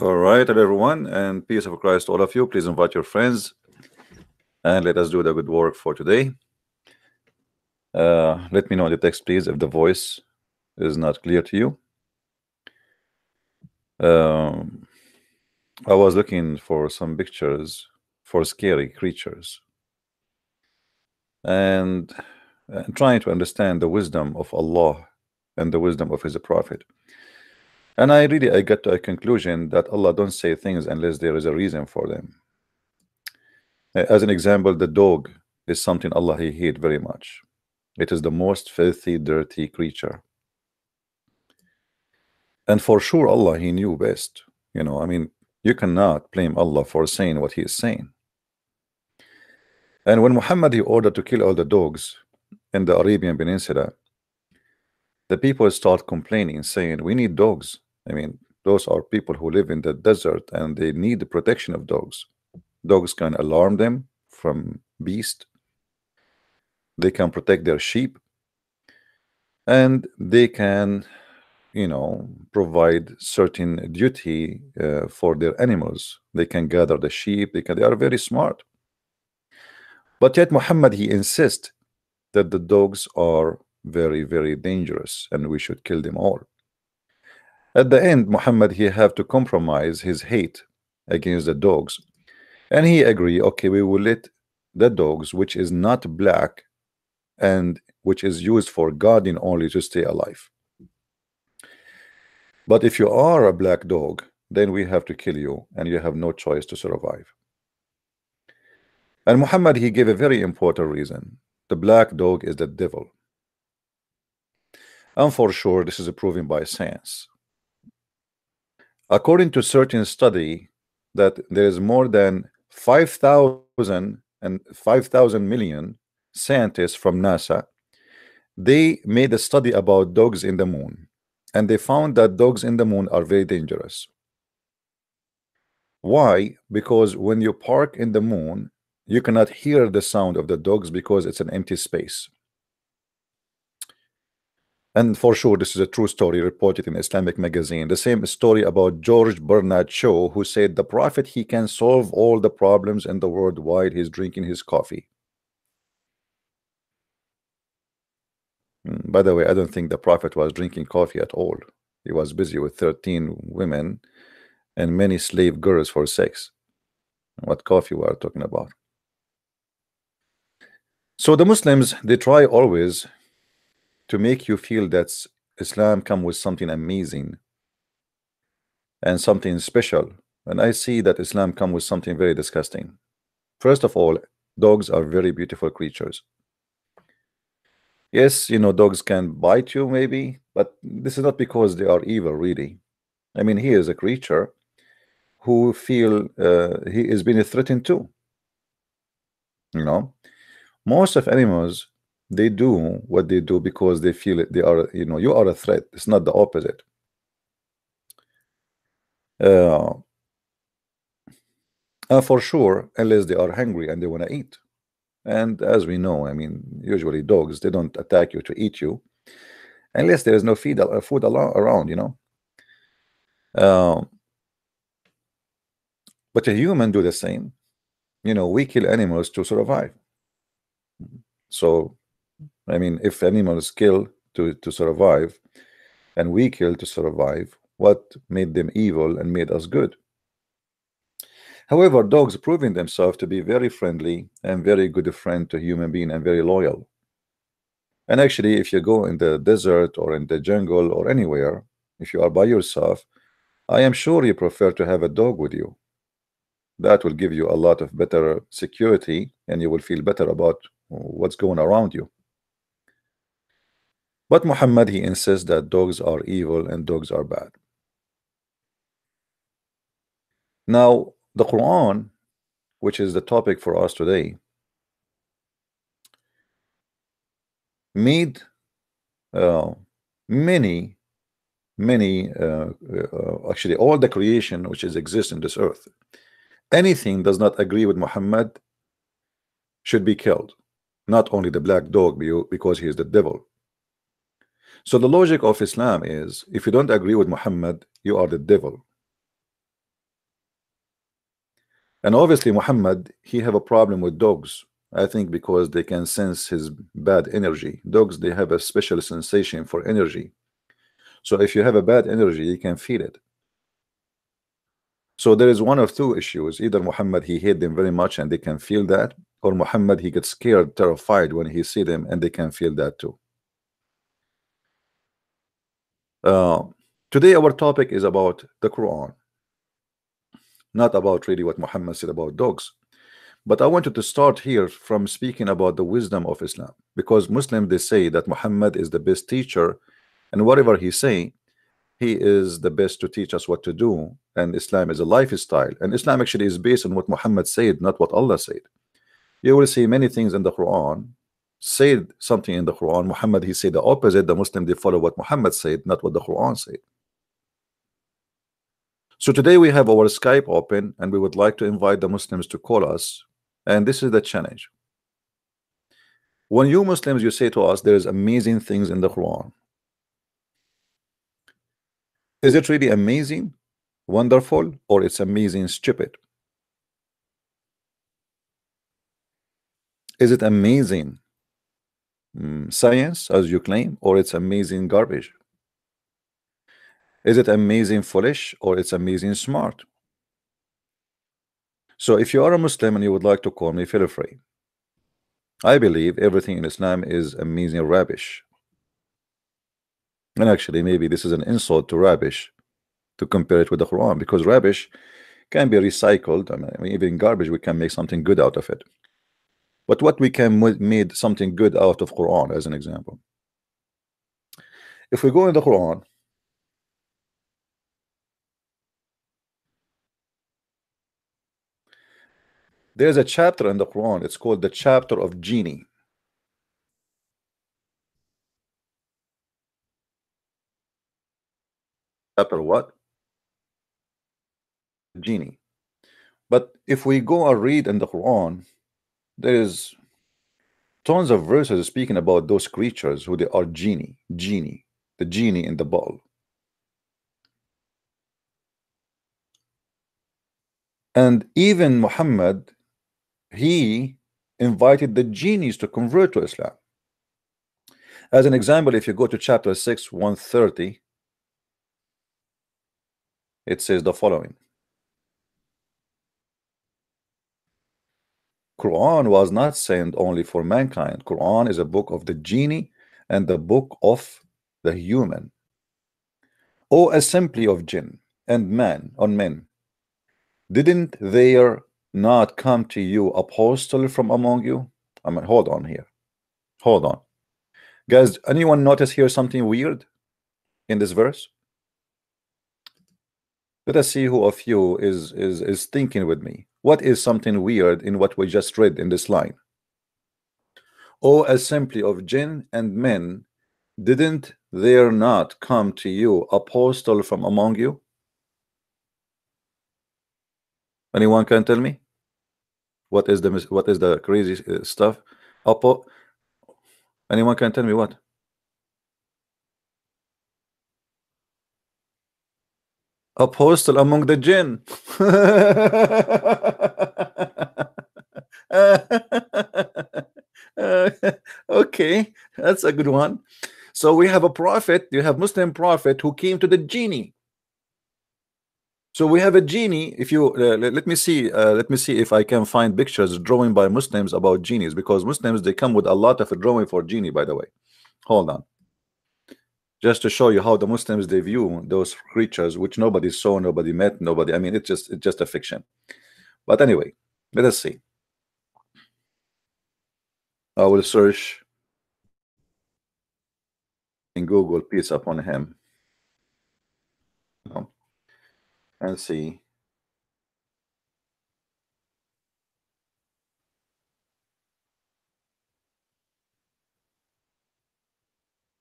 All right, hello everyone, and peace of Christ to all of you. Please invite your friends and let us do the good work for today. Let me know in the text, please, if the voice is not clear to you. Um, I was looking for some pictures for scary creatures and trying to understand the wisdom of Allah and the wisdom of His Prophet. And I got to a conclusion that Allah don't say things unless there is a reason for them. As an example, the dog is something Allah He hate very much. It is the most filthy, dirty creature. And for sure, Allah, He knew best. I mean, you cannot blame Allah for saying what He is saying. And when Muhammad, He ordered to kill all the dogs in the Arabian Peninsula, the people start complaining, saying, we need dogs. I mean, those are people who live in the desert and they need the protection of dogs. Dogs can alarm them from beasts. They can protect their sheep. And they can provide certain duty for their animals. They can gather the sheep. They are very smart. But yet Muhammad, he insists that the dogs are very, very dangerous and we should kill them all. At the end, Muhammad, he have to compromise his hate against the dogs, and he agree, okay, we will let the dogs which is not black and which is used for guarding only to stay alive. But if you are a black dog, then we have to kill you and you have no choice to survive. And Muhammad, he gave a very important reason. The black dog is the devil. And for sure, this is proven by science. According to certain study, that there is more than 5,000 million scientists from NASA. They made a study about dogs in the moon. And they found that dogs in the moon are very dangerous. Why? Because when you park in the moon, you cannot hear the sound of the dogs because it's an empty space. And for sure, this is a true story reported in Islamic magazine. The same story about George Bernard Shaw, who said the prophet, he can solve all the problems in the world while he's drinking his coffee. By the way, I don't think the prophet was drinking coffee at all. He was busy with 13 women and many slave girls for sex. What coffee we are talking about? So the Muslims, they try always to make you feel that Islam come with something amazing and something special. And I see that Islam come with something very disgusting. First of all, dogs are very beautiful creatures. Yes, dogs can bite you maybe, but this is not because they are evil, really. I mean, he is a creature who feel he is being threatened too. Most of animals, they do what they do because they feel it. They are, you are a threat. It's not the opposite. For sure, unless they are hungry and they want to eat. And as we know, I mean, usually dogs, they don't attack you to eat you unless there is no food around. But a human do the same. We kill animals to survive. So, I mean, if animals kill to survive and we kill to survive, what made them evil and made us good? However, dogs proving themselves to be very friendly and very good friend to human being and very loyal. And actually, if you go in the desert or in the jungle or anywhere, if you are by yourself, I am sure you prefer to have a dog with you. That will give you a lot of better security and you will feel better about what's going around you. But Muhammad, he insists that dogs are evil and dogs are bad. Now, the Quran, which is the topic for us today, made many actually all the creation which exists in this earth. Anything does not agree with Muhammad should be killed. Not only the black dog because he is the devil. So the logic of Islam is, if you don't agree with Muhammad, you are the devil. And obviously Muhammad, he have a problem with dogs. I think because they can sense his bad energy. Dogs, they have a special sensation for energy. So if you have a bad energy, you can feel it. So there is one of two issues. Either Muhammad, he hate them very much and they can feel that, or Muhammad, he gets scared, terrified when he see them and they can feel that too. Uh, Today our topic is about the Quran, not about really what Muhammad said about dogs. But I wanted to start here from speaking about the wisdom of Islam, because Muslims, they say that Muhammad is the best teacher, and whatever he say, he is the best to teach us what to do, and Islam is a lifestyle, and Islam actually is based on what Muhammad said, not what Allah said. You will see many things in the Quran said something in the Quran. Muhammad, he said the opposite. The Muslim, they follow what Muhammad said, not what the Quran said. So today we have our Skype open, and we would like to invite the Muslims to call us, and this is the challenge. When you Muslims, you say to us there is amazing things in the Quran, is it really amazing, wonderful, or it's amazing stupid? Is it amazing science as you claim, or it's amazing garbage? Is it amazing foolish, or it's amazing smart? So if you are a Muslim and you would like to call me, feel free. I believe everything in Islam is amazing rubbish. And actually maybe this is an insult to rubbish to compare it with the Quran, because rubbish can be recycled. I mean, even garbage, we can make something good out of it. But what we can made something good out of Quran, as an example. If we go in the Quran, there's a chapter in the Quran, it's called the chapter of genie. Chapter what? Genie. But if we go and read in the Quran, there is tons of verses speaking about those creatures who they are genie, the genie in the bottle. And even Muhammad, he invited the genies to convert to Islam. As an example, if you go to chapter 6, 130, it says the following. Quran was not sent only for mankind. Quran is a book of the genie and the book of the human. O assembly of jinn and man on men, didn't there not come to you apostle from among you? I mean, hold on here. Hold on. Guys, anyone notice here something weird in this verse? Let us see who of you is thinking with me. What is something weird in what we just read in this line? O assembly of jinn and men, didn't there not come to you apostle from among you? Anyone can tell me? What is the crazy stuff? Anyone can tell me what? Apostle among the jinn. Okay, that's a good one. So we have a prophet, you have Muslim prophet who came to the genie. So we have a genie. If you let me see if I can find pictures drawing by Muslims about genies, because Muslims, they come with a lot of drawing for genie, by the way. Hold on, just to show you how the Muslims, they view those creatures which nobody saw, nobody met, nobody, I mean, it's just a fiction. But anyway, let us see. I will search in Google peace upon him and see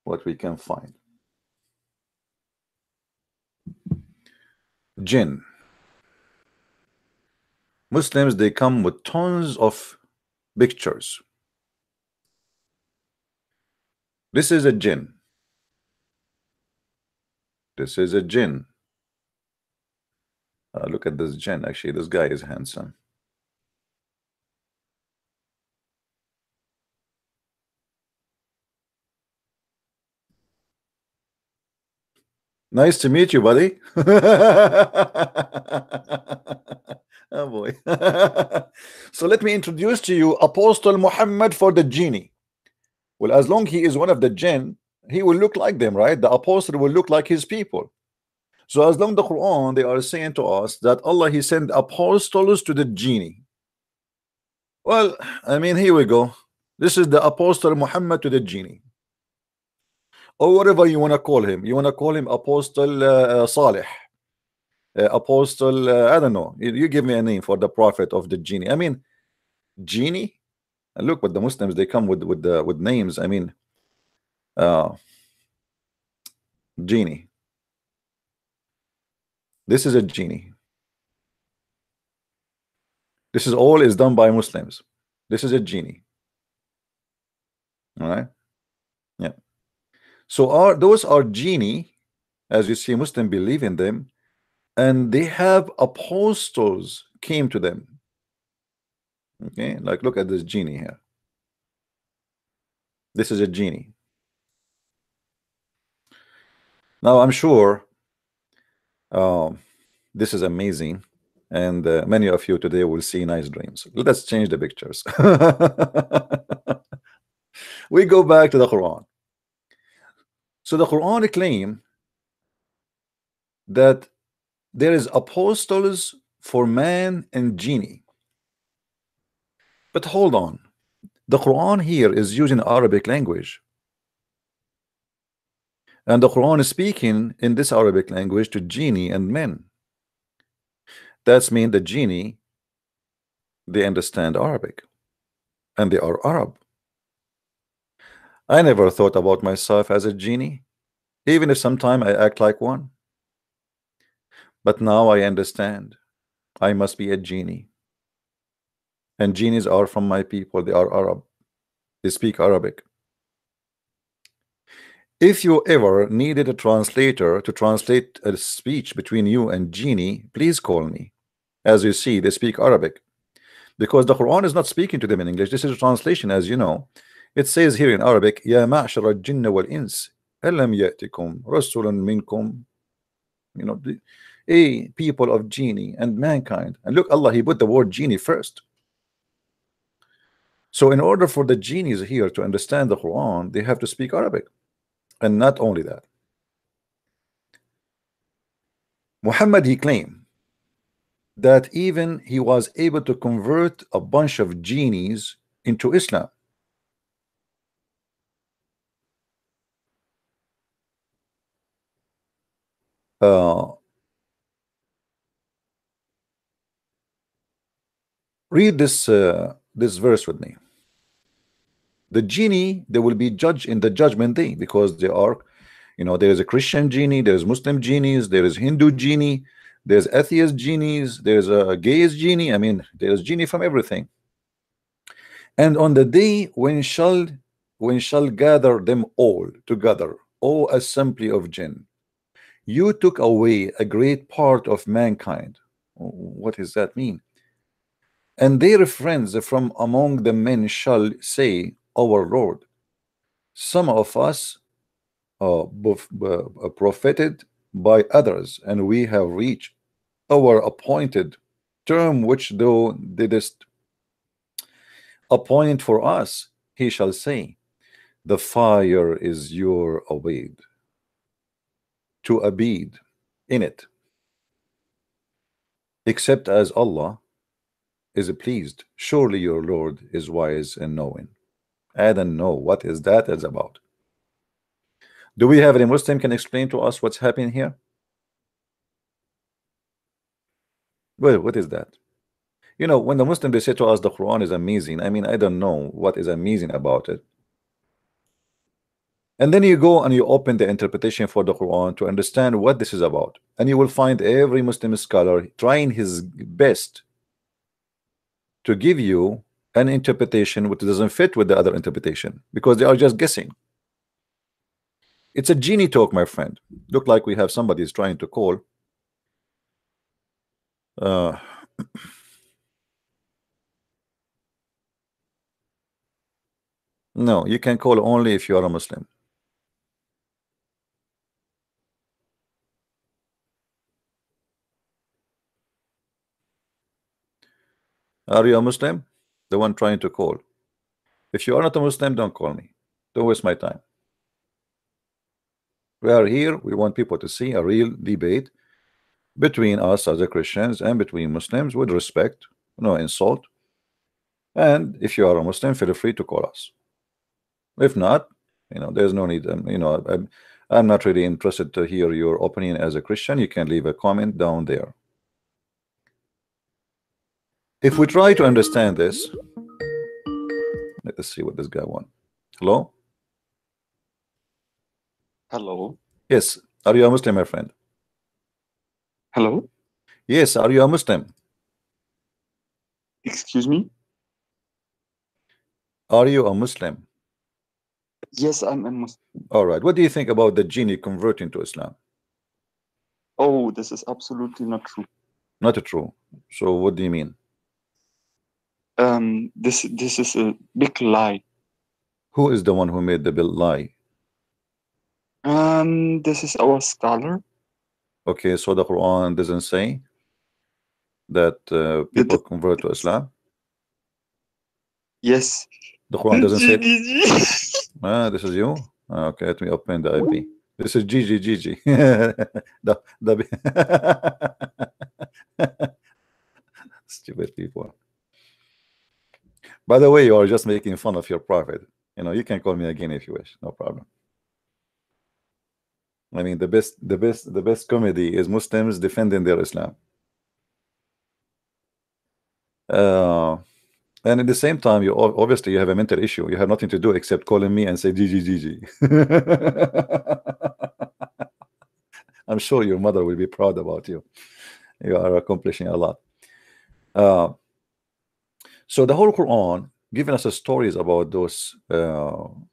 what we can find. Jinn. Muslims, they come with tons of pictures. This is a jinn. This is a jinn. Look at this jinn. Actually, this guy is handsome. Nice to meet you, buddy. Oh boy. So let me introduce to you Apostle Muhammad for the genie. Well, as long he is one of the jinn, he will look like them, right? The apostle will look like his people. So as long the Quran, they are saying to us that Allah, he sent apostles to the genie. Well, I mean, here we go. This is the Apostle Muhammad to the genie, or whatever you want to call him. You want to call him Apostle Salih, Apostle, I don't know. You give me a name for the prophet of the genie. I mean, genie. And look what the Muslims, they come with names. I mean, uh, genie. This is a genie. This is all is done by Muslims. This is a genie. All right. Yeah. So those are genie, as you see, Muslims believe in them, and they have apostles came to them. Okay, like look at this genie here. This is a genie. Now I'm sure this is amazing, and many of you today will see nice dreams. Let's change the pictures. We go back to the Quran. So the Quran claim that there is apostles for man and genie. But hold on, the Quran here is using Arabic language, and the Quran is speaking in this Arabic language to genie and men. That's mean the genie, they understand Arabic, and they are Arab. I never thought about myself as a genie, even if sometime I act like one. But now I understand I must be a genie, and genies are from my people. They are Arab. They speak Arabic. If you ever needed a translator to translate a speech between you and genie, please call me. As you see, they speak Arabic, because the Quran is not speaking to them in English. This is a translation, as you know. It says here in Arabic, Ya ma'shar al-jinn wal-ins, alam ya'tikum rasulun minkum. You know, a people of genie and mankind. And look, Allah, he put the word genie first. So in order for the genies here to understand the Quran, they have to speak Arabic. And not only that, Muhammad, he claimed that even he was able to convert a bunch of genies into Islam. Read this verse with me. The genie, they will be judged in the judgment day, because they are, you know, there is a Christian genie, there's Muslim genies, there is Hindu genie, there's atheist genies, there's a gayist genie. I mean, there's genie from everything. And on the day when shall gather them all together, O assembly of jinn, you took away a great part of mankind. What does that mean? And their friends from among the men shall say, our Lord, some of us profited by others, and we have reached our appointed term which thou didst appoint for us. He shall say, the fire is your abode, to abide in it, except as Allah is pleased. Surely your Lord is wise and knowing. I don't know what is that is about. Do we have any Muslim can explain to us what's happening here? Well, what is that? You know, when the Muslim they say to us the Quran is amazing, I mean, I don't know what is amazing about it. And then you go and you open the interpretation for the Quran to understand what this is about, and you will find every Muslim scholar trying his best to give you an interpretation which doesn't fit with the other interpretation, because they are just guessing. It's a genie talk, my friend. Look like we have somebody is trying to call. No, you can call only if you are a Muslim. Are you a Muslim? The one trying to call. If you are not a Muslim, don't call me. Don't waste my time. We are here. We want people to see a real debate between us as a Christians and between Muslims with respect, no insult. And if you are a Muslim, feel free to call us. If not, there's no need. I'm not really interested to hear your opinion as a Christian. You can leave a comment down there. If we try to understand this, let's see what this guy wants. Hello? Hello. Yes. Are you a Muslim, my friend? Hello. Yes. Are you a Muslim? Excuse me? Are you a Muslim? Yes, I'm a Muslim. All right. What do you think about the genie converting to Islam? Oh, this is absolutely not true. Not true. So what do you mean? This is a big lie. Who is the one who made the bill lie? This is our scholar. Okay, so the Quran doesn't say that people convert to Islam? Yes. The Quran doesn't say it. This is you? Okay, let me open the IP. This is Gigi. Stupid people. By the way, you are just making fun of your prophet. You can call me again if you wish, no problem. I mean, the best comedy is Muslims defending their Islam. And at the same time, you obviously have a mental issue. You have nothing to do except calling me and say Gigi. I'm sure your mother will be proud about you. You are accomplishing a lot. So the whole Quran giving us stories about those, about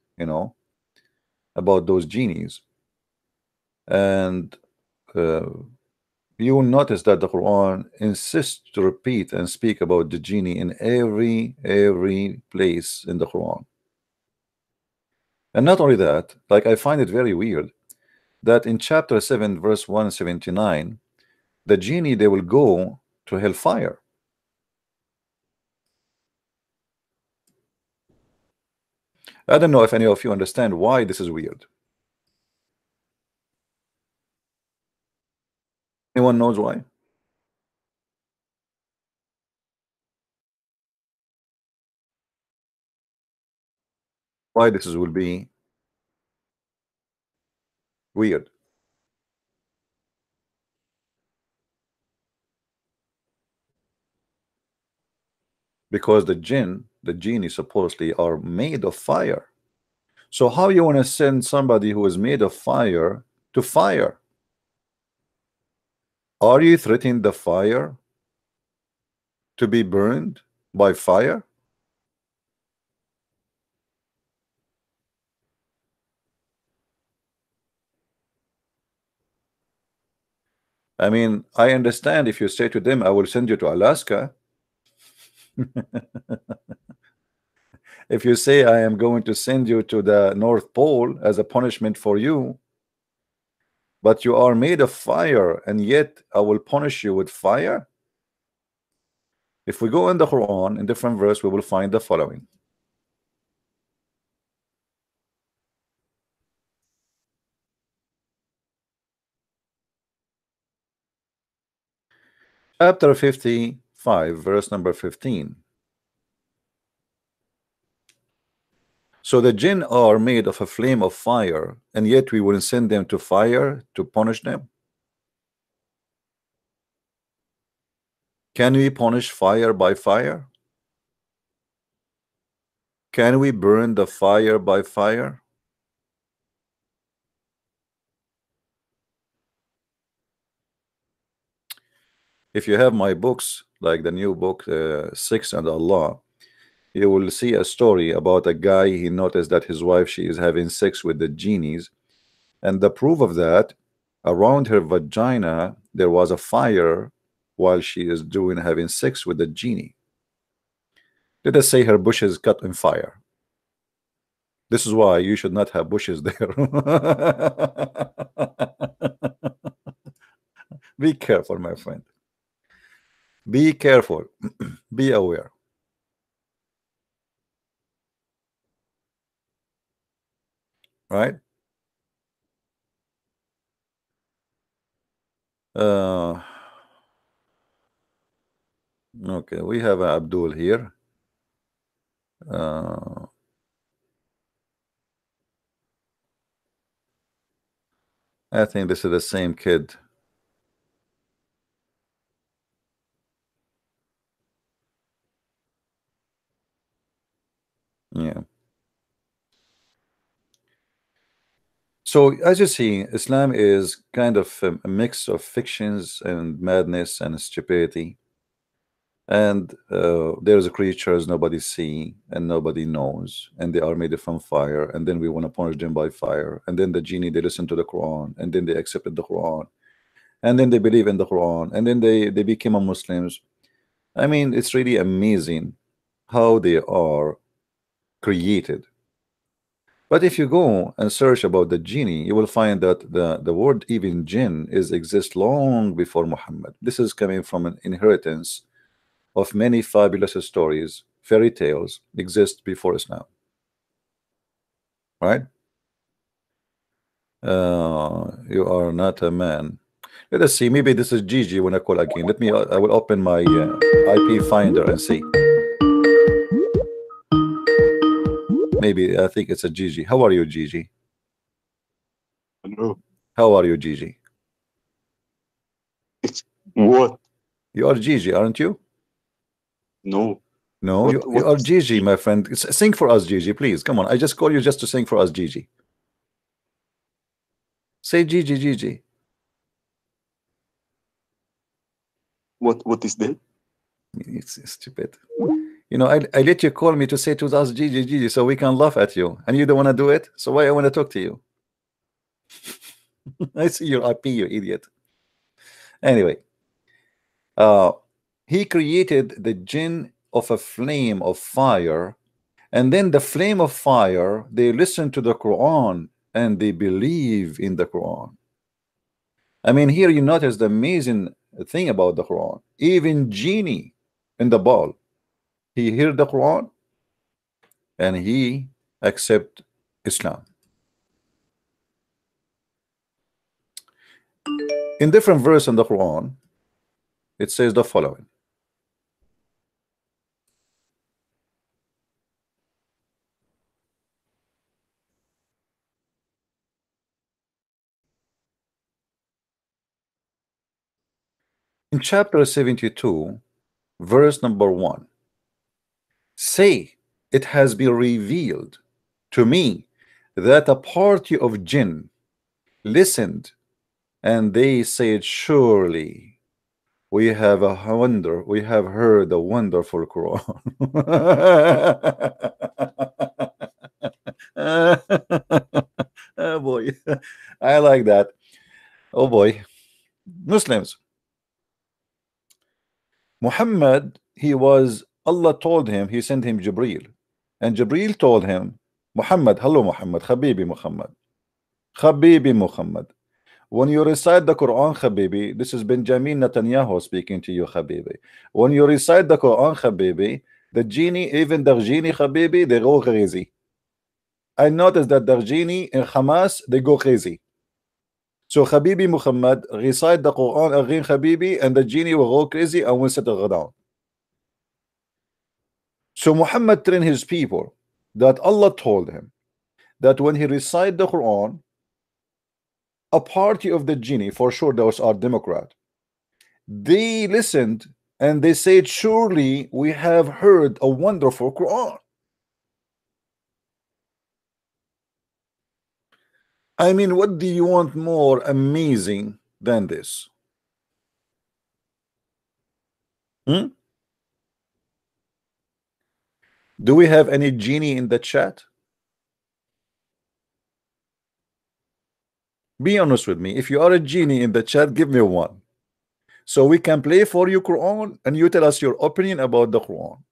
those genies, and you will notice that the Quran insists to repeat and speak about the genie in every place in the Quran. And not only that, like I find it very weird that in chapter 7 verse 179 the genie, they will go to hellfire. I don't know if any of you understand why this is weird. Anyone knows why? Why this will be weird? Because the genie supposedly are made of fire. So how you want to send somebody who is made of fire to fire? Are you threatening the fire to be burned by fire? I mean, I understand if you say to them, I will send you to Alaska. If you say, I am going to send you to the North Pole as a punishment for you, but you are made of fire, and yet I will punish you with fire. If we go in the Quran, in different verse, we will find the following. Chapter 55, verse number 15. So the jinn are made of a flame of fire, and yet we will send them to fire to punish them. Can we punish fire by fire? Can we burn the fire by fire? If you have my books, like the new book, Six and Allah, you will see a story about a guy. He noticed that his wife, she is having sex with the genies, and the proof of that, around her vagina there was a fire while she is having sex with the genie. Let us say her bushes caught on fire. This is why you should not have bushes there. Be careful, my friend. Be careful. Be aware. Right? Uh, okay, we have Abdul here. Uh, I think this is the same kid. Yeah. So as you see, Islam is kind of a mix of fictions and madness and stupidity. And there's creatures nobody see and nobody knows, and they are made from fire, and then we want to punish them by fire. And then the genie, they listen to the Quran, and then they accepted the Quran, and then they believe in the Quran, and then they became a Muslims. I mean, it's really amazing how they are created. But if you go and search about the genie, you will find that the word even jinn is exist long before Muhammad. This is coming from an inheritance of many fabulous stories, fairy tales exist before Islam, right? You are not a man. Let us see. Maybe this is Gigi when I call again. Let me. I will open my IP finder and see. Maybe I think it's a Gigi. How are you, Gigi? No. How are you, Gigi? It's what? You are Gigi, aren't you? No. No, What? you are What? Gigi, my friend. Sing for us, Gigi, please. Come on. I just call you just to sing for us, Gigi. Say Gigi, Gigi. What is that? It's stupid. You know, I let you call me to say to us Gigi, Gigi, so we can laugh at you, and you don't want to do it. So why I want to talk to you? I see your IP, you idiot. Anyway, he created the jinn of a flame of fire, and then the flame of fire, they listen to the Quran and they believe in the Quran. I mean, here you notice the amazing thing about the Quran. Even genie in the ball, he heard the Quran and he accept Islam. In different verse in the Quran, it says the following. In chapter 72, verse number 1, say, it has been revealed to me that a party of jinn listened, and they said, surely we have heard a wonderful Quran. Oh boy, I like that. Oh boy, Muslims. Muhammad, Allah told him, he sent him Jibreel, and Jibreel told him, Muhammad, hello Muhammad, Habibi Muhammad, Habibi Muhammad. When you recite the Quran, Habibi, this is Benjamin Netanyahu speaking to you, Habibi. When you recite the Quran, Habibi, the genie, even the genie, Habibi, they go crazy. I noticed that the genie in Hamas, they go crazy. So Habibi Muhammad recite the Quran again, Habibi, and the genie will go crazy and will settle down. So Muhammad trained his people that Allah told him that when he recite the Quran, a party of the genie, for sure those are Democrat, they listened and they said, surely we have heard a wonderful Quran. I mean, what do you want more amazing than this? Hmm? Do we have any genie in the chat? Be honest with me. If you are a genie in the chat, give me one, so we can play for you Quran and you tell us your opinion about the Quran.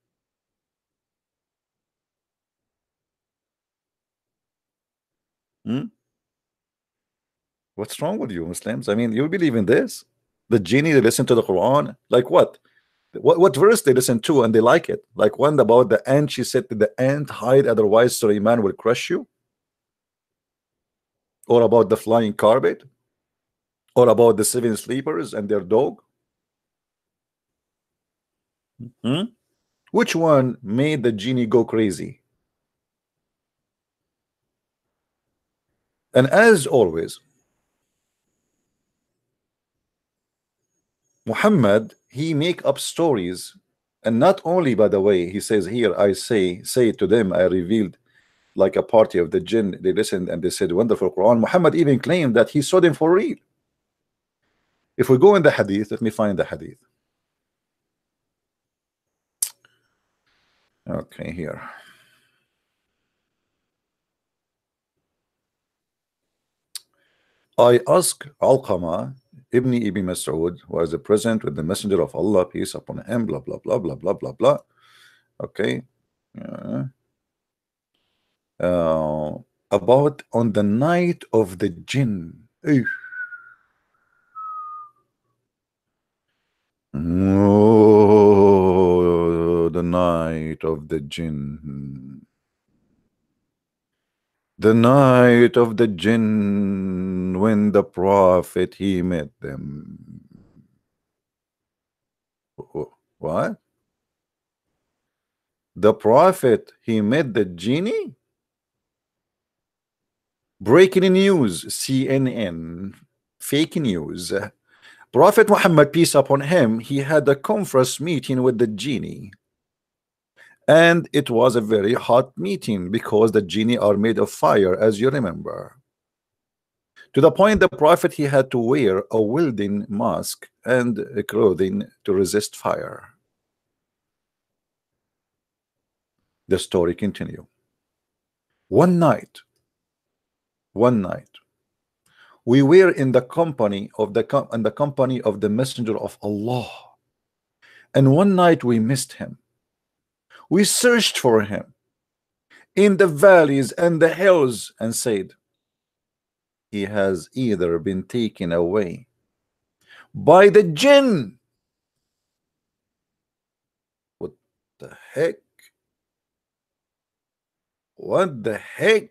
Hmm? What's wrong with you Muslims? I mean, you believe in this? The genie, they listen to the Quran? Like what? What verse they listen to and they like it? Like one about the ant. She said to the ant, hide, otherwise Suleiman will crush you. Or about the flying carpet. Or about the 7 sleepers and their dog. Which one made the genie go crazy? And as always, Muhammad, he make up stories. And not only, by the way, he says here, I say to them, I revealed like a party of the jinn. They listened and they said, wonderful Quran. Muhammad even claimed that he saw them for real. If we go in the hadith, let me find the hadith. Okay, here. I asked Alqama Ibn Mas'ud, who was present with the messenger of Allah, peace upon him, blah blah blah blah blah blah blah. Okay. About on the night of the jinn. Oh, the night of the jinn. The night of the jinn, when the prophet he met them. What? The prophet he met the genie? Breaking news, CNN, fake news. Prophet Muhammad, peace upon him, he had a conference meeting with the genie. And it was a very hot meeting because the genie are made of fire, as you remember. To the point the prophet he had to wear a welding mask and clothing to resist fire. The story continue. One night, we were in the company of the messenger of Allah, and one night we missed him. We searched for him in the valleys and the hills and said, he has either been taken away by the jinn. What the heck? What the heck?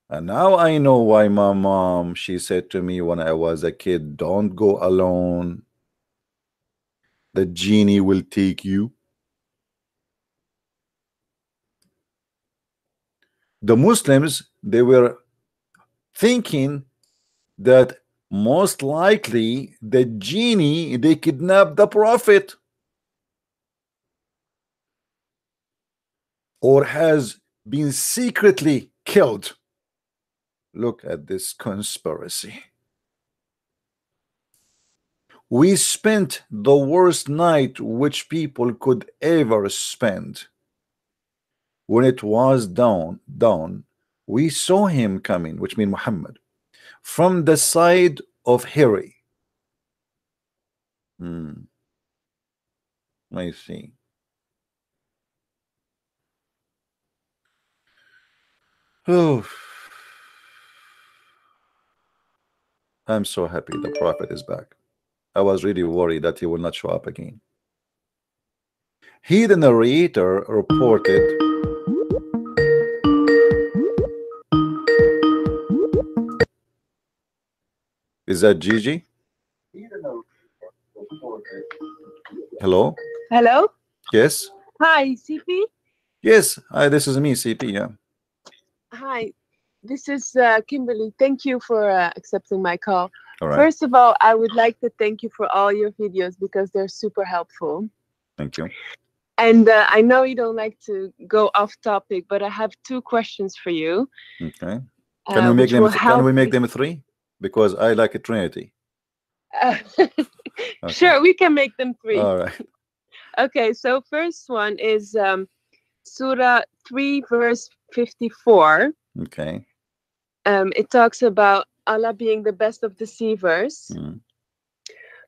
And now I know why my mom, she said to me when I was a kid, don't go alone. The genie will take you. The Muslims, they were thinking that most likely the genie, they kidnapped the prophet or has been secretly killed. Look at this conspiracy. We spent the worst night which people could ever spend. When it was dawn, we saw him coming, which means Muhammad, from the side of Hira. I see. Oh, I'm so happy the prophet is back. I was really worried that he will not show up again. He, the narrator, reported is that Gigi? Hello? Hello? Yes? Hi, CP? Yes, hi, this is me, CP, yeah. Hi, this is Kimberly. Thank you for accepting my call. All right. First of all, I would like to thank you for all your videos because they're super helpful. Thank you. And I know you don't like to go off topic, but I have 2 questions for you. Okay. Can we make them? Can we make them 3? Because I like a trinity. Okay. Sure, we can make them 3. All right. Okay, so first one is Surah 3, verse 54. Okay. It talks about Allah being the best of deceivers.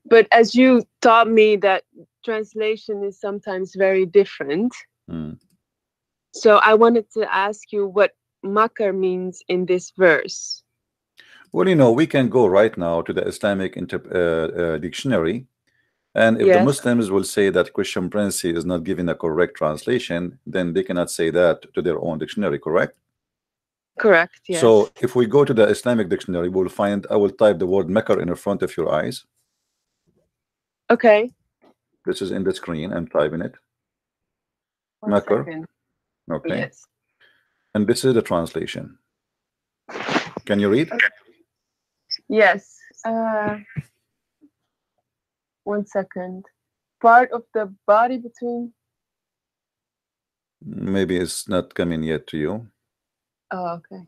But as you taught me that translation is sometimes very different. So I wanted to ask you what makar means in this verse. Well, you know, we can go right now to the Islamic dictionary And if the Yes. Muslims will say that Christian Prince is not giving a correct translation, then they cannot say that to their own dictionary, correct? Correct. Yes. So if we go to the Islamic dictionary, we'll find, I will type the word Makr in the front of your eyes. Okay. This is in the screen. I'm typing it. One Makr. second. Okay. Yes. And this is the translation. Can you read? Yes. 1 second. Part of the body between. Maybe it's not coming yet to you. Oh, okay.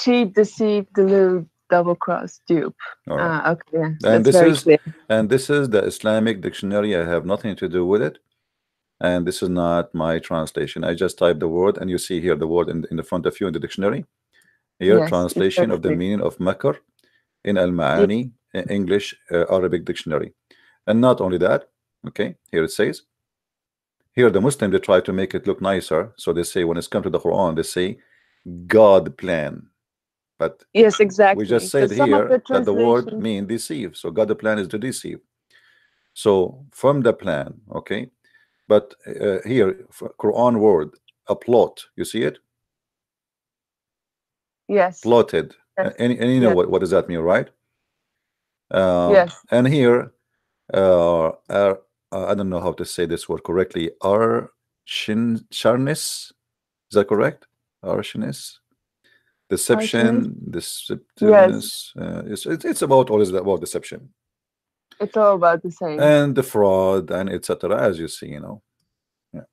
Cheat, deceive, delude, double cross, dupe. All right. Okay. And That's this very is clear. the Islamic dictionary. I have nothing to do with it. And this is not my translation. I just typed the word, and you see here the word in the front of you in the dictionary. Here, Yes, translation of the exactly. meaning of Makr in Al-Ma'ani English Arabic dictionary. And not only that, okay, here it says, here the Muslim, they try to make it look nicer. So they say, when it's come to the Quran, they say God plan. But yes, exactly. we just said here that the word mean deceive. So God the plan is to deceive. So from the plan, okay. But here, Quran word, a plot, you see it? Yes. Plotted. Yes. And you know Yes. what does that mean, right? Yes. And here, I don't know how to say this word correctly. Sharness, is that correct? Arshiness, deception, deceptiveness. Yes. It's about always about deception. It's all about the same. And the fraud and etc. As you see, you know, yeah,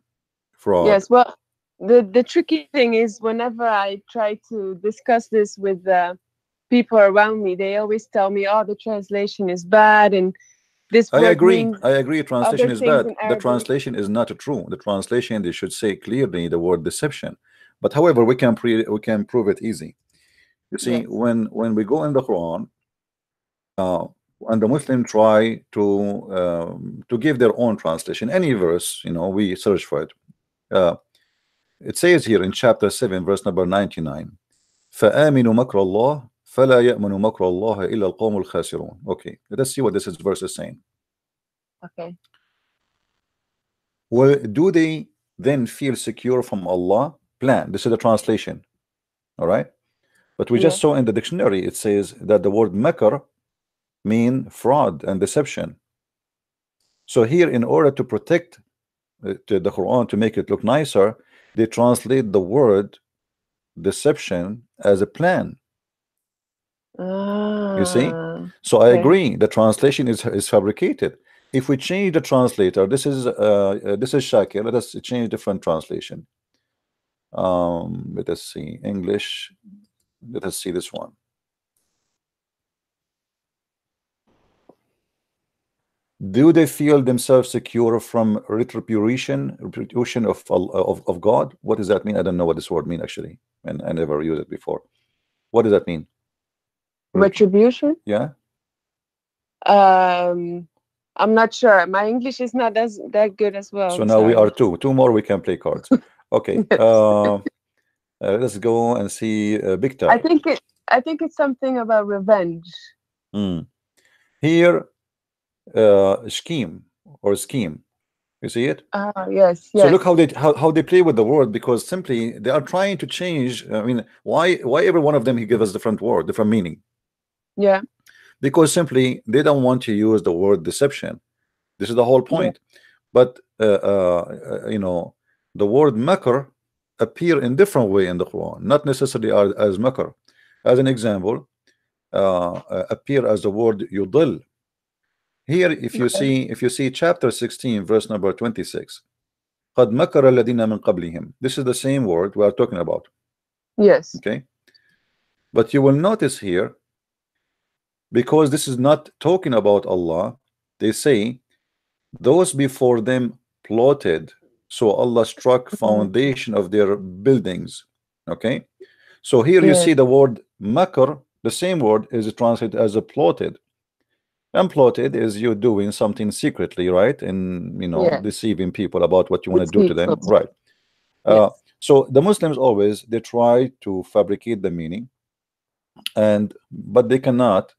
fraud. Yes. Well, the tricky thing is, whenever I try to discuss this with people around me, they always tell me, "Oh, the translation is bad," and this I word agree. means I agree. Translation other is things bad. in The Arabic. translation is not true. The translation, they should say clearly the word deception. But however, we can prove it easy. You see, Yes. when we go in the Quran, and the Muslim try to give their own translation, any verse, you know, we search for it. It says here in chapter 7, verse number 99, فآمنوا مكر الله فلا يأمن مكر الله إلا القوم الخاسرون. Okay, let us see what this verse is saying. Okay. Well, do they then feel secure from Allah? Plan. This is the translation. All right. But we just Yes. saw in the dictionary, it says that the word makr mean fraud and deception. So here, in order to protect the Quran, to make it look nicer, they translate the word deception as a plan. You see? So I Okay. agree, the translation is fabricated. If we change the translator, this is Shakir. Let us change different translation. Let us see English. Let us see this one. Do they feel themselves secure from retribution of God? What does that mean? I don't know what this word means actually, and I never used it before. What does that mean? Retribution? Yeah. I'm not sure. My English is not that good as well. So now we are two more. We can play cards. Okay. Yes. Let's go and see Victor. I think it's something about revenge. Here, scheme. You see it? Yes. So look how they play with the word, because simply they are trying to change. I mean, why every one of them he gives us different word, different meaning? Yeah. Because simply they don't want to use the word deception. This is the whole point. Yeah. But you know, the word makr appear in different way in the Quran, not necessarily as makr. As an example, appear as the word yudil. Here, if you see chapter 16, verse number 26, قد مكر الذين من قبلهم. This is the same word we are talking about. Yes. Okay. But you will notice here, because this is not talking about Allah, they say those before them plotted, so Allah struck foundation of their buildings. Okay. So here you see the word makr, the same word is translated as a plotted. And plotted is you doing something secretly, right? And you know, deceiving people about what you want to do to them, right? So the Muslims always, they try to fabricate the meaning, but they cannot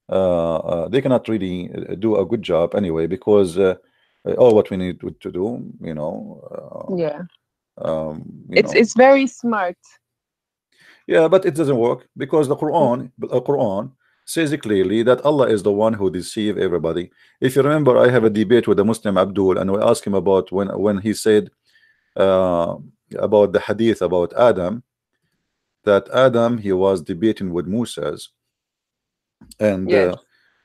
really do a good job anyway, because all what we need to do, Yeah. you know, It's very smart. yeah, but it doesn't work because the Quran says it clearly that Allah is the one who deceive everybody. If you remember, I have a debate with the Muslim Abdul, and we asked him about when he said about the hadith about Adam, that Adam, he was debating with Moses, and Yes.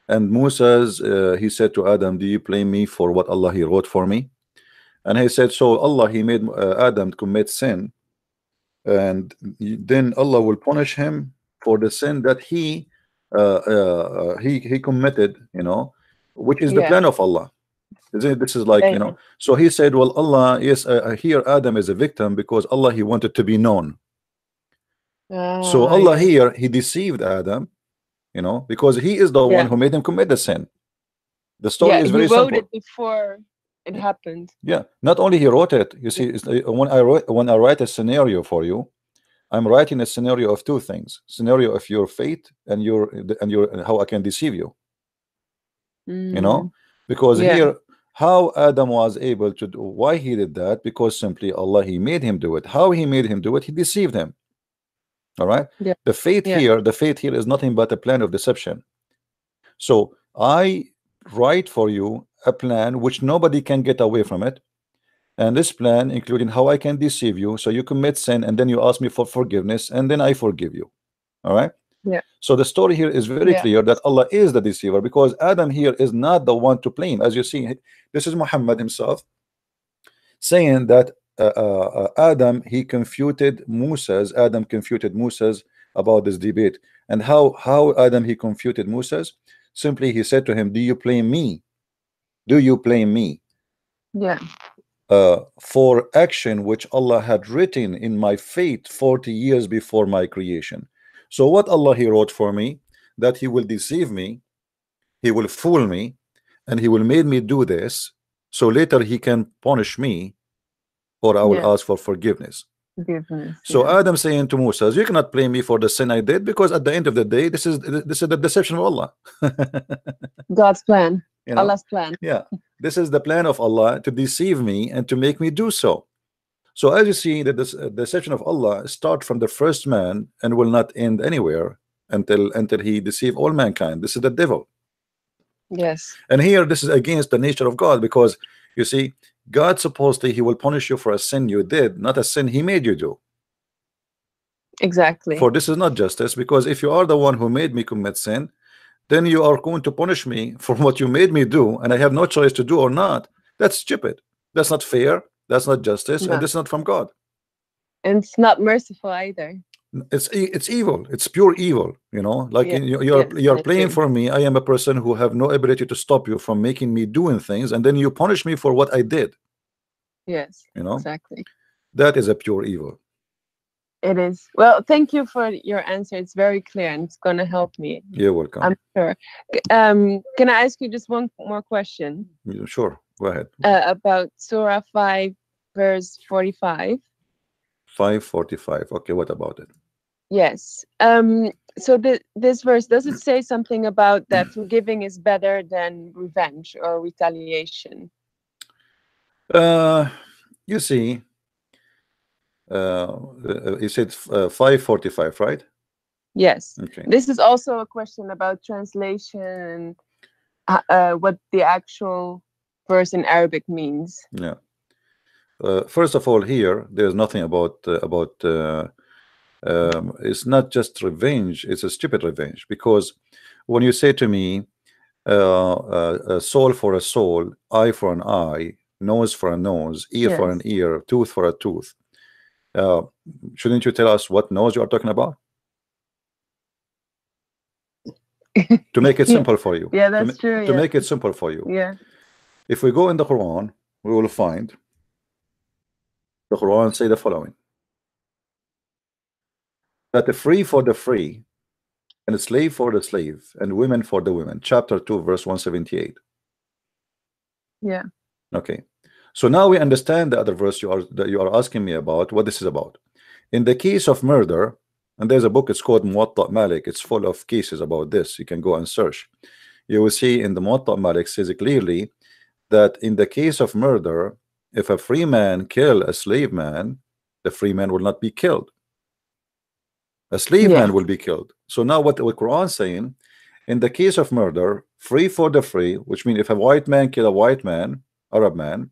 Moses, he said to Adam, do you blame me for what Allah he wrote for me? And he said, so Allah, he made Adam commit sin, and then Allah will punish him for the sin that he committed, which is the Yeah. plan of Allah. This is like, so he said, well, Allah, yes, here Adam is a victim because Allah, he wanted to be known. So Allah yes. here, he deceived Adam, because he is the one who made him commit the sin. The story is very simple. He wrote it before it happened. Yeah, not only he wrote it. You see, it's like when I write a scenario for you, I'm writing a scenario of two things: scenario of your fate and your how I can deceive you. Because here, how Adam was able to do, why he did that? Because simply Allah, he made him do it. How he made him do it? He deceived him. All right. Yeah. The fate here is nothing but a plan of deception. So I write for you a plan which nobody can get away from it, and this plan including how I can deceive you so you commit sin, and then you ask me for forgiveness, and then I forgive you. All right. Yeah. So the story here is very clear that Allah is the deceiver, because Adam here is not the one to blame. As you see, this is Muhammad himself saying that Adam confuted Moses about this debate. And how Adam he confuted Moses? Simply he said to him, do you blame me? Do you blame me? Yeah. For action which Allah had written in my fate 40 years before my creation. So what Allah he wrote for me, that he will deceive me, he will fool me, and he will make me do this, so later he can punish me, or I will ask for forgiveness. So Adam saying to Moses, you cannot blame me for the sin I did, because at the end of the day, this is the deception of Allah. God's plan. Allah's plan. Yeah, this is the plan of Allah to deceive me and to make me do so. So as you see, that this deception of Allah start from the first man and will not end anywhere until he deceive all mankind. This is the devil. Yes. And here this is against the nature of God, because you see, God supposedly he will punish you for a sin you did, not a sin he made you do. Exactly. For this is not justice, because if you are the one who made me commit sin, then you are going to punish me for what you made me do, and I have no choice to do or not. That's stupid. That's not fair. That's not justice, and this is not from God. And it's not merciful either. It's evil. It's pure evil. Like you're playing for me. I am a person who have no ability to stop you from making me doing things, and then you punish me for what I did. Yes. Exactly. That is a pure evil. It is. Well, thank you for your answer. It's very clear, and it's going to help me. You're welcome. I'm sure. Can I ask you just one more question? Sure. Go ahead. About Surah 5, verse 45. 5:45. Okay, what about it? Yes. So this verse, does it say something about that forgiving is better than revenge or retaliation? You see, you said 5:45, right? Yes. Okay. This is also a question about translation and what the actual verse in Arabic means. Yeah. First of all, here there's nothing about it's not just revenge, it's a stupid revenge, because when you say to me a soul for a soul, eye for an eye, nose for a nose, ear for an ear, tooth for a tooth, shouldn't you tell us what nose you are talking about? To make it simple for you. Yeah, that's true. To make it simple for you. Yeah. If we go in the Quran, we will find the Quran say the following: that the free for the free, and the slave for the slave, and women for the women. Chapter 2, verse 178. Yeah. Okay. So now we understand the other verse you are asking me about, what this is about. In the case of murder, And there's a book, it's called Muwatta Malik. It's full of cases about this. You can go and search. You will see in the Muwatta Malik says clearly that in the case of murder, if a free man kill a slave man, the free man will not be killed. A slave man will be killed. So now what the Quran is saying, in the case of murder, free for the free, which means if a white man kill a white man, Arab man,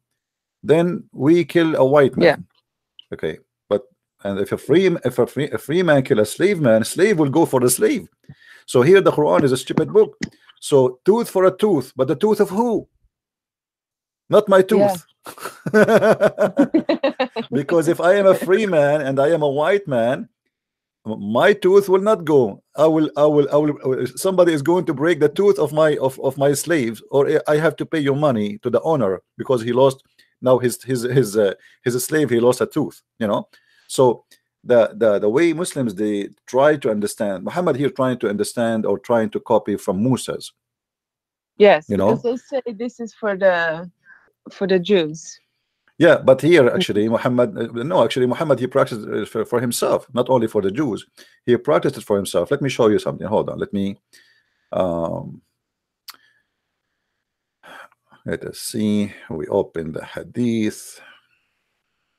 then we kill a white man. Okay, but and if a free man kill a slave man, slave will go for the slave. So here the Quran is a stupid book. So tooth for a tooth, but the tooth of who? Not my tooth. Because if I am a free man and I am a white man, my tooth will not go. I will somebody is going to break the tooth of my slaves, or I have to pay your money to the owner because he lost now his slave, he lost a tooth, you know. So the way Muslims, they try to understand, Muhammad here trying to understand or trying to copy from Musa's. Yes, you know, because they say this is for the Jews. Yeah, but here actually Muhammad, no, actually Muhammad, he practiced it for himself, not only for the Jews. He practiced it for himself. Let me show you something. Hold on. Let me let us see. We open the hadith.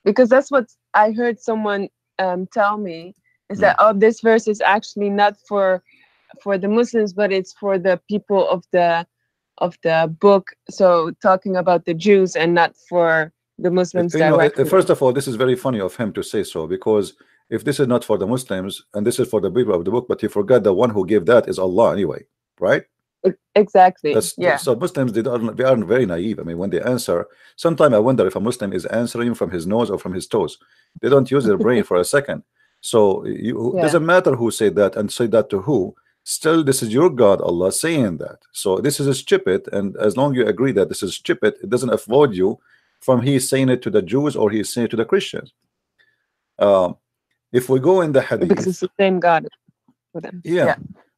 Because that's what I heard someone tell me, is that this verse is actually not for the Muslims, but it's for the people of the book. So talking about the Jews and not for the Muslims directly. First of all, this is very funny of him to say so, because if this is not for the Muslims and this is for the people of the book, but he forgot the one who gave that is Allah anyway, right? Exactly. Yeah. So Muslims, they aren't very naive. I mean, when they answer, sometimes I wonder if a Muslim is answering from his nose or from his toes. They don't use their brain for a second. So doesn't matter who said that and say that to who. Still, this is your God, Allah, saying that. So this is stupid, and as long as you agree that this is stupid, it doesn't avoid you from he saying it to the Jews or he's saying it to the Christians. If we go in the hadith, because it's the same God for them. Yeah,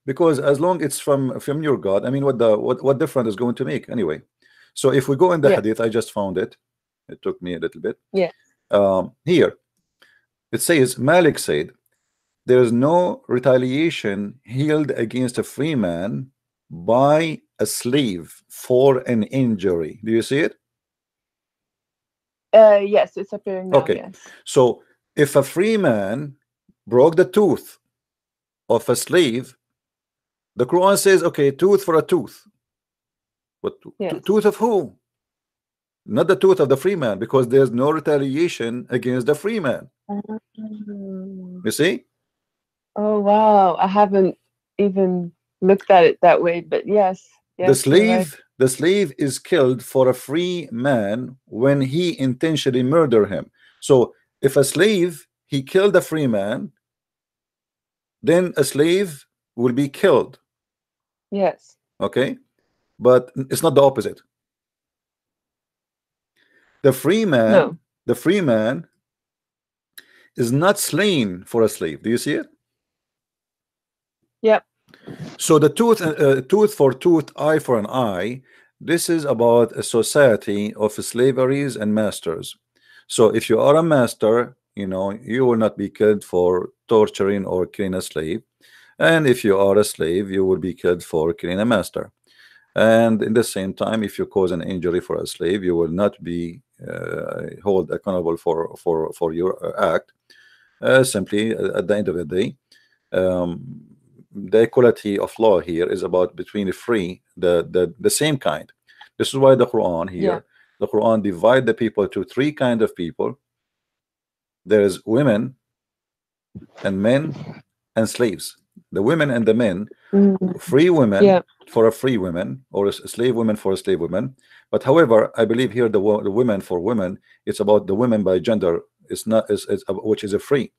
because as long it's from your God, I mean, what difference is going to make anyway? So if we go in the hadith, I just found it. It took me a little bit. Yeah. Here it says, Malik said, there is no retaliation held against a free man by a slave for an injury. Do you see it? Yes, it's appearing now. Okay. Yes. So if a free man broke the tooth of a slave, the Quran says, okay, tooth for a tooth. But tooth of who? Not the tooth of the free man, because there's no retaliation against the free man. You see? Oh wow, I haven't even looked at it that way, but yes. The slave is killed for a free man when he intentionally murder him. So if a slave, he killed a free man, then a slave will be killed. Yes. Okay, but it's not the opposite. The free man, the free man is not slain for a slave. Do you see it? Yep. So the tooth for tooth, eye for an eye, this is about a society of slaveries and masters. So if you are a master, you know, you will not be killed for torturing or killing a slave. And if you are a slave, you will be killed for killing a master. And in the same time, if you cause an injury for a slave, you will not be held accountable for your act. Simply at the end of the day, the equality of law here is about between the free, the same kind. This is why the Quran here, the Quran divide the people to three kind of people. There is women and men and slaves. The women and the men, free women for a free woman, or a slave women for a slave woman. But however, I believe here the women for women, it's about the women by gender. It's not which is a free.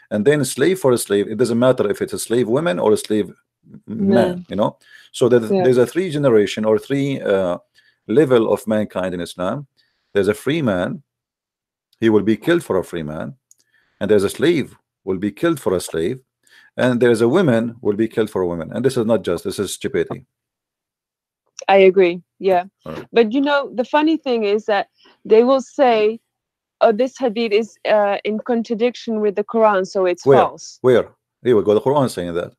And then slave for a slave, it doesn't matter if it's a slave woman or a slave man, you know. So there's a three generation or three level of mankind in Islam. There's a free man, he will be killed for a free man, and there's a slave will be killed for a slave, and there's a woman will be killed for a woman. And this is not just, this is stupidity. I agree. Yeah. But you know, the funny thing is that they will say, oh, this hadith is in contradiction with the Quran, so it's false. Where? Here we go. The Quran is saying that.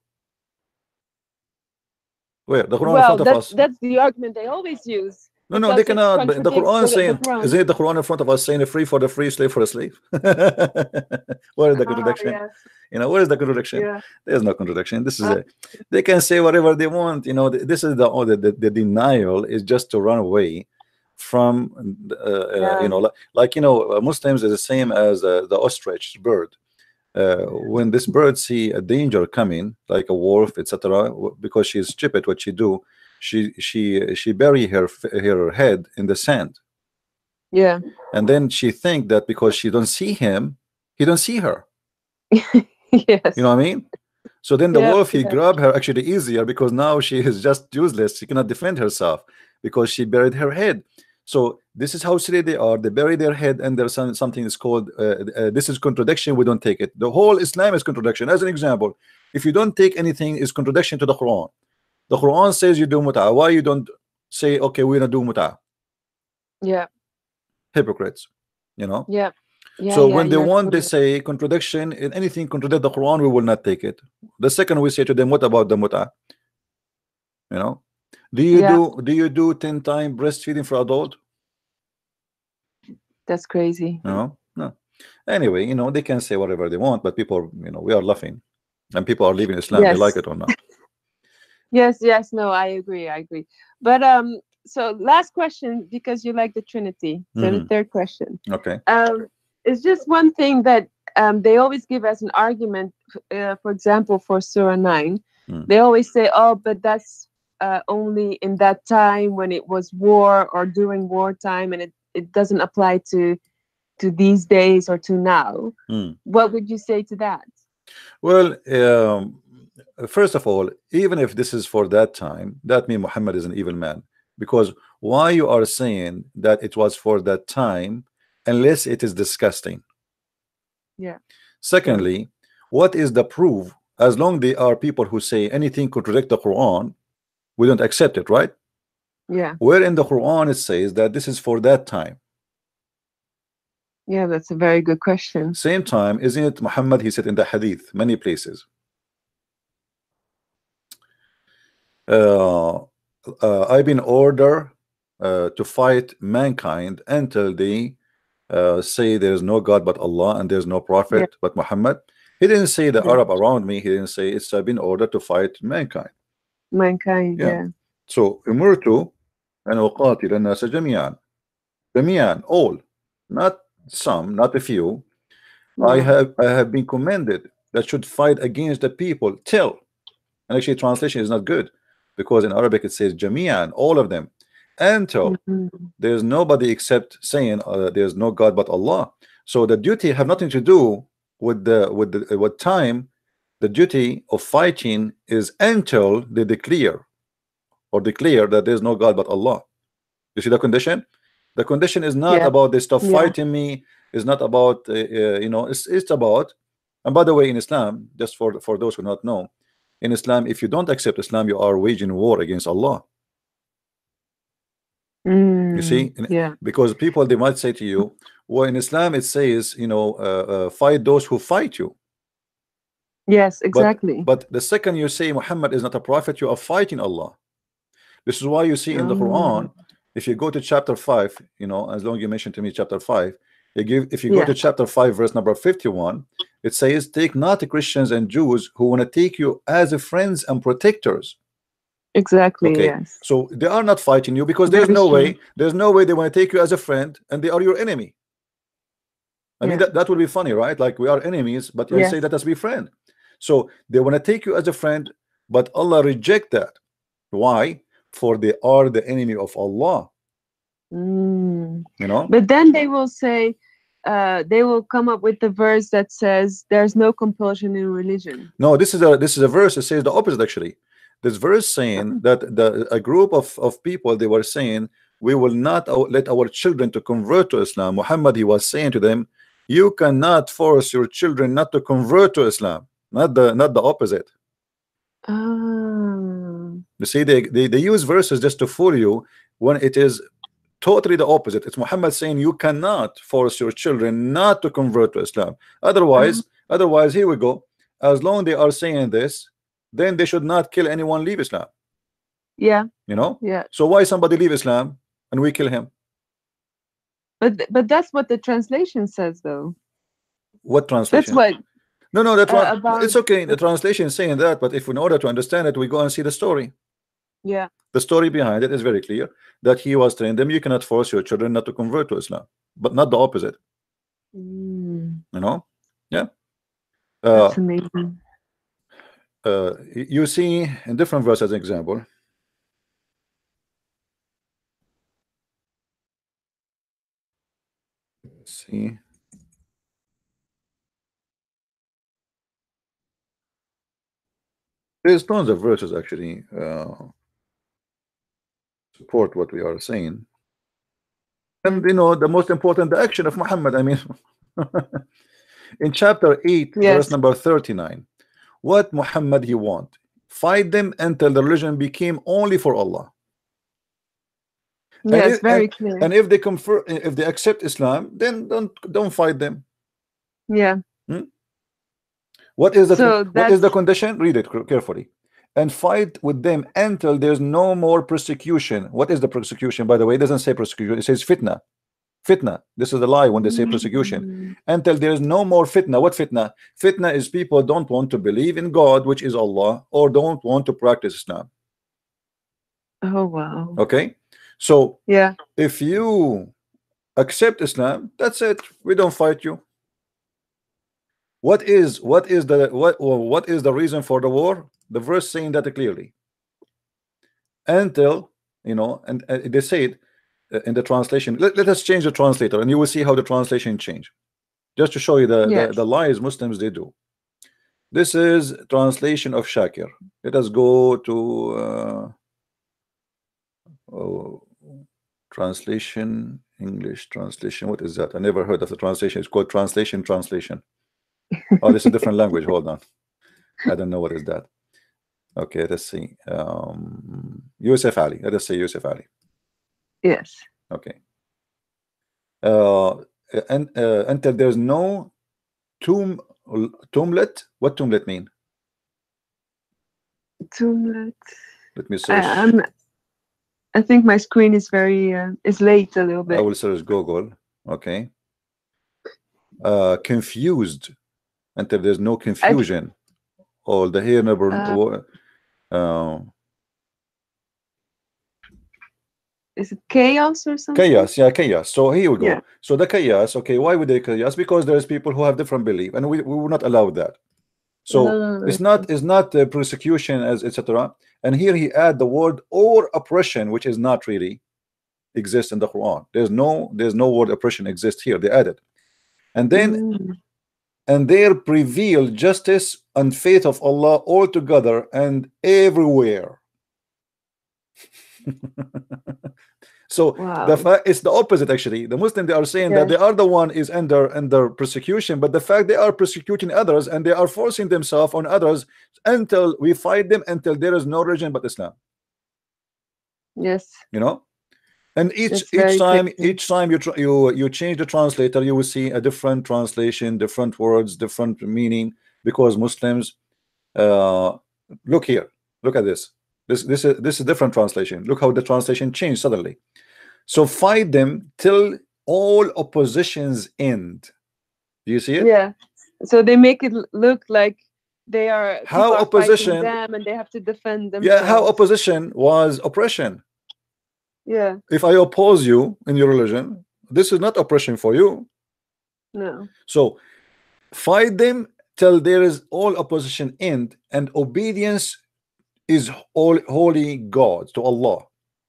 Where? The Quran in Well, front of us. that's the argument they always use. No, no, they because it cannot. But the contradicts Quran saying, Quran. isn't it the Quran in front of us saying free for the free, slave for the slave? Where is the contradiction? Yes. You know, where is the contradiction? Yeah. There's no contradiction. This is it. They can say whatever they want. You know, this is the denial is just to run away from, you know, like, you know, Muslims is the same as the ostrich bird. When this bird see a danger coming, like a wolf, etc., because she's stupid, what she do? She bury her head in the sand. Yeah. And then she think that because she don't see him, he don't see her. Yes. You know what I mean? So then the wolf, he grab her actually easier because now she is just useless. She cannot defend herself because she buried her head. So this is how silly they are. They bury their head, and there's something is called this is contradiction. We don't take it. The whole Islam is contradiction. As an example, if you don't take anything, is contradiction to the Quran. The Quran says you do mut'ah. Why you don't say, okay, we're gonna do mut'ah? Yeah. Hypocrites, you know. Yeah. So when they want, they say contradiction in anything contradict the Quran, we will not take it. The second we say to them, what about the mut'ah? You know, do you do 10 times breastfeeding for adult? That's crazy. No. Anyway, you know, they can say whatever they want, but people, you know, we are laughing, and people are leaving Islam. They like it or not. Yes. No, I agree. But so last question, because you like the Trinity. So the third question. Okay. It's just one thing that they always give as an argument. For example, for Surah 9, they always say, "Oh, but that's only in that time when it was war or during wartime, and it doesn't apply to these days or to now." What would you say to that? Well, first of all, even if this is for that time, that means Muhammad is an evil man. Because why you are saying that it was for that time, unless it is disgusting? Yeah. Secondly, what is the proof? As long they are people who say anything contradict the Quran, we don't accept it, right? Yeah. Where in the Quran it says that this is for that time? Yeah, that's a very good question. Same time, isn't it Muhammad? He said in the Hadith, many places. I've been ordered to fight mankind until they say there is no God but Allah and there's no prophet but Muhammad. He didn't say the Arab around me. He didn't say it's been ordered to fight mankind. Yeah. So أمرت أن أقاتل الناس جميعا, all, not some, not a few. I have been commanded that should fight against the people till, and actually translation is not good, because in Arabic it says jami'an, all of them, until there's nobody except saying there's no God but Allah. So the duty have nothing to do with what time. The duty of fighting is until they declare that there's no God but Allah. You see the condition? The condition is not about this stuff fighting me. It's not about you know, it's about, and by the way, in Islam, just for those who not know, in Islam, if you don't accept Islam, you are waging war against Allah. You see? Because people, they might say to you, well, in Islam it says, you know, fight those who fight you. Yes, exactly. But the second you say Muhammad is not a prophet, you are fighting Allah. This is why you see in the Quran, if you go to chapter 5, you know, as long as you mentioned to me chapter 5, if you go to chapter 5 verse number 51, it says, take not the Christians and Jews who want to take you as friends and protectors. Exactly. Okay. Yes. So they are not fighting you because there's no way they want to take you as a friend and they are your enemy. I mean, that would be funny, right? Like, we are enemies, but you say that as we friend. So they want to take you as a friend, but Allah reject that. Why? For they are the enemy of Allah. You know. But then they will say, they will come up with the verse that says there's no compulsion in religion. No, this is a verse that says the opposite. Actually, this verse saying that a group of people, they were saying, we will not let our children to convert to Islam. Muhammad, he was saying to them, you cannot force your children not to convert to Islam. Not the opposite. You see, they use verses just to fool you when it is totally the opposite. It's Muhammad saying you cannot force your children not to convert to Islam. Otherwise, here we go. as long they are saying this, then they should not kill anyone leave Islam. Yeah. You know? Yeah. So why somebody leave Islam and we kill him? But that's what the translation says, though. What translation? That's what. No, About it's okay. The translation is saying that, but if in order to understand it, we go and see the story. Yeah. The story behind it is very clear that he was telling them, you cannot force your children not to convert to Islam, but not the opposite. You know? Yeah. That's amazing. You see in different verses, as an example. Let's see. There's tons of verses actually support what we are saying. And you know, the most important, the action of Muhammad. I mean, in chapter 8, verse number 39, what Muhammad he want? Fight them until the religion became only for Allah. Yes, very clear. And if they convert, if they accept Islam, then don't fight them. Yeah. What is the condition? Read it carefully. And fight with them until there's no more persecution. What is the persecution, by the way? It doesn't say persecution, it says fitna. Fitna. This is the lie when they say persecution. Until there is no more fitna. What fitna? Fitna is people don't want to believe in God, which is Allah, or don't want to practice Islam. Oh wow. Okay. So yeah, if you accept Islam, that's it. We don't fight you. What is the reason for the war? The verse saying that clearly. Until, you know, and they say it in the translation. Let us change the translator, and you will see how the translation change. Just to show you the lies Muslims they do. This is translation of Shakir. Let us go to translation, English translation. What is that? I never heard of the translation. It's called translation. Oh, this is a different language. Hold on. I don't know what is that. Okay, let's see. Yusuf Ali. Let us say Yusuf Ali. Yes. Okay. And until there's no tomblet. What tomblet mean? Tomblet. Let me search. I think my screen is very is late a little bit. I will search Google. Okay. Confused. Until there's no confusion. All the hair number. Is it chaos or something? Chaos, yeah, chaos. So here we go. Yeah. So the chaos, okay, why would they chaos? Because there's people who have different belief, and we will not allow that. So it's not persecution as etc. And here he add the word or oppression, which is not really exist in the Quran. There's no word oppression exists here. They added, and then and there prevail justice and faith of Allah altogether and everywhere. So the fact it's the opposite actually. The Muslim, they are saying that they are the one is under persecution, but the fact they are persecuting others and they are forcing themselves on others until we fight them until there is no religion but Islam. Yes. You know, and each time you change the translator, you will see a different translation, different words, different meaning, because Muslims look here, look at this. This is different translation. Look how the translation changed suddenly. So fight them till all oppositions end. Do you see it? Yeah. So they make it look like they are how opposition them and they have to defend themselves. Yeah, how opposition was oppression. Yeah. If I oppose you in your religion, this is not oppression for you. No. So fight them till there is all opposition end and obedience is all holy God to Allah.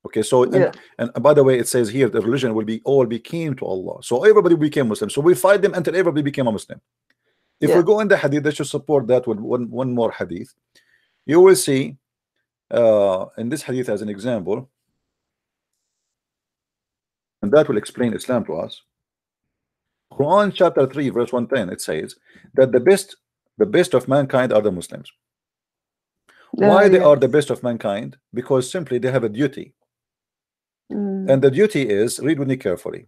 Okay, so and by the way, it says here the religion will be all became to Allah. So everybody became Muslim. So we fight them until everybody became a Muslim. If we go in the hadith, that should support that with one more hadith. You will see in this hadith as an example, and that will explain Islam to us. Quran chapter 3 verse 110, it says that the best of mankind are the Muslims. Why they are the best of mankind? Because simply they have a duty. And the duty is, read with me carefully.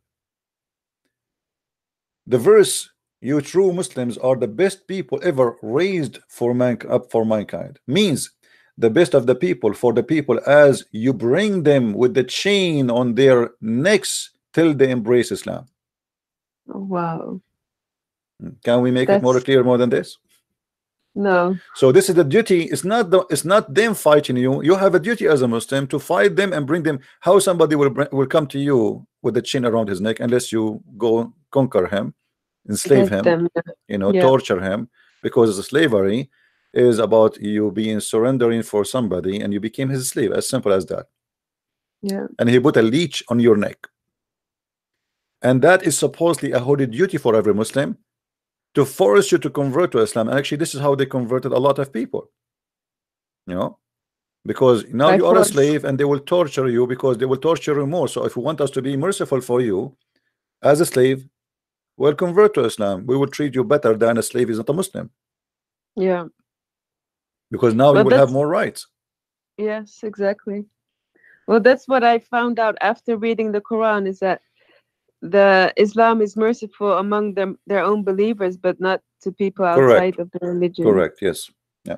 The verse You true Muslims are the best people ever raised for up for mankind. Means the best of the people for the people, as you bring them with the chain on their necks till they embrace Islam. Wow. Can we make it more clear more than this? No. So this is the duty. It's not them fighting you. You have a duty as a Muslim to fight them and bring them. How somebody will come to you with a chain around his neck unless you go conquer him, enslave him, you know, torture him, because the slavery is about you being surrendering for somebody and you became his slave, as simple as that. Yeah. And he put a leech on your neck, and that is supposedly a holy duty for every Muslim, to force you to convert to Islam. And actually this is how they converted a lot of people, you know, because now you are a slave and they will torture you, because they will torture you more. So if you want us to be merciful for you as a slave, well, convert to Islam. We will treat you better than a slave is not a Muslim. Yeah. Because now you will have more rights. Yes, exactly. Well, that's what I found out after reading the Quran, is that the Islam is merciful among them, their own believers, but not to people outside of the religion. Correct. Yes. Yeah.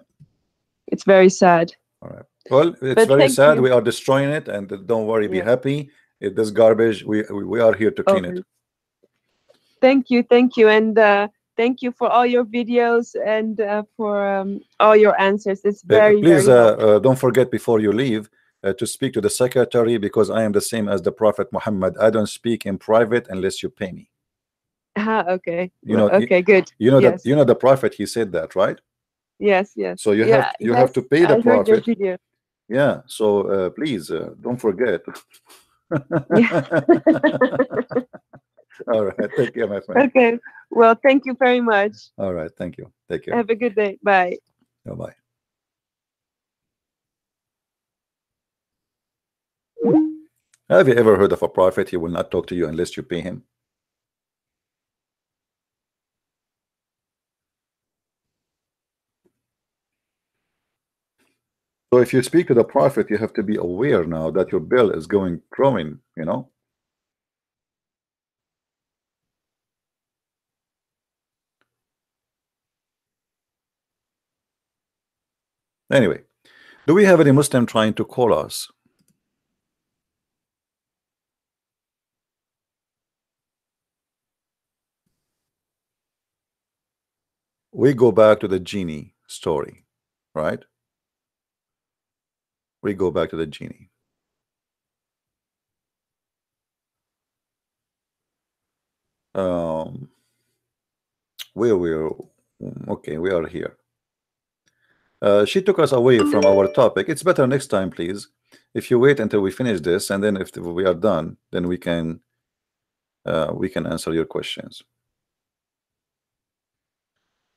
It's very sad. All right. Well, it's very sad. We are destroying it, and don't worry, be happy. This garbage, we are here to clean it. Thank you, and thank you for all your videos and for all your answers. It's very please very don't forget before you leave to speak to the secretary, because I am the same as the Prophet Muhammad. I don't speak in private unless you pay me. Okay. You know. Okay. Good. You know that. You know the Prophet. He said that, right? Yes. Yes. So you have to pay the Prophet. Video. Yeah. So please don't forget. All right. Take care, my friend. Okay. Well, thank you very much. All right. Thank you. Take care. Have a good day. Bye. Bye-bye. Have you ever heard of a prophet? He will not talk to you unless you pay him. So if you speak to the prophet, you have to be aware now that your bill is growing, you know. Anyway, do we have any Muslim trying to call us? We go back to the genie story, right? We go back to the genie. We are here. She took us away from our topic. It's better next time, please. If you wait until we finish this, and then if we are done, then we can answer your questions.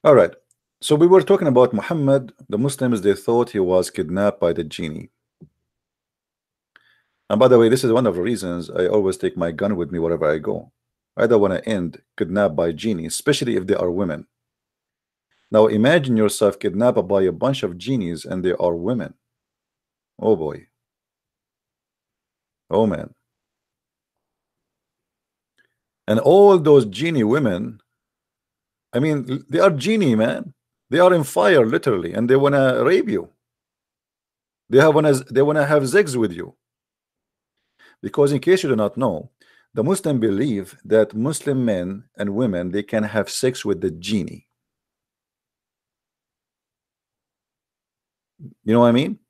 All right. So we were talking about Muhammad. The Muslims, they thought he was kidnapped by the genie. And by the way, this is one of the reasons I always take my gun with me wherever I go. I don't want to end kidnapped by genies, especially if they are women. Now imagine yourself kidnapped by a bunch of genies and they are women. Oh boy. Oh man. And all those genie women, I mean, they are genie, man. They are in fire, literally, and they want to rape you. They want to have sex with you. Because in case you do not know, the Muslim believe that Muslim men and women, they can have sex with the genie. You know what I mean?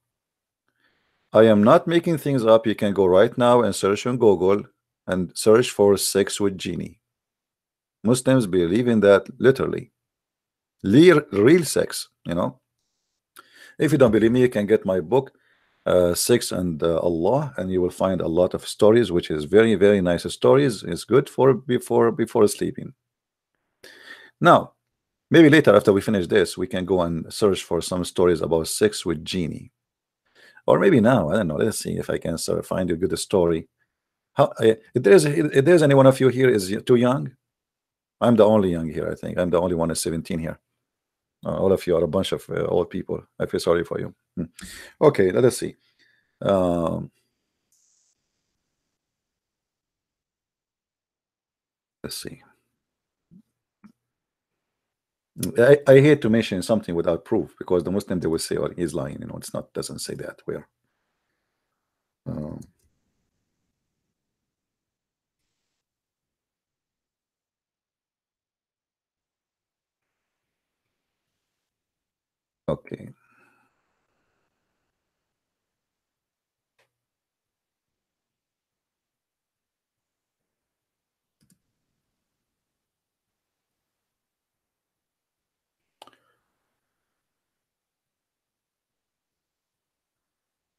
I am not making things up. You can go right now and search on Google and search for sex with genie. Muslims believe in that literally. Real sex, you know. If you don't believe me, you can get my book, Sex and Allah, and you will find a lot of stories, which is very, very nice stories. It's good for before sleeping. Now, maybe later after we finish this, we can go and search for some stories about sex with genie. Or maybe now, I don't know. Let's see if I can find a good story. How, if there's any one of you here is too young, I'm the only young here. I think I'm the only one is 17 here. All of you are a bunch of old people. I feel sorry for you. Okay, let us see. Let's see. I hate to mention something without proof, because the Muslim, they will say, oh, he's lying, you know. It's not, doesn't say that. Where okay.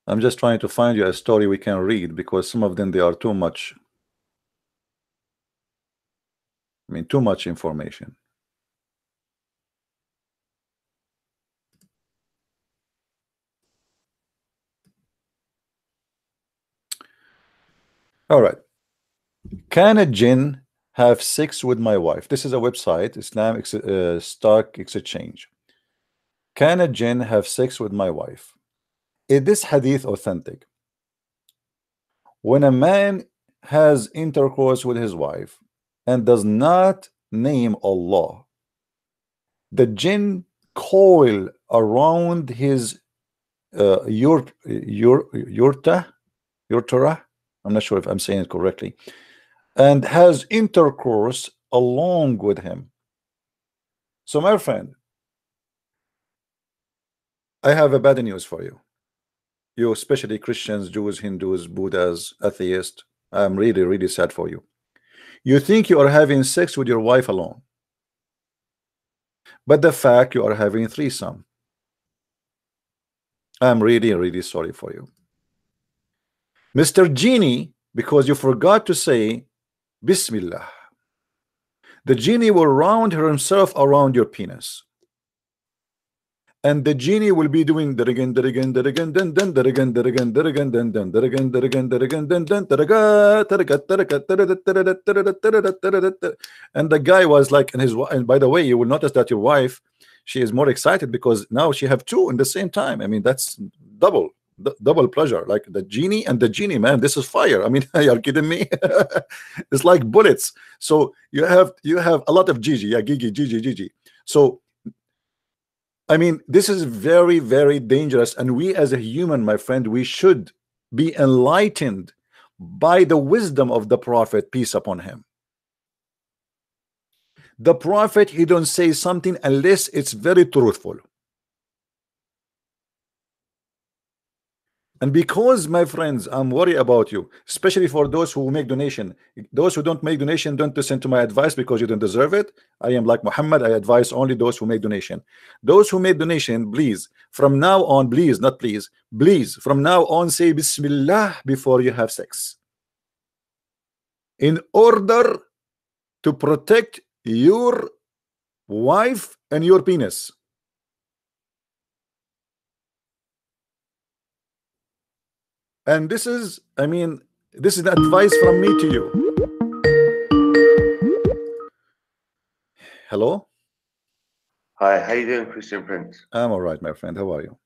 I'm just trying to find you a story we can read, because some of them, they are too much. I mean, too much information. All right. Can a jinn have sex with my wife? This is a website, Islam Stock Exchange. Can a jinn have sex with my wife? Is this hadith authentic? When a man has intercourse with his wife and does not name Allah, the jinn coil around his urta, I'm not sure if I'm saying it correctly, and has intercourse along with him. So my friend, I have a bad news for you. You, especially Christians, Jews, Hindus, Buddhas, atheists, I'm really, really sad for you. You think you are having sex with your wife alone, but the fact you are having threesome. I'm really, really sorry for you, Mr. Genie, because you forgot to say Bismillah. The genie will round himself around your penis, and the genie will be doing that again, that again, that again, then that again, that again, that again, then that again, that again, that again, then and the guy was like, and by the way, you will notice that your wife, she is more excited because now she have two in the same time. I mean, that's double pleasure, like the genie and the genie, man. This is fire. I mean, you're kidding me. It's like bullets. So you have a lot of Gigi, yeah, Gigi. So I mean, this is very, very dangerous, and we as a human, my friend, we should be enlightened by the wisdom of the Prophet, peace upon him. The Prophet, he don't say something unless it's very truthful. And because, my friends, I'm worried about you, especially for those who make donation. Those who don't make donation, don't listen to my advice because you don't deserve it. I am like Muhammad. I advise only those who make donation. Those who make donation, please, from now on, please, not please, please, from now on, say Bismillah before you have sex, in order to protect your wife and your penis. And this is, I mean, this is advice from me to you. Hello? Hi, how you doing, Christian Prince? I'm all right, my friend. How are you?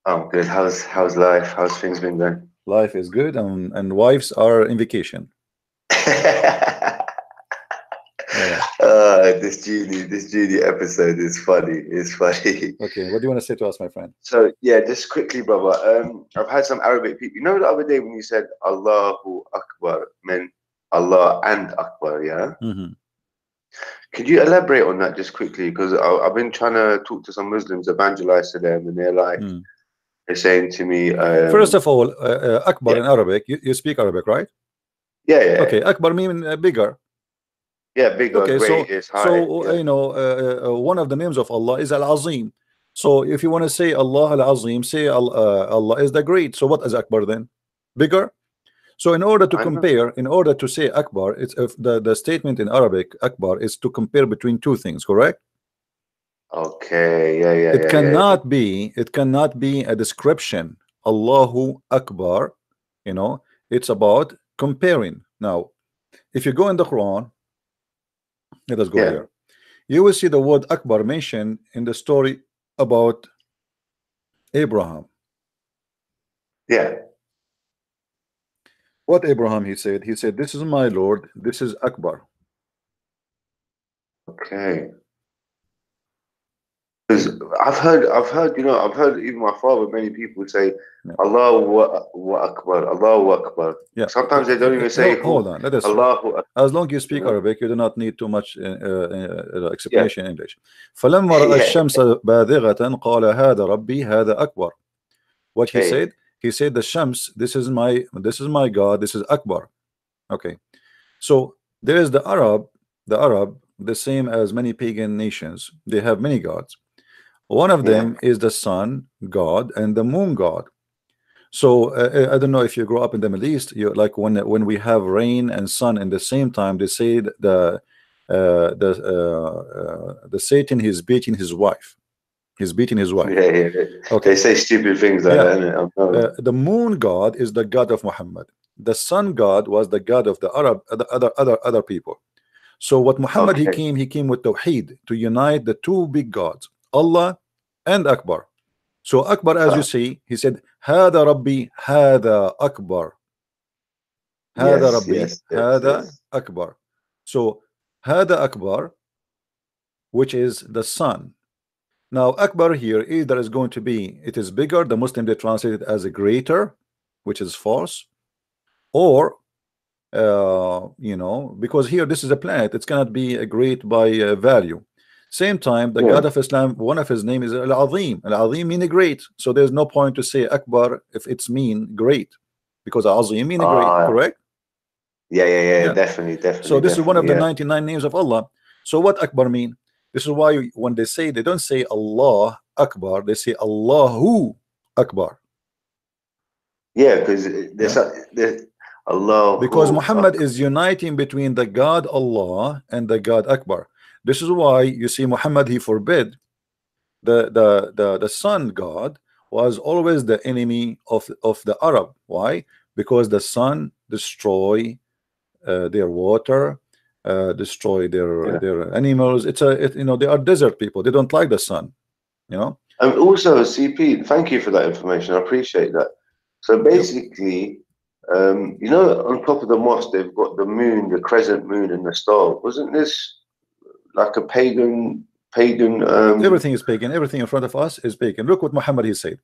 I'm good. How's life? How's things been going? Life is good, and wives are in vacation. This Judy episode is funny. It's funny. Okay, what do you want to say to us, my friend? So yeah, just quickly, brother. I've had some Arabic people. You know, the other day when you said Allahu Akbar meant Allah and Akbar, yeah. Mm-hmm. Could you elaborate on that just quickly? Because I've been trying to talk to some Muslims, evangelize to them, and they're like, they're saying to me. First of all, Akbar in Arabic. You speak Arabic, right? Yeah. Okay, Akbar means bigger. Yeah, bigger. Okay, great, is high, so you know, one of the names of Allah is Al-Azim. So if you want to say Allah Al-Azim, say Allah is the great. So what is Akbar then? Bigger. So in order to compare, in order to say Akbar, it's the statement in Arabic Akbar is to compare between two things, correct? Okay, yeah. It cannot be a description. Allahu Akbar, you know, it's about comparing. Now, if you go in the Quran, let us go here. You will see the word Akbar mentioned in the story about Abraham. Yeah. What Abraham he said? He said, "This is my Lord. This is Akbar." Okay. Because I've heard, you know, I've heard even my father, many people say, Allahu Akbar, Allahu Akbar. Yeah. Sometimes they don't even say, hold on, let us Allahu Akbar. as long as you speak Arabic, you do not need too much explanation in English. فلما رأى الشمس باذغة قال هذا ربي هذا أكبر. What he said? He said the Shams, this is my God, this is Akbar. Okay. So there is the Arab, the same as many pagan nations. They have many gods. One of them is the sun god and the moon god. So I don't know if you grow up in the Middle East, you like when we have rain and sun in the same time, they say the Satan, he's beating his wife. He's beating his wife. Okay. They say stupid things like that. The moon god is the god of Muhammad. The sun god was the god of the Arab, other people. So what Muhammad he came with Tawheed, to unite the two big gods, Allah and Akbar. So Akbar, as you see, he said, Hada Rabbi, Hada Akbar. Hada Rabbi, Hada Akbar. So Hada Akbar, which is the sun. Now Akbar here either is going to be, it is bigger, the Muslim they translate it as a greater, which is false, or you know, because here this is a planet, it's cannot be a great by value. Same time, the God of Islam, one of his name is Al-Azim. Al-Azim meaning great, so there's no point to say Akbar if it's mean great, because Azim meaning great, correct? Yeah, definitely. So this is one of the 99 names of Allah. So what Akbar mean? This is why when they say, they don't say Allah Akbar, they say Allahu Akbar. Yeah, because there's Allah. Because Muhammad is uniting between the God Allah and the God Akbar. This is why you see Muhammad, he forbid the sun God was always the enemy of the Arab. Why? Because the sun destroy their water, destroy their animals. You know, they are desert people. They don't like the sun, you know. And also, CP, thank you for that information. I appreciate that. So basically, you know, on top of the mosque, they've got the moon, the crescent moon, and the star. Wasn't this like a pagan? Everything is pagan. Everything in front of us is pagan. Look what Muhammad he said.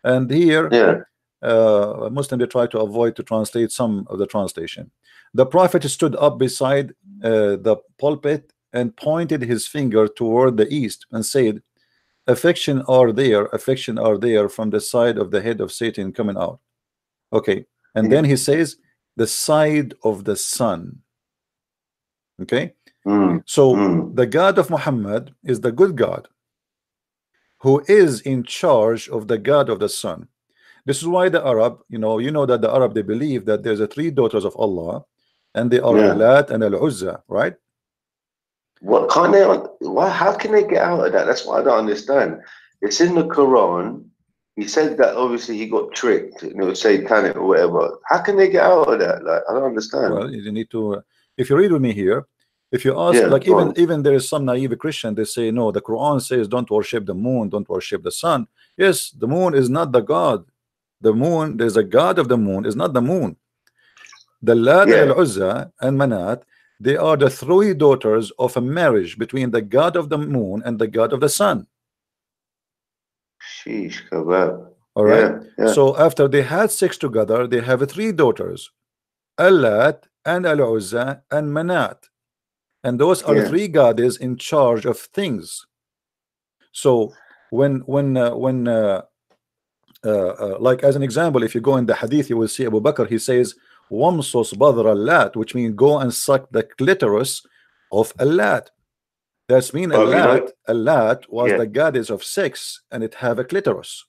And here, Muslim they try to avoid to translate some of the translation. The Prophet stood up beside the pulpit and pointed his finger toward the east and said, affection are there from the side of the head of Satan coming out. Okay. And then he says the side of the sun. Okay. So the God of Muhammad is the good God who is in charge of the God of the sun. This is why the Arab, you know that the Arab, they believe that there's a three daughters of Allah, and they are Al-Lat and Al-Uzza, right? What can't they? How can they get out of that? That's what I don't understand. It's in the Quran. He said that obviously he got tricked, and it was satanic or whatever. How can they get out of that? Like, I don't understand. Well, you need to. If you read with me here, if you ask, like even there is some naive Christian, they say no. The Quran says don't worship the moon, don't worship the sun. Yes, the moon is not the God. The moon, there's a God of the moon, is not the moon. The Lat, Al-Uzza, and Manat, they are the three daughters of a marriage between the God of the moon and the God of the sun. Sheesh, kebab. All right. So after they had sex together, they have three daughters, Al-Lat and Al-Uzza and Manat, and those are the three goddesses in charge of things. So when like as an example, if you go in the hadith, you will see Abu Bakr, he says Wamsus badr al-Lat, which means go and suck the clitoris of al-Lat. That's mean al-Lat was the goddess of sex, and it have a clitoris.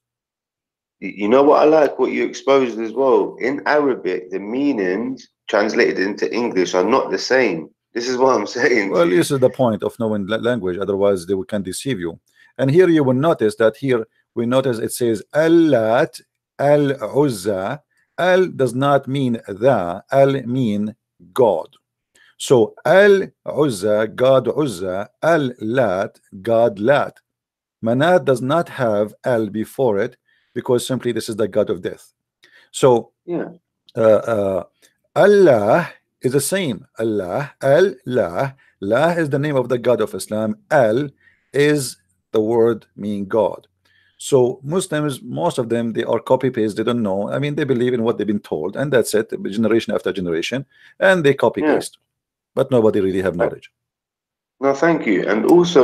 You know what I like, what you exposed as well? In Arabic, the meanings translated into English are not the same. This is what I'm saying. Well, this is the point of knowing language, otherwise they can deceive you. And here you will notice that here we notice it says al-Lat, al-Uzza. Al does not mean the, al mean God. So al-Uzza, God Uzza, al-Lat, God Lat. Manat does not have al before it, because simply this is the God of death. So Allah is the same. Allah, Allah, La is the name of the God of Islam. Al is the word mean God. So Muslims, most of them, they are copy paste. They don't know. I mean, they believe in what they've been told, and that's it, generation after generation, and they copy paste. But nobody really have knowledge. No, thank you. And also,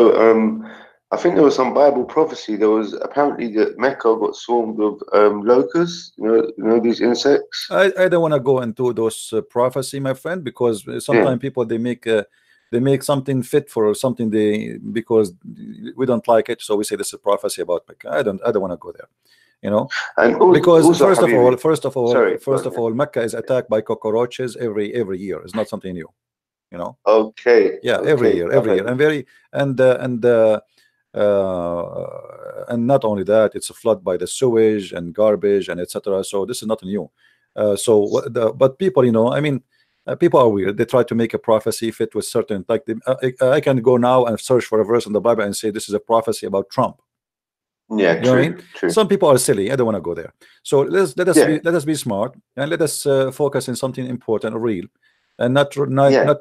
I think there was some Bible prophecy. There was apparently that Mecca got swarmed with locusts. You know these insects. I don't want to go into those prophecy, my friend, because sometimes people they make something fit for something because we don't like it, so we say this is a prophecy about Mecca. I don't want to go there, you know. And because also, first of all, Mecca is attacked by cockroaches every year. It's not something new, you know. Okay. Yeah, every year, and not only that, it's a flood by the sewage and garbage and etc. So this is not new. But people, you know, I mean, people are weird. They try to make a prophecy fit with certain, like I can go now and search for a verse in the Bible and say this is a prophecy about Trump. Yeah, you know what I mean? True. Some people are silly. I don't want to go there. So let us be smart, and let us focus on something important or real, and not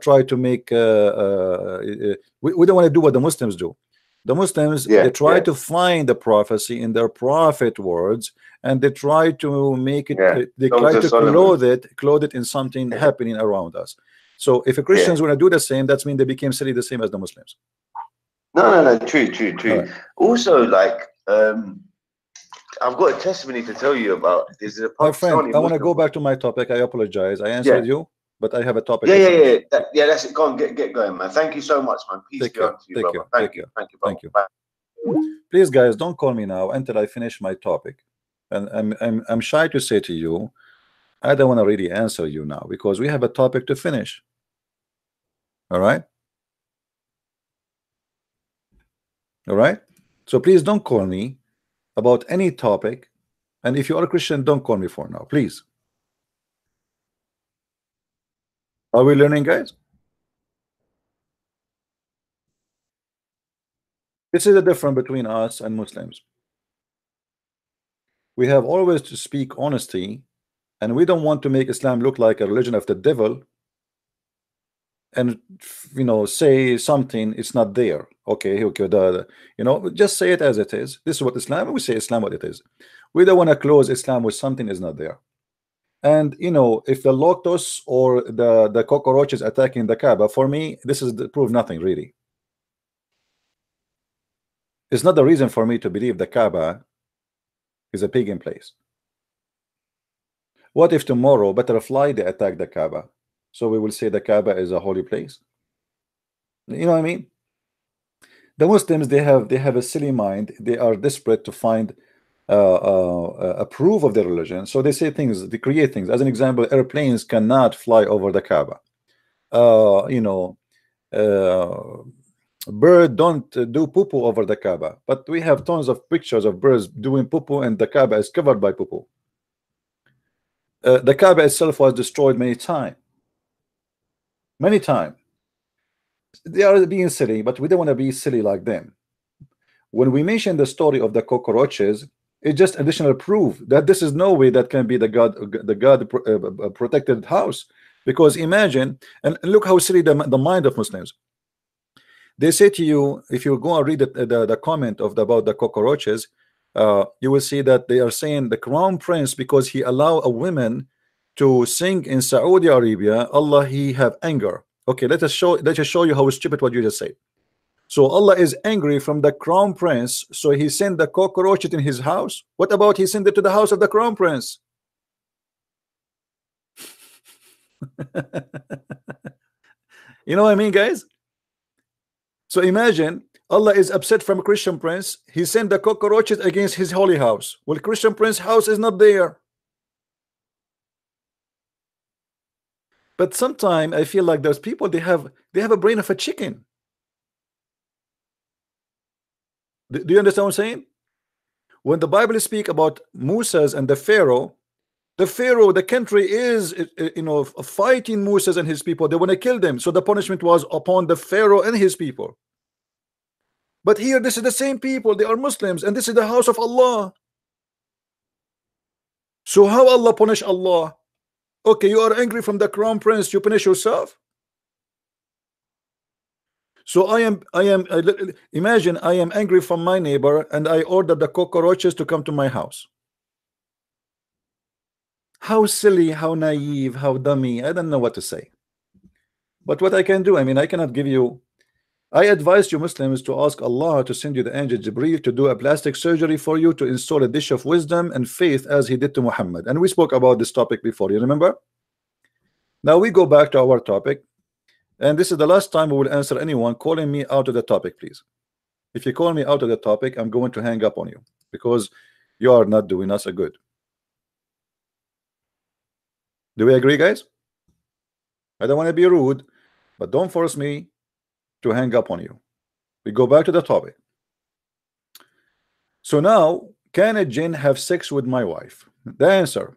try to make we don't want to do what the Muslims do. The Muslims, they try to find the prophecy in their prophet words, and they try to make it they try to clothe it in something happening around us. So if Christians want to do the same, that means they became silly the same as the Muslims. No, true. Right. Also, like I've got a testimony to tell you about. There's a my friend, I want to go back to my topic. I apologize. I answered you, but I have a topic. Yeah. That's it. Go on, get going, man. Thank you so much, man. Peace be unto you, brother. Thank you, brother. Bye. Please, guys, don't call me now until I finish my topic. And I'm shy to say to you, I don't want to really answer you now because we have a topic to finish. All right. So please don't call me about any topic, and if you are a Christian, don't call me for now, please. Are we learning, guys? This is the difference between us and Muslims. We have always to speak honesty, and we don't want to make Islam look like a religion of the devil and, you know, say something it's not there. Okay, you know, just say it as it is. This is what Islam, we say Islam what it is. We don't want to close Islam with something is not there. And you know, if the locusts or the cockroaches attacking the Kaaba, for me, this is prove nothing really. It's not the reason for me to believe the Kaaba is a pagan place. What if tomorrow butterfly they attack the Kaaba? So we will say the Kaaba is a holy place. You know what I mean? The Muslims, they have a silly mind. They are desperate to find a proof of their religion. So they say things, they create things. As an example, airplanes cannot fly over the Kaaba. You know, bird don't do poo-poo over the Kaaba. But we have tons of pictures of birds doing poo-poo, and the Kaaba is covered by poo-poo. The Kaaba itself was destroyed many times. They are being silly, but we don't want to be silly like them. When we mention the story of the cockroaches, it's just additional proof that this is no way that can be the God protected house. Because imagine, and look how silly the mind of Muslims. They say to you, if you go and read the comment about the cockroaches, you will see that they are saying the crown prince, because he allow a woman to sing in Saudi Arabia, Allah he have anger. Okay, let us show you how stupid what you just said. So Allah is angry from the crown prince, so he sent the cockroach in his house. What about he sent it to the house of the crown prince? You know what I mean, guys? So imagine Allah is upset from a Christian prince. He sent the cockroaches against his holy house. Well, Christian prince house is not there. But sometimes I feel like those people, they have a brain of a chicken. Do you understand what I'm saying? When the Bible speak about Moses and the Pharaoh, the country is, you know, fighting Moses and his people. They want to kill them. So the punishment was upon the Pharaoh and his people. But here, this is the same people. They are Muslims, and this is the house of Allah. So how Allah punish Allah? Okay, you are angry from the crown prince, you punish yourself. So imagine I am angry from my neighbor and I order the cockroaches to come to my house. How silly, how naive, how dummy. I don't know what to say. But what I can do, I mean, I cannot give you. I advise you Muslims to ask Allah to send you the angel Jibreel to do a plastic surgery for you, to install a dish of wisdom and faith as he did to Muhammad. And we spoke about this topic before, you remember? Now we go back to our topic, and this is the last time we will answer anyone calling me out of the topic, please. If you call me out of the topic, I'm going to hang up on you, because you are not doing us a good. Do we agree, guys? I don't want to be rude, but don't force me to hang up on you. We go back to the topic. So now, can a jinn have sex with my wife? The answer: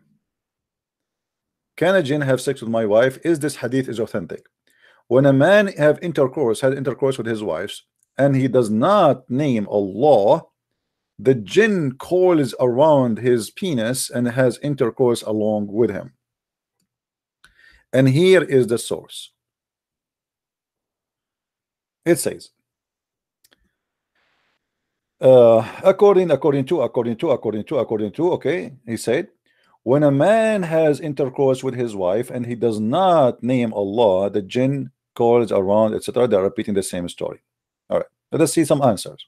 can a jinn have sex with my wife? Is this hadith is authentic? When a man had intercourse with his wife, and he does not name Allah, the jinn coils around his penis and has intercourse along with him. And here is the source. It says, according to, okay, he said, when a man has intercourse with his wife and he does not name Allah, the jinn calls around, etc. They're repeating the same story. All right, let us see some answers.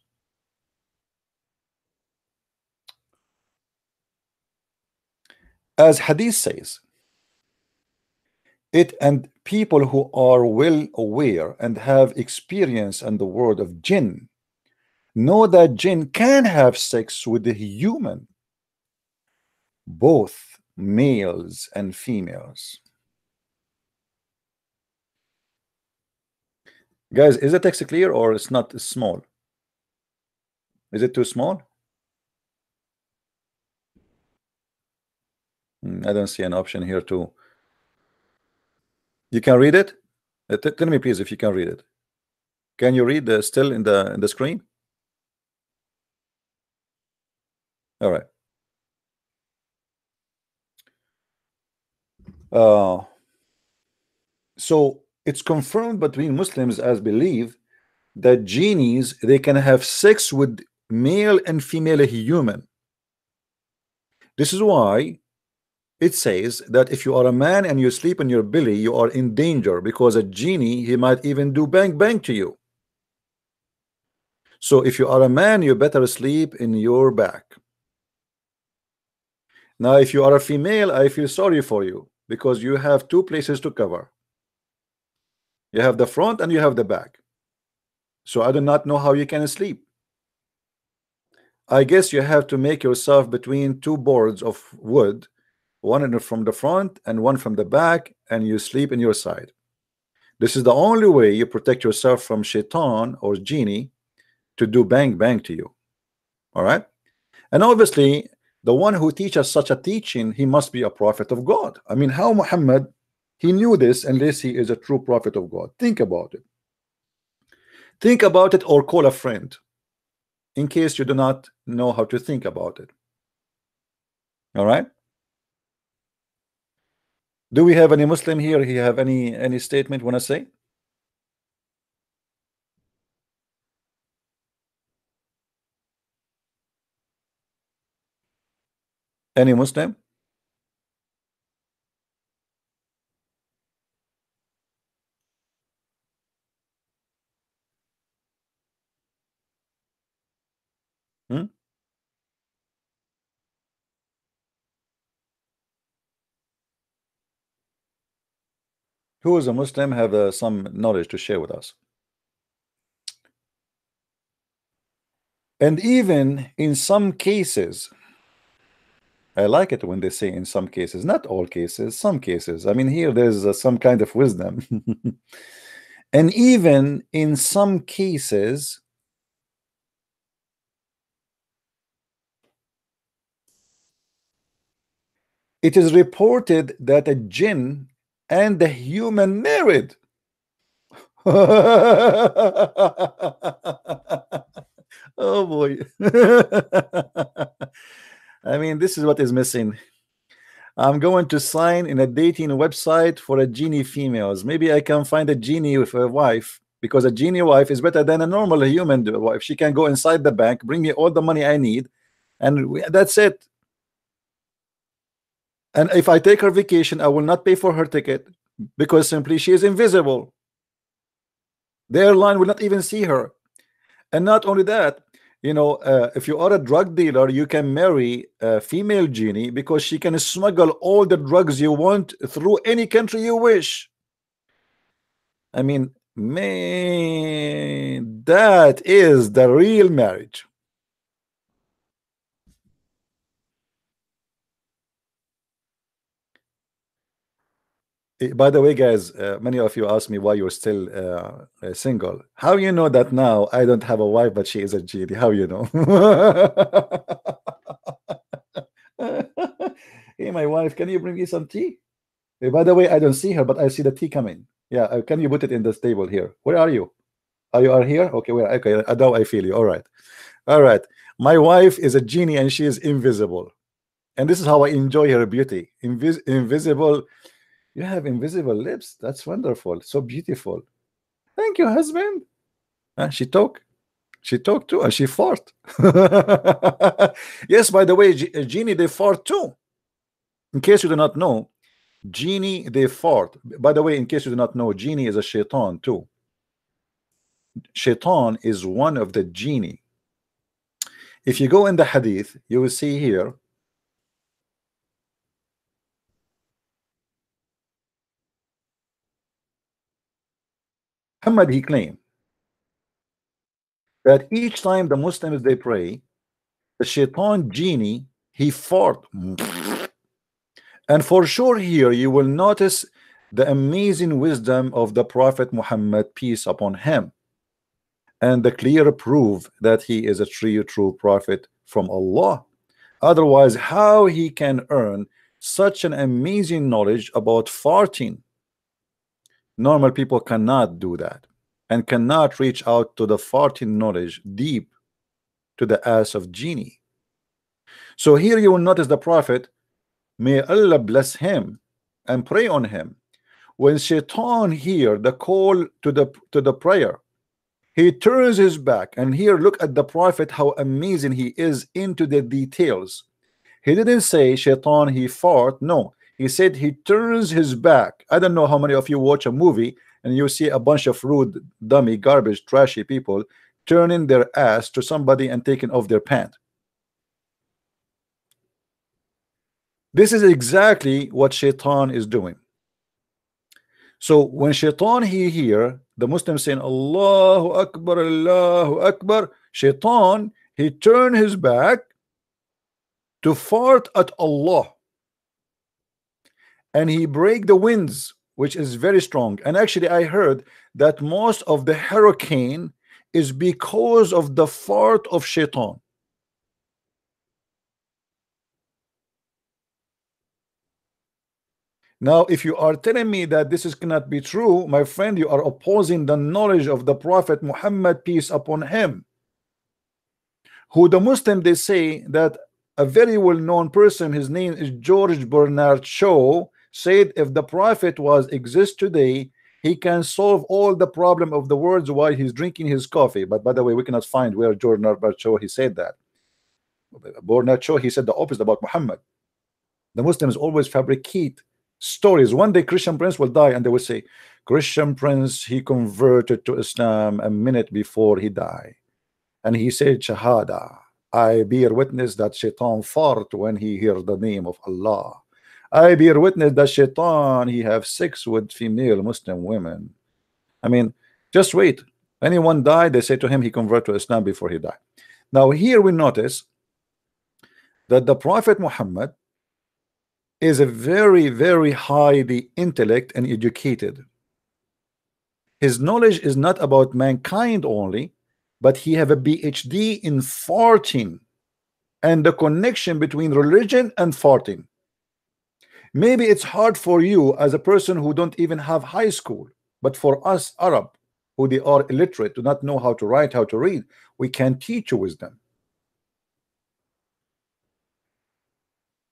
As hadith says, it and people who are well aware and have experience in the world of jinn know that jinn can have sex with the human, both males and females. Guys, is the text clear or it's not small? Is it too small? I don't see an option here too. You can read it? Tell me please if you can read it. Can you read still in the screen? All right. So it's confirmed between Muslims as believe that genies, they can have sex with male and female human. This is why it says that if you are a man and you sleep in your belly, you are in danger, because a genie, he might even do bang bang to you. So if you are a man, you better sleep in your back. Now if you are a female, I feel sorry for you, because you have two places to cover. You have the front and you have the back. So I do not know how you can sleep. I guess you have to make yourself between two boards of wood, one from the front and one from the back, and you sleep in your side. This is the only way you protect yourself from shaitan or genie to do bang bang to you. All right. And obviously the one who teaches such a teaching, he must be a prophet of God. I mean, how Muhammad, he knew this unless he is a true prophet of God? Think about it. Think about it, or call a friend in case you do not know how to think about it. All right. Do we have any Muslim here? He have any statement want to say? Any Muslim? Who is a Muslim have some knowledge to share with us? And even in some cases, I like it when they say in some cases, not all cases, some cases. I mean, here there's some kind of wisdom. And even in some cases, it is reported that a jinn and the human married. Oh boy. I mean, this is what is missing. I'm going to sign in a dating website for a genie females. Maybe I can find a genie with a wife because a genie wife is better than a normal human wife. She can go inside the bank, bring me all the money I need, and that's it. And if I take her vacation, I will not pay for her ticket because simply she is invisible. The airline will not even see her. And not only that, you know, if you are a drug dealer, you can marry a female genie because she can smuggle all the drugs you want through any country you wish. I mean, man, that is the real marriage. By the way, guys, many of you ask me why you're still single. How you know that now I don't have a wife, but she is a genie? How you know? Hey, my wife, can you bring me some tea? By the way, I don't see her, but I see the tea coming. Yeah, can you put it in this table here? Where are you? Oh, you are here? Okay, where? Okay, now I feel you. All right, all right. My wife is a genie, and she is invisible, and this is how I enjoy her beauty. Invisible. You have invisible lips. That's wonderful. So beautiful. Thank you, husband. She talked too, and she fought. Yes, by the way, genie, they fought too. In case you do not know, genie, they fought. By the way, in case you do not know, genie is a shaitan too. Shaitan is one of the genie. If you go in the hadith, you will see here Muhammad, he claimed that each time the Muslims they pray, the shaitan genie, he fought. And for sure here you will notice the amazing wisdom of the Prophet Muhammad, peace upon him, and the clear proof that he is a true prophet from Allah. Otherwise, how he can earn such an amazing knowledge about farting? Normal people cannot do that and cannot reach out to the farting knowledge deep to the ass of genie. So here you will notice the Prophet, may Allah bless him and pray on him. When shaitan hear the call to the prayer, he turns his back. And here look at the Prophet, how amazing he is into the details. He didn't say shaitan he fought. No, he said he turns his back. I don't know how many of you watch a movie and you see a bunch of rude, dummy, garbage, trashy people turning their ass to somebody and taking off their pant. This is exactly what shaitan is doing. So when shaitan he hear the Muslims saying Allahu Akbar, Allahu Akbar, shaitan he turn his back to fart at Allah, and he break the winds, which is very strong. And actually I heard that most of the hurricane is because of the fart of shaitan. Now, if you are telling me that this cannot be true, my friend, you are opposing the knowledge of the Prophet Muhammad, peace upon him, who the Muslim they say that a very well-known person, his name is George Bernard Shaw, said if the Prophet was exist today, he can solve all the problem of the world while he's drinking his coffee. But by the way, we cannot find where George Bernard Shaw he said that. Bernard Shaw he said the opposite about Muhammad. The Muslims always fabricate stories. One day Christian Prince will die and they will say Christian Prince he converted to Islam a minute before he died, and he said Shahada, I bear witness that shaitan fart when he hears the name of Allah. I bear witness that shaitan he have sex with female Muslim women. I mean, just wait. Anyone died, they say to him he converted to Islam before he died. Now here we notice that the Prophet Muhammad is a very highly intellect and educated. His knowledge is not about mankind only, but he have a PhD in farting and the connection between religion and farting. Maybe it's hard for you as a person who don't even have high school, but for us Arab who they are illiterate, do not know how to write, how to read, we can teach you wisdom.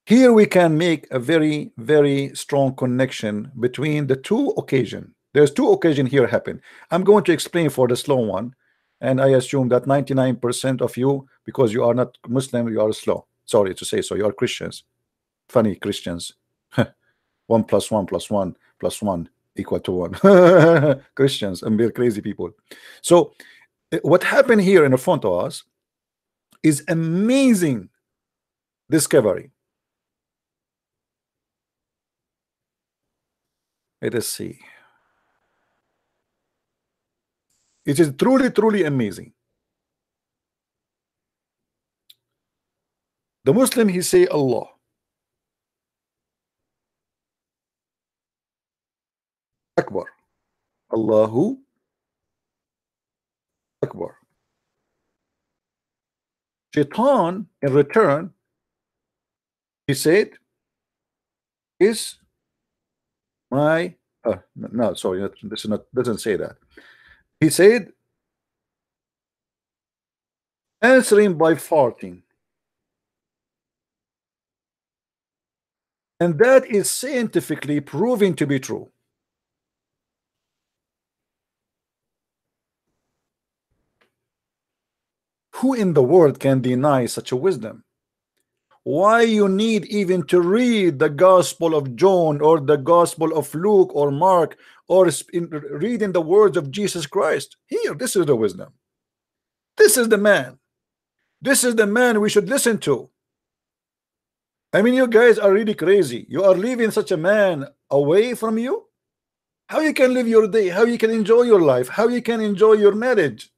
Here we can make a very strong connection between the two occasions, There's two occasions here happen. I'm going to explain for the slow one, and I assume that 99% of you, because you are not Muslim, you are slow. Sorry to say so. You are Christians. Funny Christians. 1 + 1 + 1 + 1 equal to 1. Christians and we're crazy people. So what happened here in front of us is amazing discovery. Let us see. It is truly amazing. The Muslim, he say Allah. Akbar. Allahu Akbar. Shaitan in return, he said, is my no, sorry, this is not, doesn't say that. He said, answering by farting. And that is scientifically proven to be true. Who in the world can deny such a wisdom? Why you need even to read the Gospel of John or the Gospel of Luke or Mark or reading the words of Jesus Christ? Here, this is the wisdom. This is the man. This is the man we should listen to. I mean, you guys are really crazy. You are leaving such a man away from you. How you can live your day? How you can enjoy your life? How you can enjoy your marriage?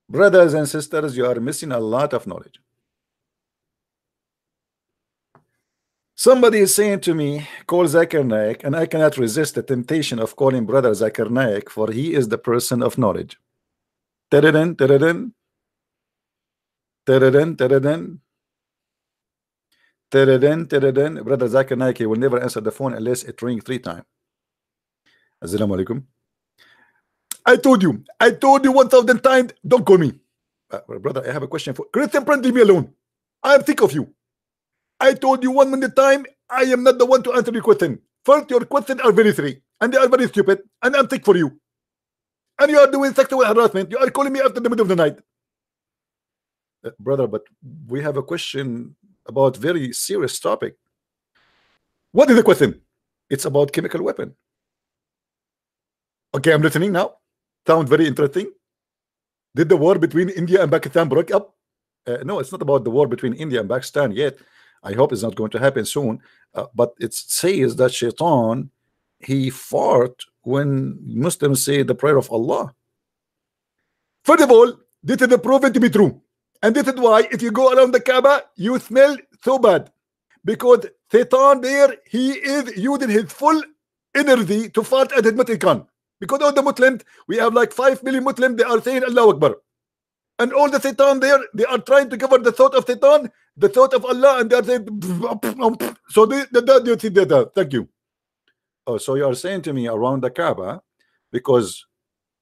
Brothers and sisters, you are missing a lot of knowledge. Somebody is saying to me, call Zakir Naik, and I cannot resist the temptation of calling brother Zakir Naik, for he is the person of knowledge. Tadadun, tadadun. Tadadun, tadadun. Tadadun, tadadun. Brother Zakir Naik, he will never answer the phone unless it rings 3 times. Assalamu alaikum. I told you 1,000 times, don't call me. Brother, I have a question for Christian friend, leave me alone. I am sick of you. I told you 1 minute time, I am not the one to answer your question. First, your questions are very silly, and they are very stupid, and I'm sick for you. And you are doing sexual harassment. You are calling me after the middle of the night. Brother, but we have a question about very serious topic. What is the question? It's about chemical weapon. Okay, I'm listening now. Sounds very interesting. Did the war between India and Pakistan break up? No, it's not about the war between India and Pakistan yet. I hope it's not going to happen soon. But it says that Shaitan, he fart when Muslims say the prayer of Allah. First of all, this is proven to be true. And this is why if you go around the Kaaba, you smell so bad. Because Shaitan there, he is using his full energy to fart at his Muslim. Because all the Muslims, we have like 5 million Muslims, they are saying Allahu Akbar. And all the Satan there, they are trying to cover the thought of Satan, the thought of Allah, and they are saying, so you see that. Thank you. Oh, so you are saying to me around the Kaaba, because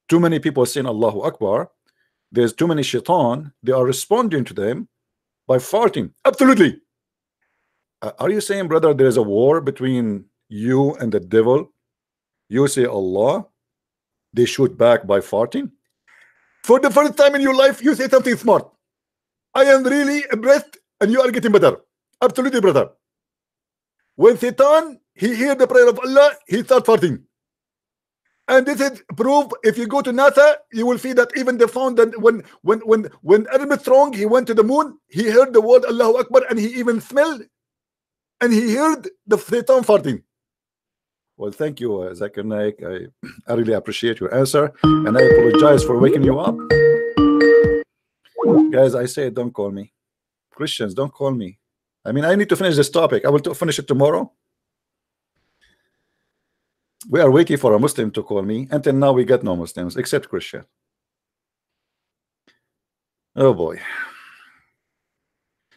too many people are saying Allahu Akbar, there's too many Shaitan, they are responding to them by farting. Absolutely. Are you saying, brother, there's a war between you and the devil? You say Allah, they shoot back by farting. For the first time in your life, you say something smart. I am really impressed, and you are getting better. Absolutely, brother. When Satan, he hear the prayer of Allah, he start farting. And this is proof. If you go to NASA, you will see that even they found that when Armstrong, he went to the moon, he heard the word Allahu Akbar, and he even smelled, and he heard the Satan farting. Well, thank you, Zakir Naik. I really appreciate your answer, and I apologize for waking you up. Guys, I say don't call me. Christians, don't call me. I mean, I need to finish this topic. I will finish it tomorrow. We are waiting for a Muslim to call me. Until now, we got no Muslims, except Christian. Oh, boy.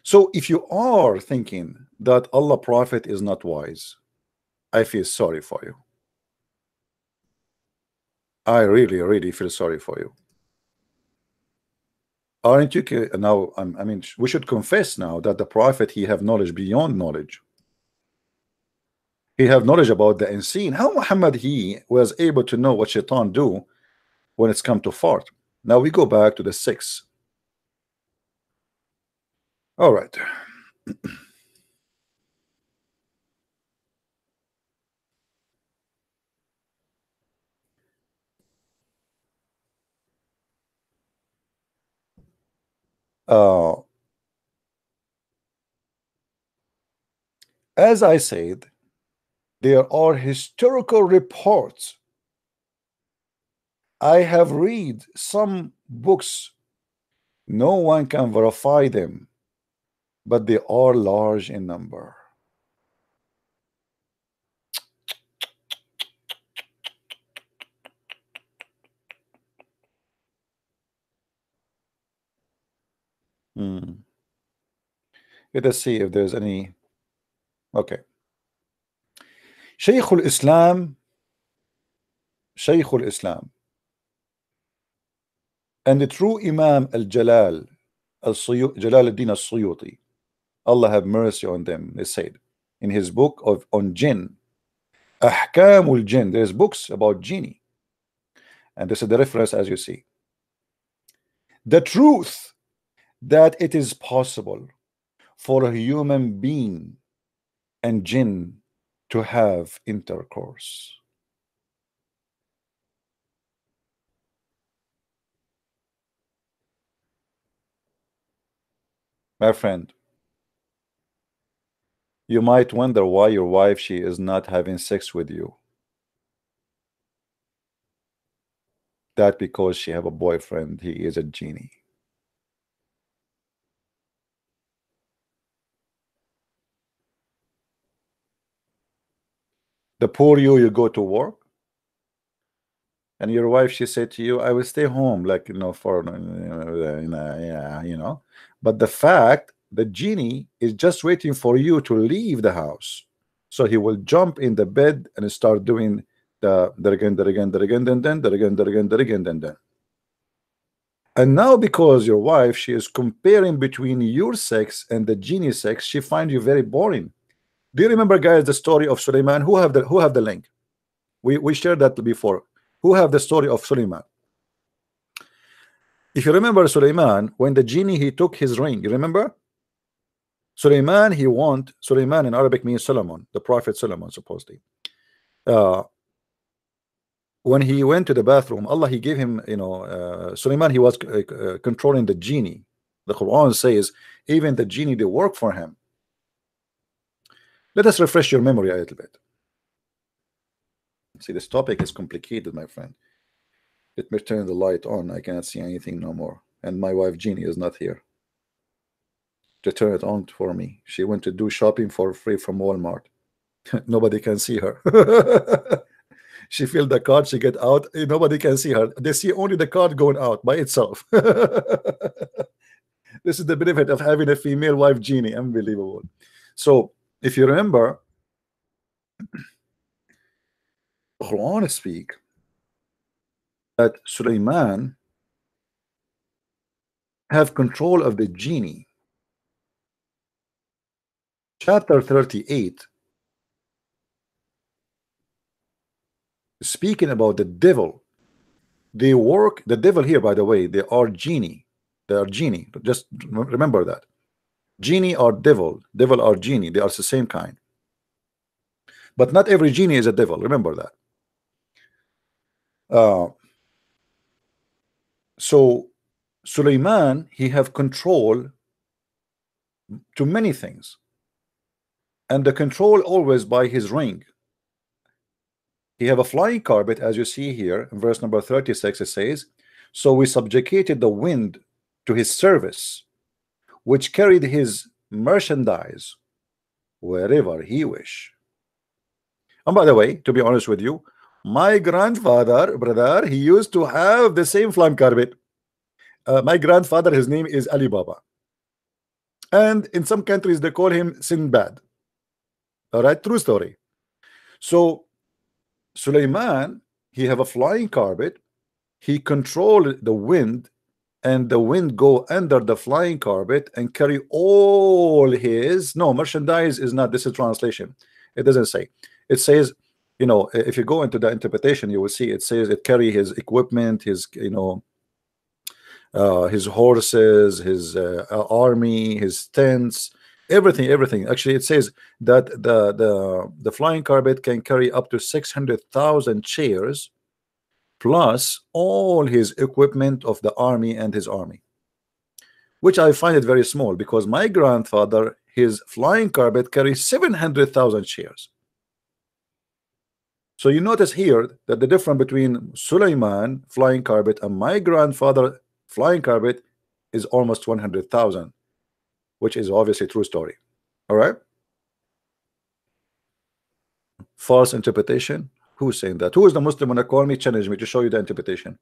So if you are thinking that Allah Prophet is not wise, I feel sorry for you. I really feel sorry for you. Aren't you now? I mean, we should confess now that the Prophet, he have knowledge beyond knowledge. He have knowledge about the unseen. How Muhammad he was able to know what shaitan do when it's come to fart? Now we go back to the 6. All right. As I said, there are historical reports. I have read some books. No one can verify them, but they are large in number. Let us see if there's any. Okay. Shaykh al-Islam and the true Imam al-Jalal Jalaluddin al-Suyuti, Allah have mercy on them, they said in his book on jinn, Ahkamul Jinn, there's books about genie, and this is the reference as you see. The truth that it is possible for a human being and jinn to have intercourse. My friend, you might wonder why your wife, she is not having sex with you. That because she have a boyfriend, he is a genie. The poor you go to work, and your wife, she said to you, I will stay home, like, for, but the fact the genie is just waiting for you to leave the house, so he will jump in the bed and start doing the again. And now because your wife, she is comparing between your sex and the genie sex, she finds you very boring. Do you remember, guys, the story of Suleiman? Who have the link? We shared that before. Who have the story of Suleiman? If you remember Suleiman, when the genie, he took his ring, you remember? Suleiman in Arabic means Solomon, the prophet Solomon, supposedly. When he went to the bathroom, Allah, he gave him, Suleiman, he was controlling the genie. The Quran says even the genie, they work for him. Let us refresh your memory a little bit. See, this topic is complicated, my friend. Let me turn the light on. I cannot see anything no more. And my wife, Jeannie, is not here to turn it on for me. She went to do shopping for free from Walmart. Nobody can see her. She filled the card, she get out. Nobody can see her. They see only the card going out by itself. This is the benefit of having a female wife, Jeannie. Unbelievable. So, if you remember, the Quran speak that Suleiman have control of the genie. Chapter 38, speaking about the devil. They work, the devil here, by the way, they are genie. They are genie. Just remember that. Genie are devil. Devil are genie. They are the same kind. But not every genie is a devil. Remember that. So Suleiman, he have control to many things, and the control always by his ring. He have a flying carpet, as you see here in verse number 36. It says, so we subjugated the wind to his service, which carried his merchandise wherever he wish. And by the way, to be honest with you, my grandfather, brother, he used to have the same flying carpet. My grandfather, his name is Ali Baba, and in some countries they call him Sinbad. All right, true story. So Suleiman, he have a flying carpet. He controlled the wind, and the wind go under the flying carpet and carry all his merchandise is not, this is translation, it doesn't say, It says, you know, if you go into the interpretation, you will see it says it carry his equipment, his, you know, his horses, his army, his tents, everything. Actually, it says that the flying carpet can carry up to 600,000 chairs, plus all his equipment of the army and his army, which I find it very small, because my grandfather, his flying carpet carries 700,000 chairs. So you notice here that the difference between Suleiman flying carpet and my grandfather flying carpet is almost 100,000, which is obviously a true story. All right. False interpretation. Who's saying that? Who is the Muslim when I call me? Challenge me to show you the interpretation.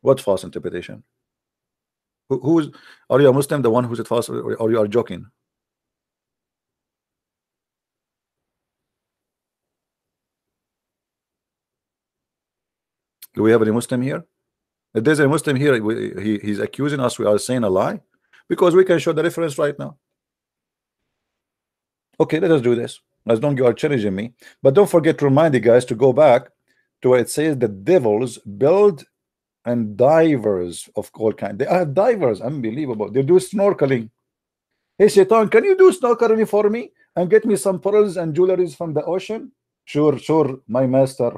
What false interpretation? Who's, are you a Muslim, the one who's it false, or you are joking? Do we have any Muslim here? If there's a Muslim here, he's accusing us we are saying a lie, because we can show the reference right now. Okay, let us do this. As long as you are challenging me. But don't forget to remind you guys to go back to where it says the devils build and divers of all kind. They are divers, unbelievable. They do snorkeling. Hey Shaitan, can you do snorkeling for me and get me some pearls and jewelries from the ocean? Sure, my master.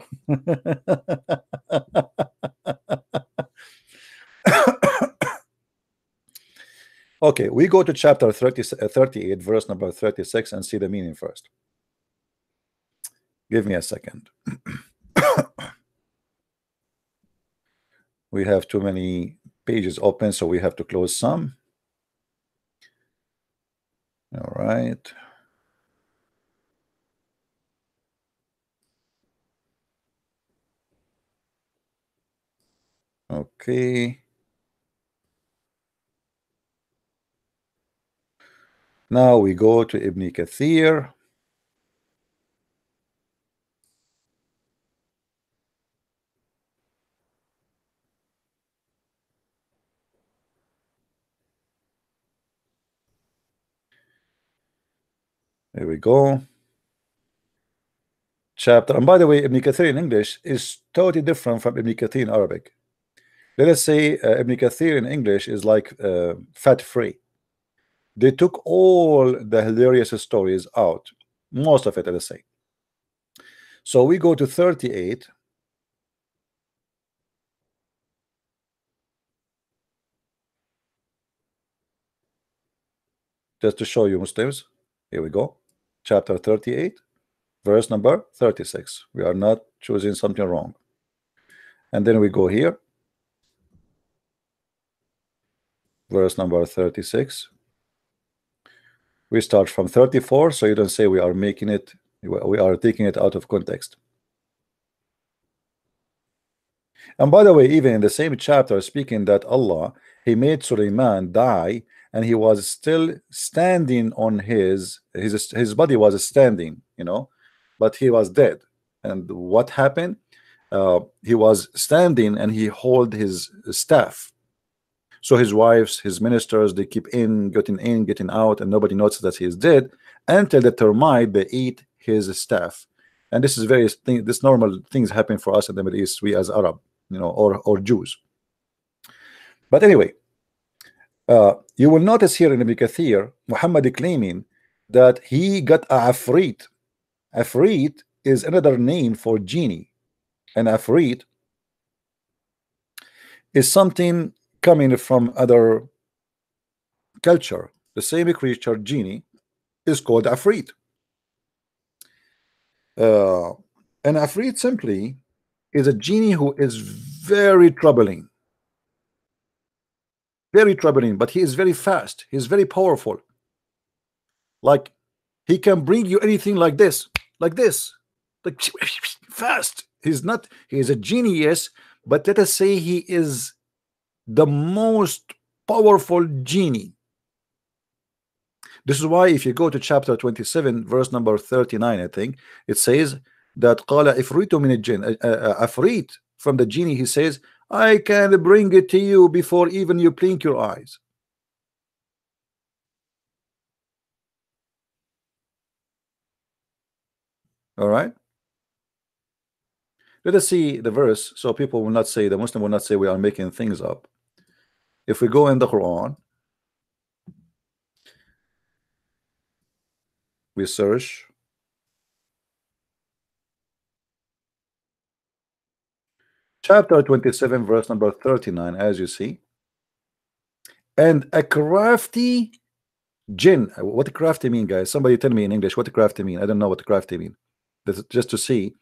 Okay, we go to chapter 38, verse number 36, and see the meaning first. Give me a second. We have too many pages open, so we have to close some. All right. Okay. Now we go to Ibn Kathir. There we go. Chapter, and by the way, Ibn Kathir in English is totally different from Ibn Kathir in Arabic. Let us say Ibn Kathir in English is like fat-free. They took all the hilarious stories out, most of it, let us say. So we go to 38. Just to show you, Muslims. Here we go. Chapter 38, verse number 36. We are not choosing something wrong. And then we go here. Verse number 36. We start from 34, so you don't say we are making it, we are taking it out of context. And by the way, even in the same chapter, speaking that Allah, he made Suleiman die, and he was still standing on his body was standing, you know, but he was dead. And what happened? He was standing and he held his staff. So his wives, his ministers, they keep getting out, and nobody notices that he is dead until the termite they eat his staff. And this is this normal things happen for us in the Middle East, we as Arab, you know, or Jews. But anyway, you will notice here in Ibn Kathir, Muhammad claiming that he got a afrit. Afrit is another name for genie. And afrit is something coming from other culture. The same creature, genie, is called afrit. An afrit simply is a genie who is very troubling, but he is very fast. He is very powerful. Like he can bring you anything like this, like fast. He is a genie, yes, but let us say he is the most powerful genie. This is why if you go to chapter 27, verse number 39, I think it says that qala ifritu min al-jinn, afrit from the genie, he says, I can bring it to you before even you blink your eyes. All right. Let us see the verse so people will not say, the Muslim will not say we are making things up. If we go in the Quran, we search chapter 27, verse number 39, as you see. And a crafty jinn. What crafty mean, guys? Somebody tell me in English what crafty mean. I don't know what crafty mean. That's just to see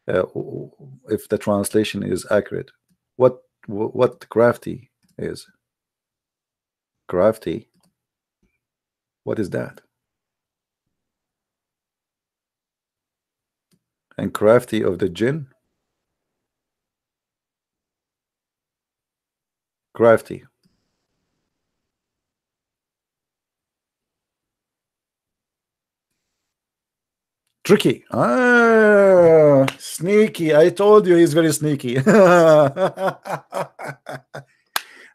if the translation is accurate. What crafty is? Crafty. What is that? And crafty of the jinn. Crafty. Tricky. Ah, sneaky. I told you he's very sneaky.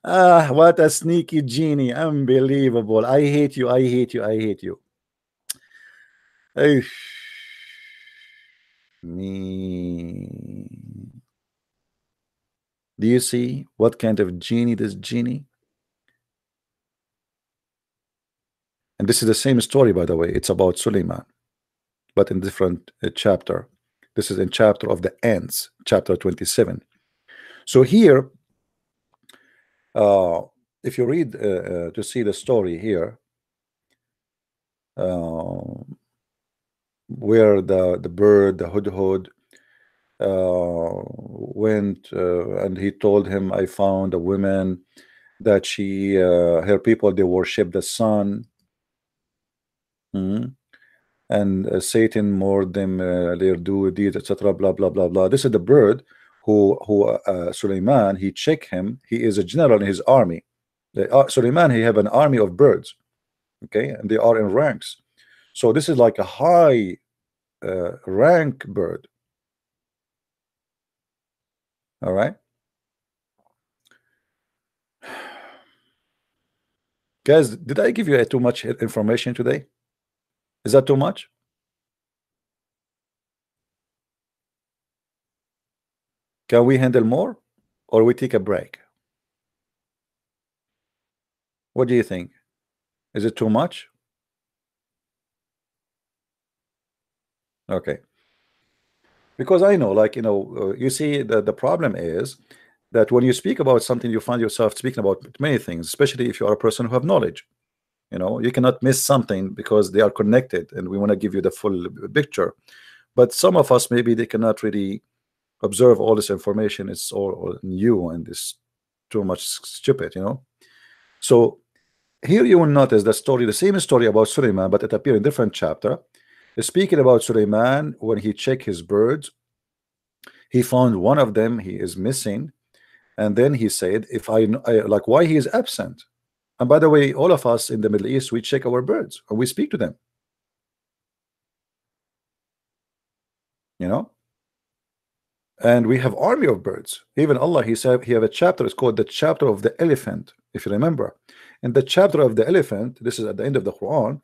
Ah, what a sneaky genie. Unbelievable. I hate you. I hate you. I hate you. Hey. Me. Do you see what kind of genie this genie? And this is the same story, by the way. It's about Suleiman, but in different chapter. This is in chapter of the ants, chapter 27. So here, if you read to see the story here, where the bird, the hudhud, went and he told him, I found a woman that she her people, they worship the sun. And Satan more them their do deeds, etc. Blah blah blah blah. This is the bird who Suleiman, he check him. He is a general in his army. Suleiman, he have an army of birds, okay, and they are in ranks. So this is like a high rank bird. All right, guys, did I give you too much information today? Is that too much? Can we handle more, or we take a break? What do you think? Is it too much? Okay. Because I know, like, you know, you see, the problem is that when you speak about something, you find yourself speaking about many things, especially if you are a person who have knowledge. You know, you cannot miss something because they are connected, and we want to give you the full picture. But some of us, maybe they cannot really observe all this information. It's all new and it's too much stupid, you know. So here you will notice the story, the same story about Suleiman, but it appears in different chapter. Speaking about Suleiman, when he checked his birds, he found one of them, he is missing, and then he said, if I like, why he is absent. And by the way, all of us in the Middle East, we check our birds and we speak to them, you know, and we have army of birds. Even Allah, he said, he have a chapter, it's called the chapter of the elephant, if you remember. In the chapter of the elephant, this is at the end of the Quran,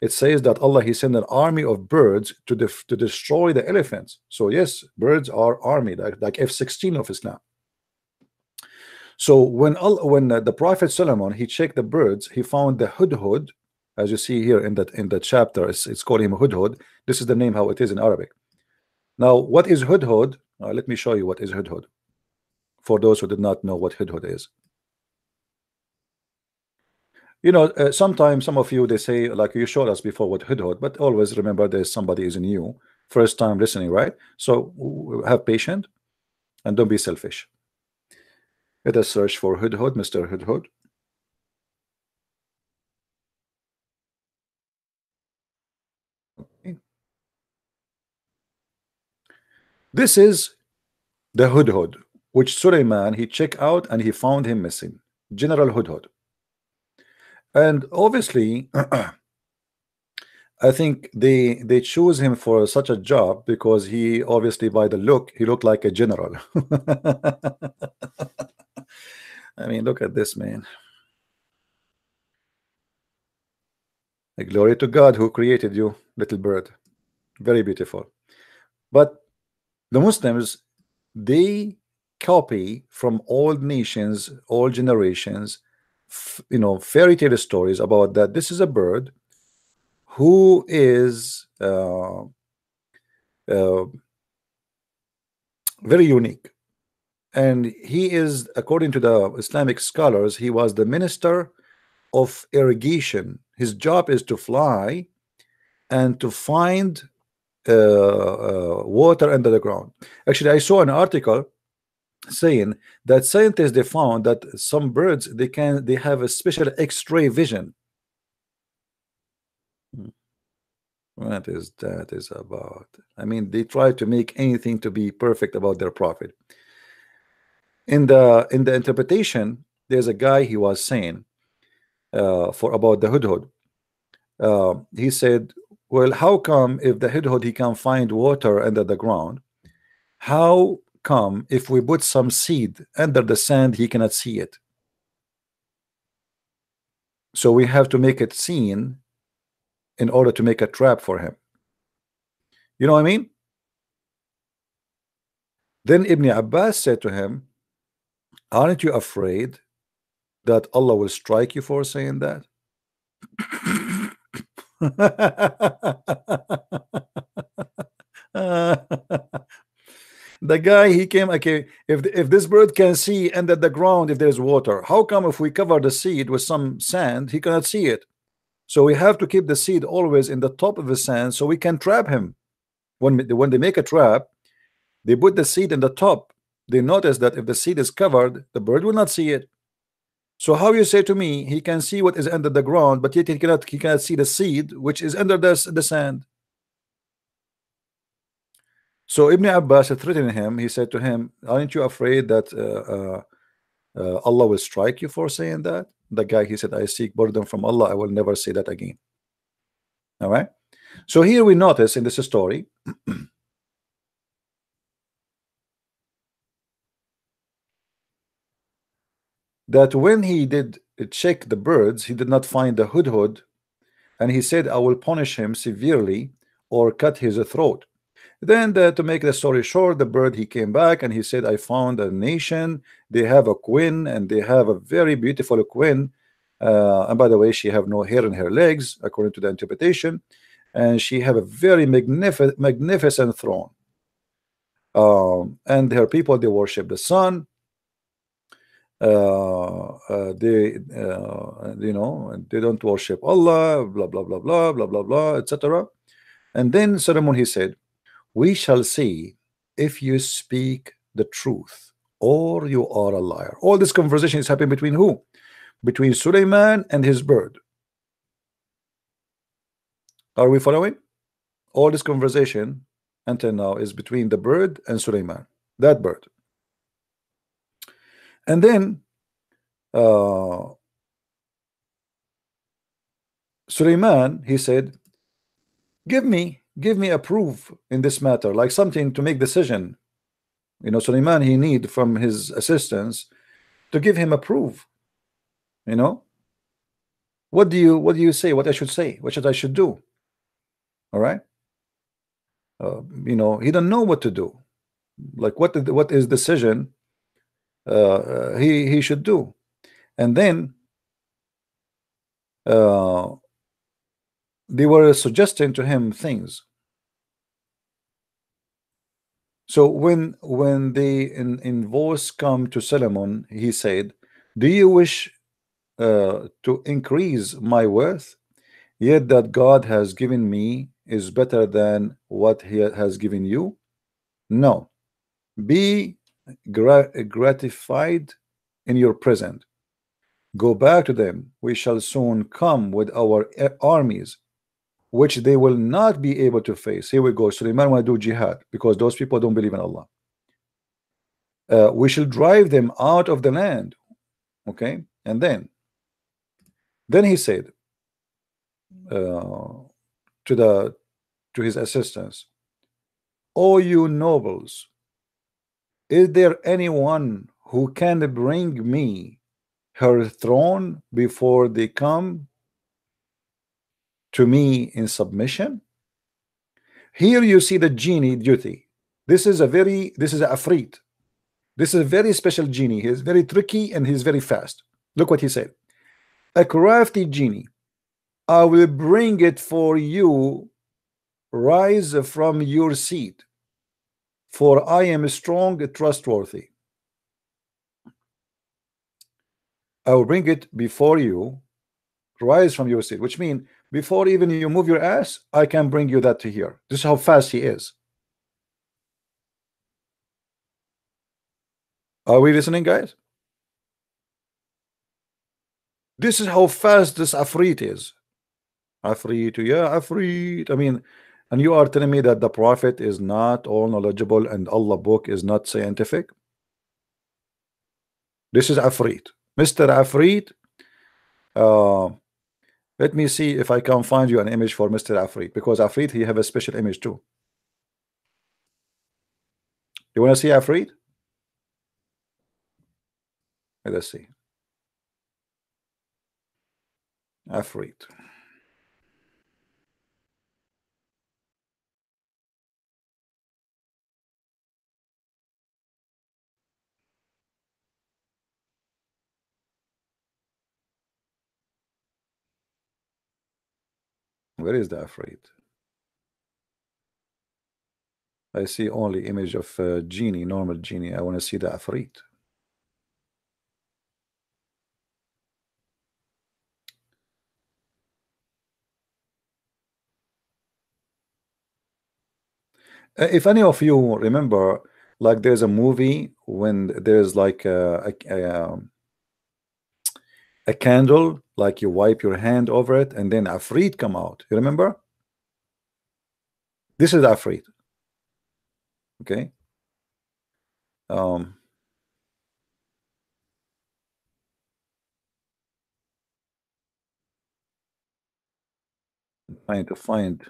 it says that Allah, he sent an army of birds to destroy the elephants. So yes, birds are army, like F-16 of Islam. So when the Prophet Solomon, he checked the birds, he found the hudhud, as you see here in that chapter. It's called him hudhud. This is the name how it is in Arabic. Now, what is hudhud? Let me show you what is hudhud, for those who did not know what hudhud is. You know, sometimes some of you, they say, like, you showed us before what hudhud, but always remember there's somebody is new, first time listening, right? So have patience and don't be selfish. Let us search for hudhud, Mr. Hudhud. Okay. This is the hudhud, which Suleiman, he checked out and he found him missing. General Hudhud. And obviously, I think they choose him for such a job because he obviously, by the look, he looked like a general. I mean, look at this man. Glory to God who created you, little bird. Very beautiful. But the Muslims, they copy from old nations, all generations, fairy tale stories about that. This is a bird who is very unique, and he is, according to the Islamic scholars, he was the minister of irrigation. His job is to fly and to find water under the ground. Actually, I saw an article saying that scientists, they found that some birds, they have a special X-ray vision. What is that is about? I mean, they try to make anything to be perfect about their prophet. In the interpretation, there's a guy, he was saying about the hudhud. He said, well, how come if the hudhud, he can find water under the ground, how come if we put some seed under the sand, he cannot see it? So we have to make it seen in order to make a trap for him. You know what I mean? Then Ibn Abbas said to him, aren't you afraid that Allah will strike you for saying that? The guy, he came, okay, if this bird can see under the ground if there's water, how come if we cover the seed with some sand, he cannot see it? So we have to keep the seed always in the top of the sand so we can trap him. When they make a trap, they put the seed in the top. They notice that if the seed is covered, the bird will not see it. So how you say to me he can see what is under the ground, but yet he cannot see the seed which is under the sand? So Ibn Abbas threatened him. He said to him, aren't you afraid that Allah will strike you for saying that? The guy, he said, I seek pardon from Allah, I will never say that again. All right. So here we notice in this story that when he did check the birds, he did not find the hudhud, and he said, I will punish him severely or cut his throat. Then to make the story short, the bird, he came back and he said, I found a nation, they have a queen, and they have a very beautiful queen, and by the way, she have no hair in her legs according to the interpretation, and she have a very magnificent throne, and her people, they worship the sun. They they don't worship Allah, blah blah blah blah blah blah blah, etc. And then Solomon, he said, we shall see if you speak the truth or you are a liar. All this conversation is happening between who? Between Suleiman and his bird. Are we following? All this conversation until now is between the bird and Suleiman, that bird. And then Suleiman, he said, give me a proof in this matter, like something to make decision. Suleiman, he need from his assistants to give him a proof. What do you say? What I should say? What I should do? All right. He don't know what to do. Like what is decision he should do. And then they were suggesting to him things. So when the invoice come to Solomon, he said, do you wish to increase my worth? Yet that God has given me is better than what he has given you? No. Be gratified in your present. Go back to them. We shall soon come with our armies, which they will not be able to face. Here we go. Suleiman want to do jihad because those people don't believe in Allah. We shall drive them out of the land. Okay. And then he said to his assistants, O you nobles, is there anyone who can bring me her throne before they come to me in submission? Here you see the genie duty. This is a afreet. This is a very special genie. He is very tricky and he's very fast. Look what he said. A crafty genie, I will bring it for you. Rise from your seat, for I am strong and trustworthy. I will bring it before you. Rise from your seat, which means before even you move your ass, I can bring you that to here. This is how fast he is. Are we listening, guys? This is how fast this afreet is. Afreet, yeah, afreet. I mean, and you are telling me that the prophet is not all knowledgeable and Allah book is not scientific? This is afreet. Mr. Afreet. Let me see if I can find you an image for Mr. Afreet, because Afreet, he have a special image too. You want to see Afreet? Let's see. Afreet. Where is the Afreet? I see only image of genie, normal genie. I want to see the Afreet. If any of you remember, like there's a movie when there's like a candle, like you wipe your hand over it and then Afreet come out. You remember? This is Afreet. Okay. Trying to find.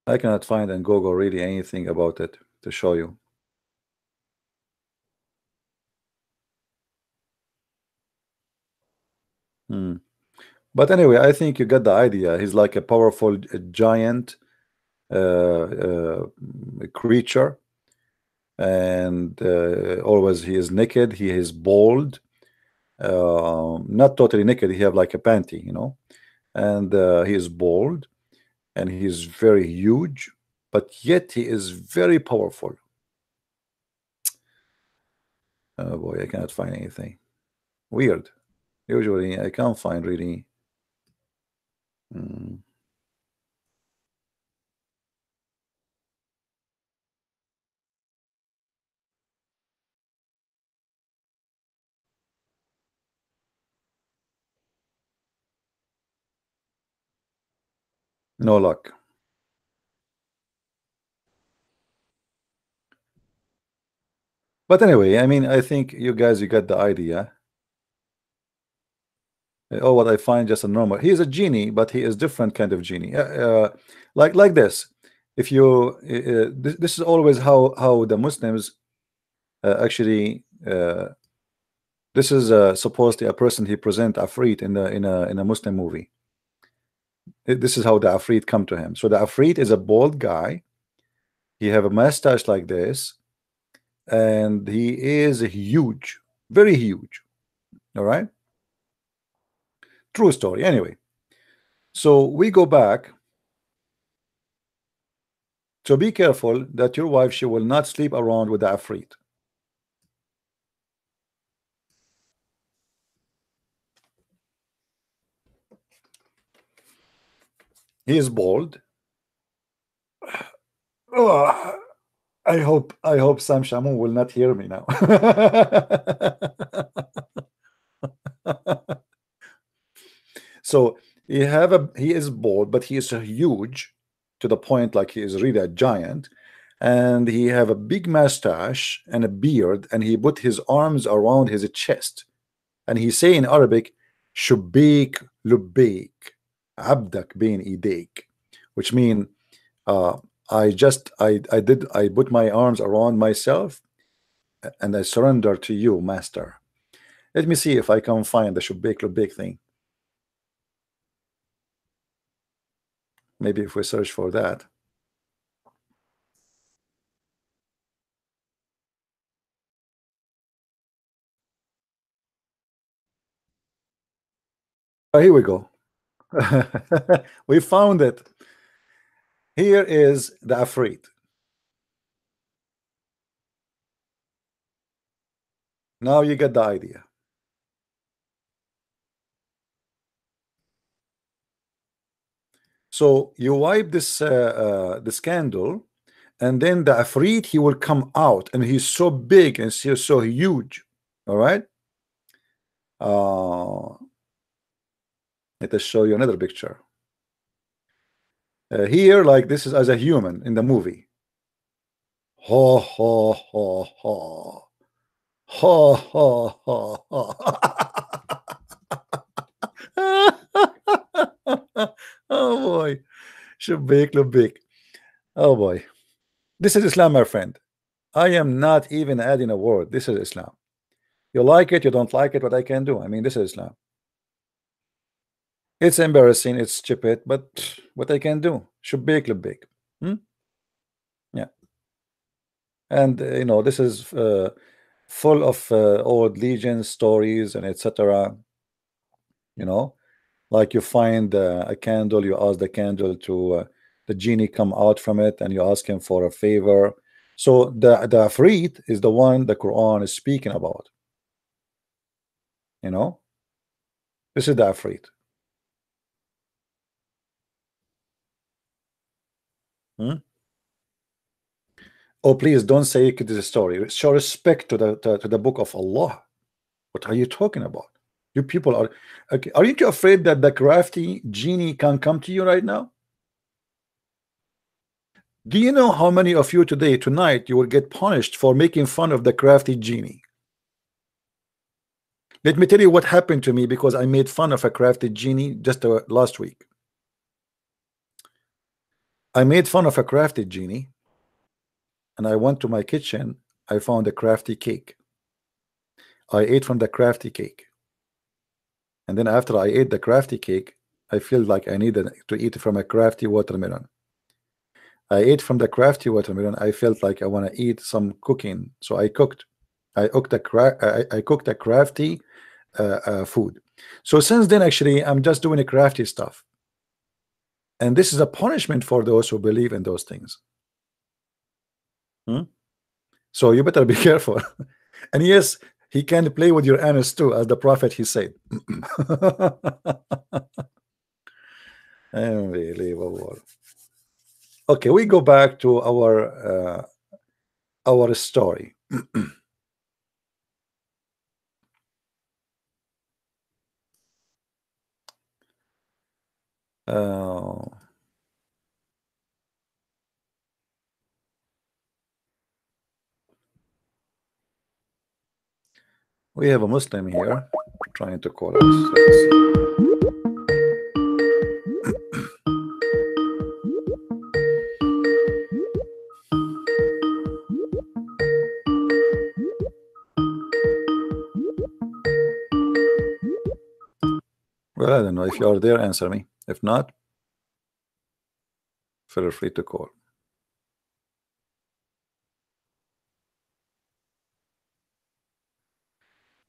I cannot find on Google really anything about it to show you. But anyway, I think you get the idea. He's like a powerful giant creature, and always he is naked. He is bald, not totally naked. He have like a panty, you know, and he is bald, and he is very huge, but yet he is very powerful. Oh boy, I cannot find anything. Weird. Usually I can't find really. No luck. But anyway, I mean, I think you guys, you got the idea. Oh, what I find just a normal. He is a genie, but he is different kind of genie. Like this. If you, this is always how the Muslims actually. This is supposedly a person he present Afreet in a Muslim movie. This is how the Afreet come to him. So the Afreet is a bald guy. He have a mustache like this, and he is huge, very huge. All right. True story. Anyway, so we go back. So be careful that your wife, she will not sleep around with the Afreet. He is bald. Oh, I hope Sam Shamoun will not hear me now. So he is bald, but he is huge to the point like he is really a giant, and he have a big mustache and a beard, and he put his arms around his chest, and he say in Arabic, "Shubik lubik, abdak bin idek," which mean I put my arms around myself and I surrender to you, master. Let me see if I can find the Shubek Lubek thing. Maybe if we search for that. Oh, here we go. We found it. Here is the Afrit. Now you get the idea. So you wipe this this candle, and then the Afrit, he will come out, and he's so big and so huge. All right. Let us show you another picture. Here, like this is as a human in the movie. Ha ha ha ha. Ha ha ha ha. Oh boy. Shubik Lubik. Oh boy. This is Islam, my friend. I am not even adding a word. This is Islam. You like it, you don't like it, what I can do. I mean, this is Islam. It's embarrassing, it's stupid, but what I can do. Shubik Lubik. Yeah. And you know, this is full of old legends, stories, and etc. You know, like you find a candle, you ask the candle to the genie come out from it, and you ask him for a favor. So the Afrit is the one the Quran is speaking about. You know, this is the Afrit. Oh, please don't say it is a story. Show respect to the book of Allah. What are you talking about? You people are okay. Aren't you afraid that the crafty genie can come to you right now? Do you know how many of you tonight you will get punished for making fun of the crafty genie? Let me tell you what happened to me because I made fun of a crafty genie just last week. I made fun of a crafty genie, and I went to my kitchen. I found a crafty cake. I ate from the crafty cake, and then after I ate the crafty cake, I feel like I needed to eat from a crafty watermelon. I ate from the crafty watermelon. I felt like I want to eat some cooking, so I cooked. I cooked a crafty food. So since then, actually, I'm just doing a crafty stuff, and this is a punishment for those who believe in those things. So you better be careful. And yes, he can play with your anus too, as the prophet he said. Unbelievable. Okay, we go back to our story. We have a Muslim here trying to call us. Let's see. Well, I don't know. If you are there, answer me. If not, feel free to call.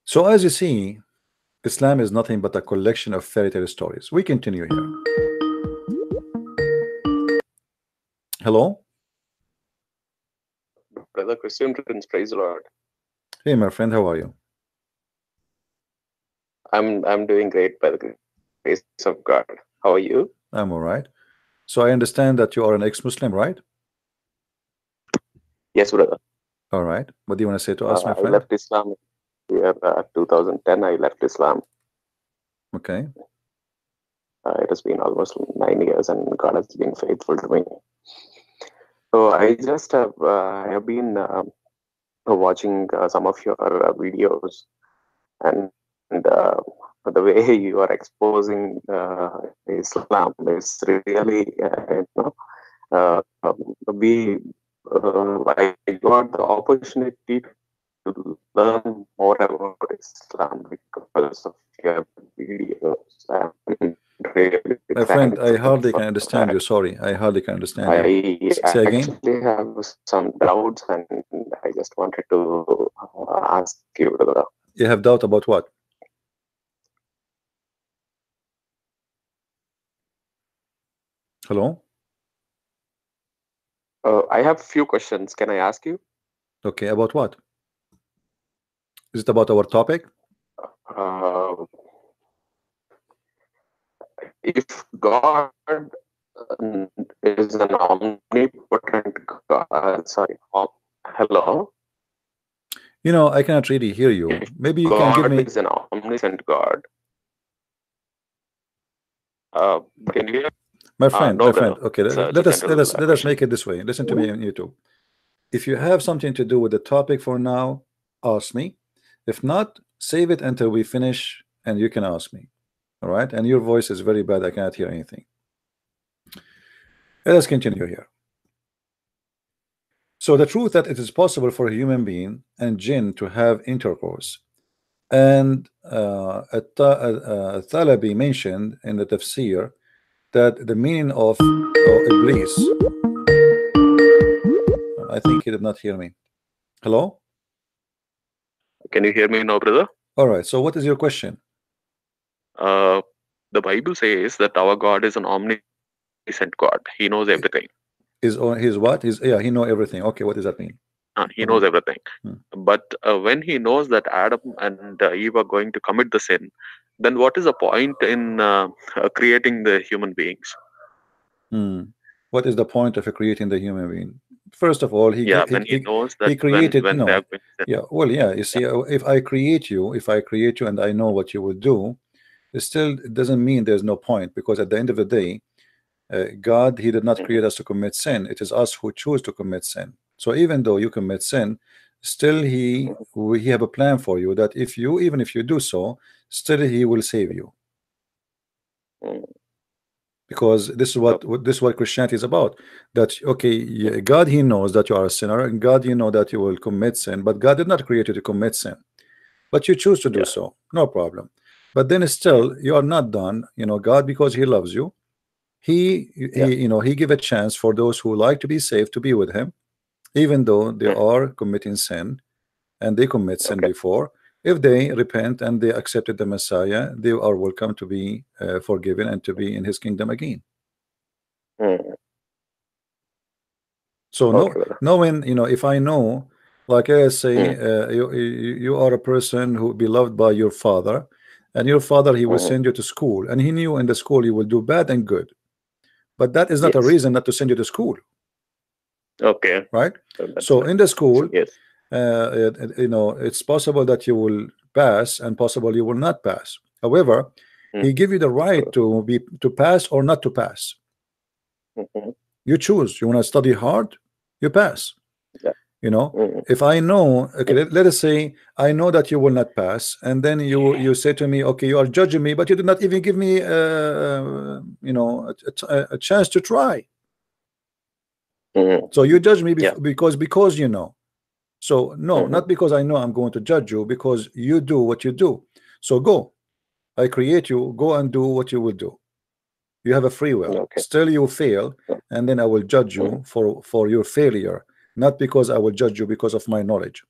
So as you see, Islam is nothing but a collection of fairy tale stories. We continue here. Hello? Brother Christian Prince, praise the Lord. Hey, my friend, how are you? I'm doing great by the grace of God. How are you? I'm all right. So I understand that you are an ex-Muslim, right? Yes, brother. All right. What do you want to say to us, my friend? I left Islam in 2010. I left Islam. Okay. It has been almost 9 years, and God has been faithful to me. So I just have been watching some of your videos, and the way you are exposing Islam is really, I got the opportunity to learn more about Islam because of your videos. Really My friend, I thankful hardly for can understand that. you. Sorry, I hardly can understand you. I Say again. actually have some doubts, and I just wanted to ask you. You have doubt about what? Hello? I have few questions. Can I ask you? Okay, about what? Is it about our topic? If God is an omnipotent God, sorry, hello? You know, I cannot really hear you. Maybe you can give God me... is an omniscient God. Can you hear? My friend, No, my friend. brother. Okay, It's let just us a let us general let us question. make it this way. Listen to me on YouTube. If you have something to do with the topic for now, ask me. If not, save it until we finish and you can ask me. All right? And your voice is very bad. I cannot hear anything. Let us continue here. So the truth that it is possible for a human being and jinn to have intercourse, and Thalabi mentioned in the tafsir that the meaning of Iblis, I think he did not hear me. Hello? Can you hear me now, brother? All right, so what is your question? The Bible says that our God is an omniscient God. He knows everything. Is what? He know everything. Okay, what does that mean? He knows everything. But when he knows that Adam and Eve are going to commit the sin, then what is the point in creating the human beings? What is the point of creating the human being? First of all, he knows that he created when no. they have been You see, if I create you and I know what you will do, it doesn't mean there's no point, because at the end of the day, God, he did not create us to commit sin. It is us who choose to commit sin. So even though you commit sin, still he have a plan for you, that even if you do so, still he will save you. Because this is what Christianity is about. That okay, God, he knows that you are a sinner, and God, you know that you will commit sin, but God did not create you to commit sin, but you choose to do so. No problem. But then still you are not done. God, because he loves you, he give a chance for those who like to be saved to be with him, even though they are committing sin, and they commit sin before. If they repent and they accepted the Messiah, they are welcome to be forgiven and to be in his kingdom again. So knowing, if I know, like I say, you are a person who beloved by your father, and your father, he will send you to school, and he knew in the school you will do bad and good, but that is not a reason not to send you to school. Okay. Right. So in the school, it's possible that you will pass and possible you will not pass. However, he give you the right to pass or not to pass. You choose. You want to study hard, you pass. If I know, let us say I know that you will not pass, and then you say to me, okay, you are judging me, but you did not even give me a chance to try. So you judge me because you know. So no, not because I know I'm going to judge you, because you do what you do. So go. I create you. Go and do what you will do. You have a free will. Still you fail, and then I will judge you for your failure, not because I will judge you because of my knowledge.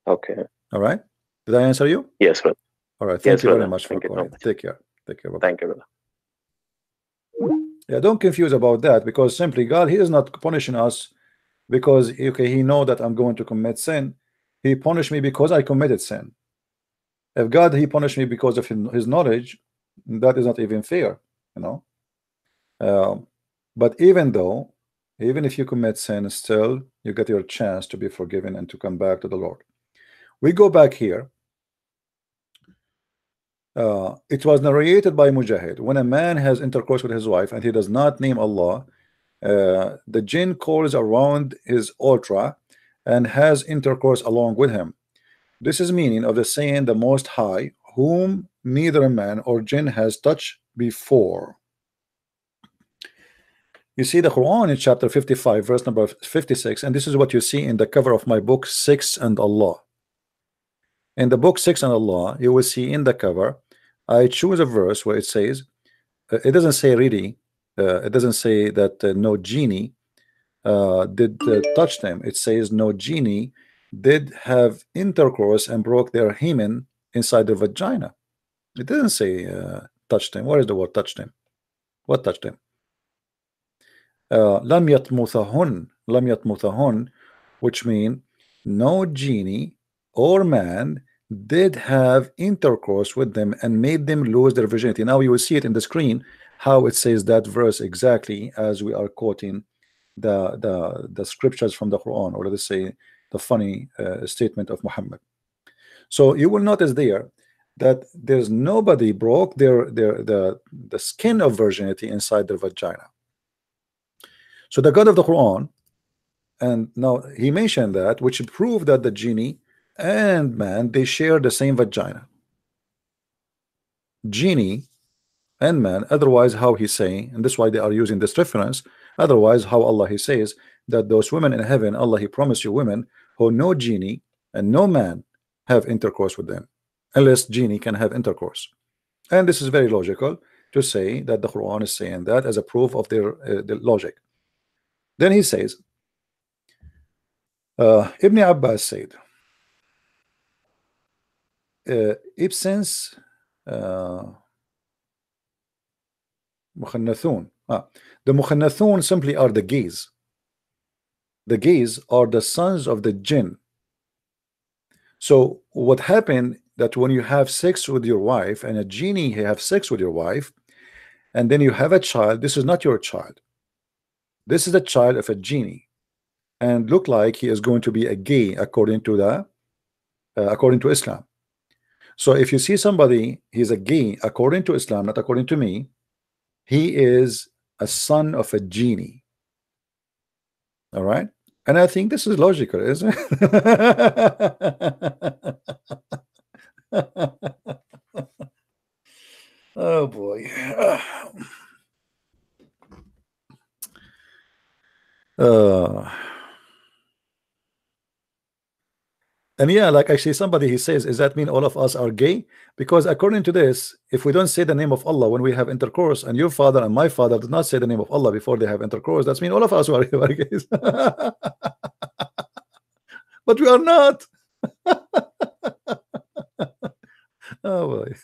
Okay. All right. Did I answer you? Yes, brother. All right. Thank you very much for calling. Take care. Take care. Bye-bye. Thank you, brother. Yeah, don't confuse about that, because simply God, he is not punishing us because he know that I'm going to commit sin. He punished me because I committed sin. If God, he punished me because of his knowledge, that is not even fair, but even if you commit sin, still you get your chance to be forgiven and to come back to the Lord. We go back here. It was narrated by Mujahid, when a man has intercourse with his wife and he does not name Allah, the jinn calls around his altar and has intercourse along with him. This is meaning of the saying, the Most High, whom neither man or jinn has touched before. You see the Quran in chapter 55, verse number 56, and this is what you see in the cover of my book, 6 and Allah. In the book 6 and Allah, you will see in the cover, I choose a verse where it says, it doesn't say really, it doesn't say that no genie did touch them. It says no genie did have intercourse and broke their hymen inside the vagina. It doesn't say touch them. Where is the word touch them? What touched them? لم يطمثهن, which mean no genie or man did have intercourse with them and made them lose their virginity. Now you will see it in the screen how it says that verse exactly as we are quoting the scriptures from the Quran, or let's say the funny statement of Muhammad. So you will notice there that there's nobody broke the skin of virginity inside their vagina. So the God of the Quran, and now he mentioned that, which proved that the genie and man, they share the same vagina. Genie and man, otherwise how he's saying, and that's why they are using this reference, otherwise how Allah he says that those women in heaven, Allah he promised you women who no genie and no man have intercourse with them, unless genie can have intercourse. And this is very logical to say that the Quran is saying that as a proof of their logic. Then he says, Ibn Abbas said, Ibsen's Mukhannathun. The Mukhannathun simply are the gays. The gays are the sons of the jinn. So what happened that when you have sex with your wife and a genie have sex with your wife, and then you have a child, this is not your child. This is the child of a genie, and look like he is going to be a gay according to Islam. So if you see somebody, he's a gay according to Islam, not according to me, he is a son of a genie. All right, and I think this is logical, isn't it? Oh boy. And yeah, like actually somebody he says, does that mean all of us are gay? Because according to this, if we don't say the name of Allah when we have intercourse, and your father and my father did not say the name of Allah before they have intercourse, that means all of us are gays. But we are not. Oh boy.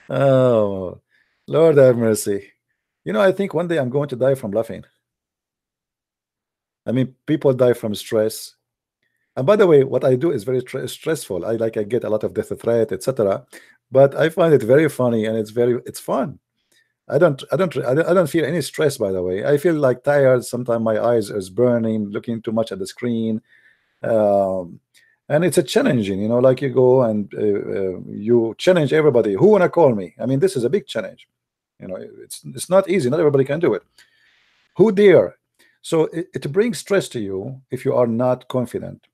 Oh Lord have mercy. You know, I think one day I'm going to die from laughing. I mean, people die from stress. And by the way, what I do is very stressful. I get a lot of death threat, etc. But I find it very funny, and it's fun. I don't feel any stress, by the way. I feel like tired. Sometimes my eyes is burning, looking too much at the screen. And it's a challenging, you know, like you go and you challenge everybody. Who wanna call me? I mean, this is a big challenge. You know, it's not easy. Not everybody can do it. Who dare? So it brings stress to you if you are not confident.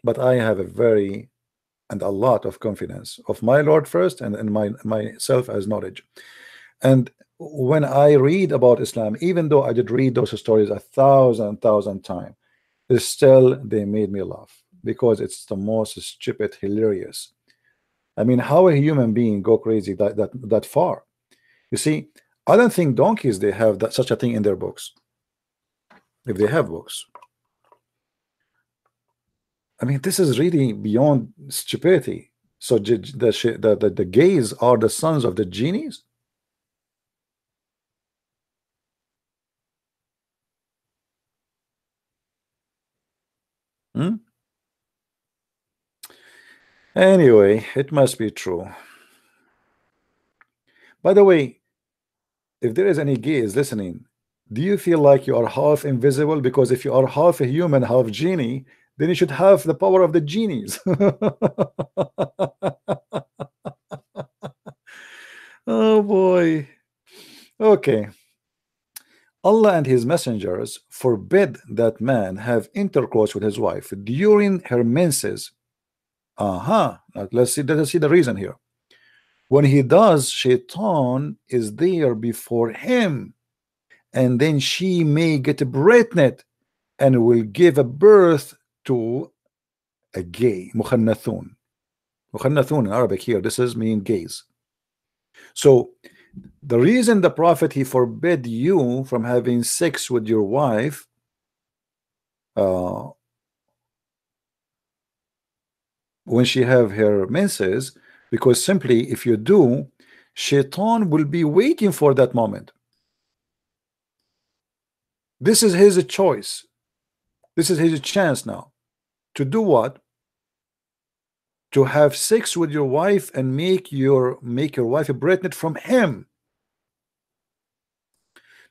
But I have a lot of confidence of my Lord first, and myself as knowledge. And when I read about Islam, even though I did read those stories 1,000 times, still they made me laugh, because it's the most stupid, hilarious. I mean, how a human being go crazy that far? You see, I don't think donkeys they have such a thing in their books, if they have books. I mean, this is really beyond stupidity. So the gays are the sons of the genies? Anyway, it must be true. By the way, if there is any gays listening, do you feel like you are half invisible? Because if you are half a human, half genie, then you should have the power of the genies. Oh boy. Okay. Allah and his messengers forbid that man have intercourse with his wife during her menses. Let's see the reason here. When he does, Shaitan is there before him, and then she may get pregnant and will give a birth to a gay. Mukhannathun. Mukhannathun in Arabic here, this is mean gays. So the reason the Prophet, he forbid you from having sex with your wife when she have her menses, because simply if you do, Shaitan will be waiting for that moment. This is his choice. This is his chance now to do what? To have sex with your wife and make your wife pregnant from him.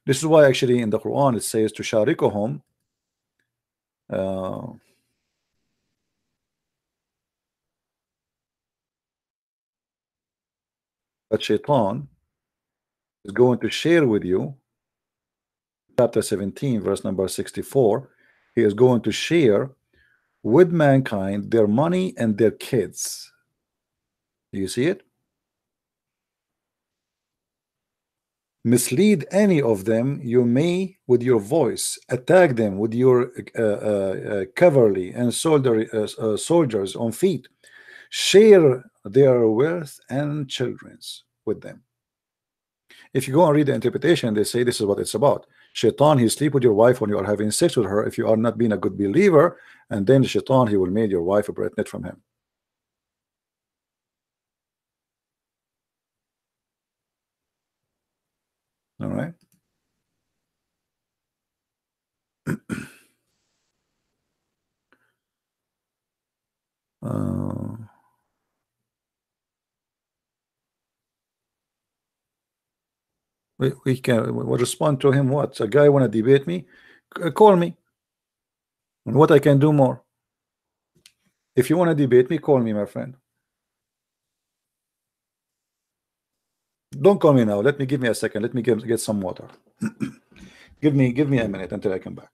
This is why actually in the Quran it says to sharikuhum that Shaitan is going to share with you, chapter 17 verse number 64, he is going to share with mankind their money and their kids. Do you see it? Mislead any of them you may with your voice, attack them with your cavalry and soldiers on feet, share their wealth and children's with them. If you go and read the interpretation, they say this is what it's about. Shaitan, he sleep with your wife when you are having sex with her if you are not being a good believer, and then Shaitan, he will make your wife pregnant from him. All right. We can respond to him. What? A guy want to debate me? Call me. And what I can do more? If you want to debate me, call me, my friend. Don't call me now. Give me a second. Let me get some water. give me a minute until I come back.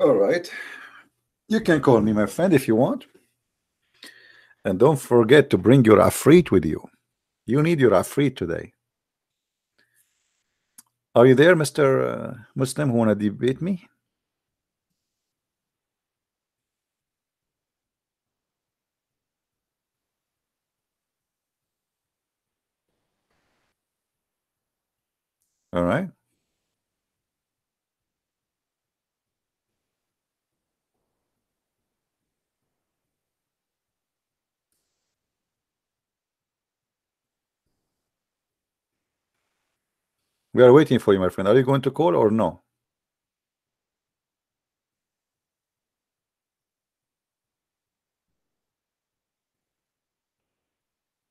All right. You can call me, my friend, if you want. And don't forget to bring your afrit with you. You need your afrit today. Are you there, Mr. Muslim, who want to debate me? All right. We are waiting for you, my friend. Are you going to call or no?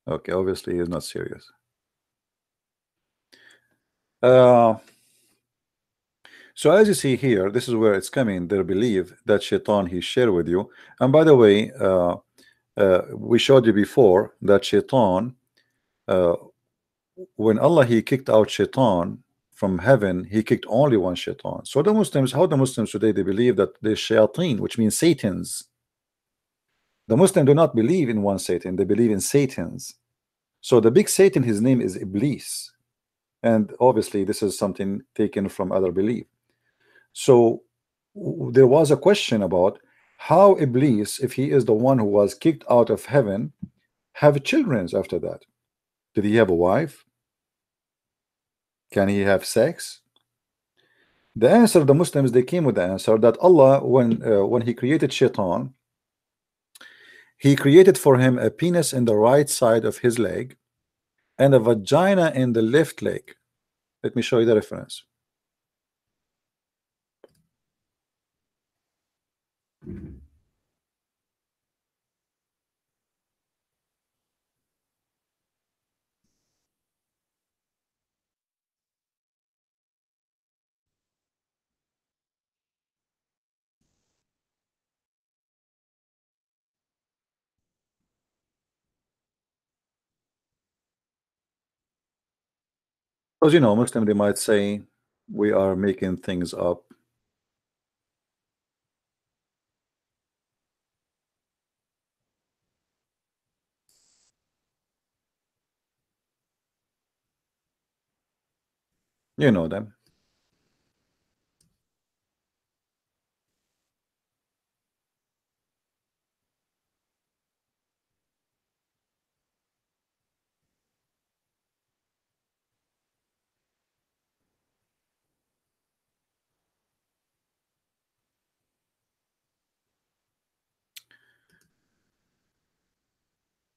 Okay, obviously he is not serious. So as you see here, this is where it's coming. They believe that Shaitan he share with you. And by the way, we showed you before that Shaitan, when Allah he kicked out Shaitan from heaven, he kicked only one Shaitan. So the Muslims, how the Muslims today, they believe that there's shayateen, which means Satans. The Muslims do not believe in one Satan, they believe in Satans. So the big Satan, his name is Iblis, and obviously this is something taken from other belief. So there was a question about how Iblis, if he is the one who was kicked out of heaven, have children after that. Did he have a wife? Can he have sex? The answer, the Muslims, they came with the answer that Allah, when he created Shaitan, he created for him a penis in the right side of his leg and a vagina in the left leg. Let me show you the reference. Because you know, Muslim, they might say we are making things up. You know them.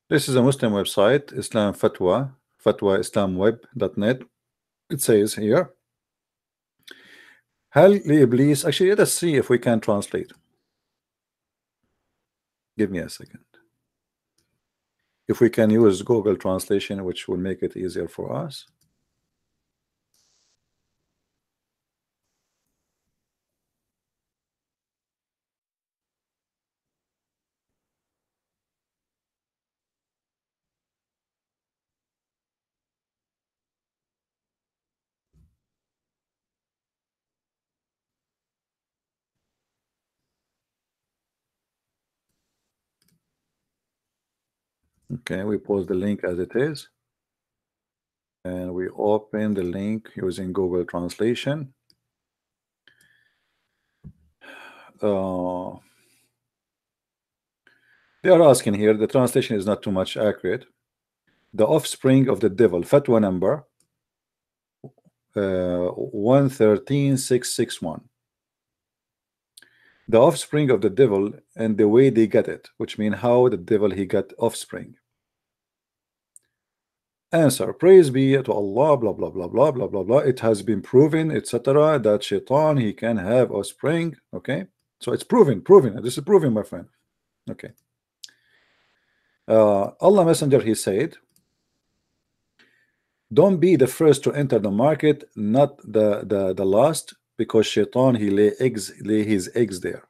This is a Muslim website, Islam Fatwa, fatwaislamweb.net. It says here, Hal Iblis. Actually, let us see if we can translate. Give me a second. If we can use Google translation, which will make it easier for us. Okay, we post the link as it is, and we open the link using Google translation. They are asking here, the translation is not too much accurate. The offspring of the devil, fatwa number 113661. The offspring of the devil and the way they get it, which means how the devil he got offspring. Answer: praise be to Allah, blah blah blah blah blah blah blah. It has been proven, etc., that Shaitan he can have offspring. Okay, so it's proven. This is proven, my friend. Okay. Allah Messenger, he said, don't be the first to enter the market, not the last, because Shaitan he lay his eggs there.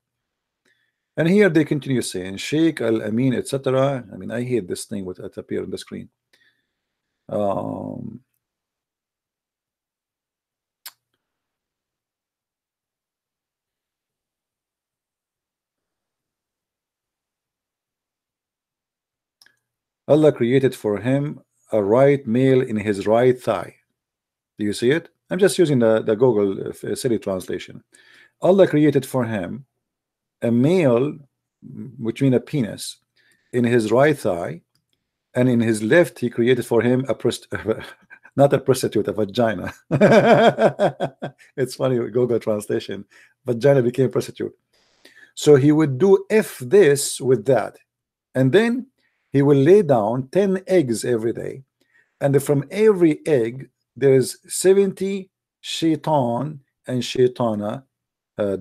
And here they continue saying Sheikh Al-Amin, etc. I mean, I hate this thing with it appear on the screen. Allah created for him a right male in his right thigh. Do you see it? I'm just using the Google City translation. Allah created for him a male, which means a penis, in his right thigh, and in his left he created for him a not a prostitute, a vagina. It's funny with Google translation, vagina became prostitute. So he would do this with that, and then he will lay down 10 eggs every day, and from every egg there is 70 shaitan and shaitana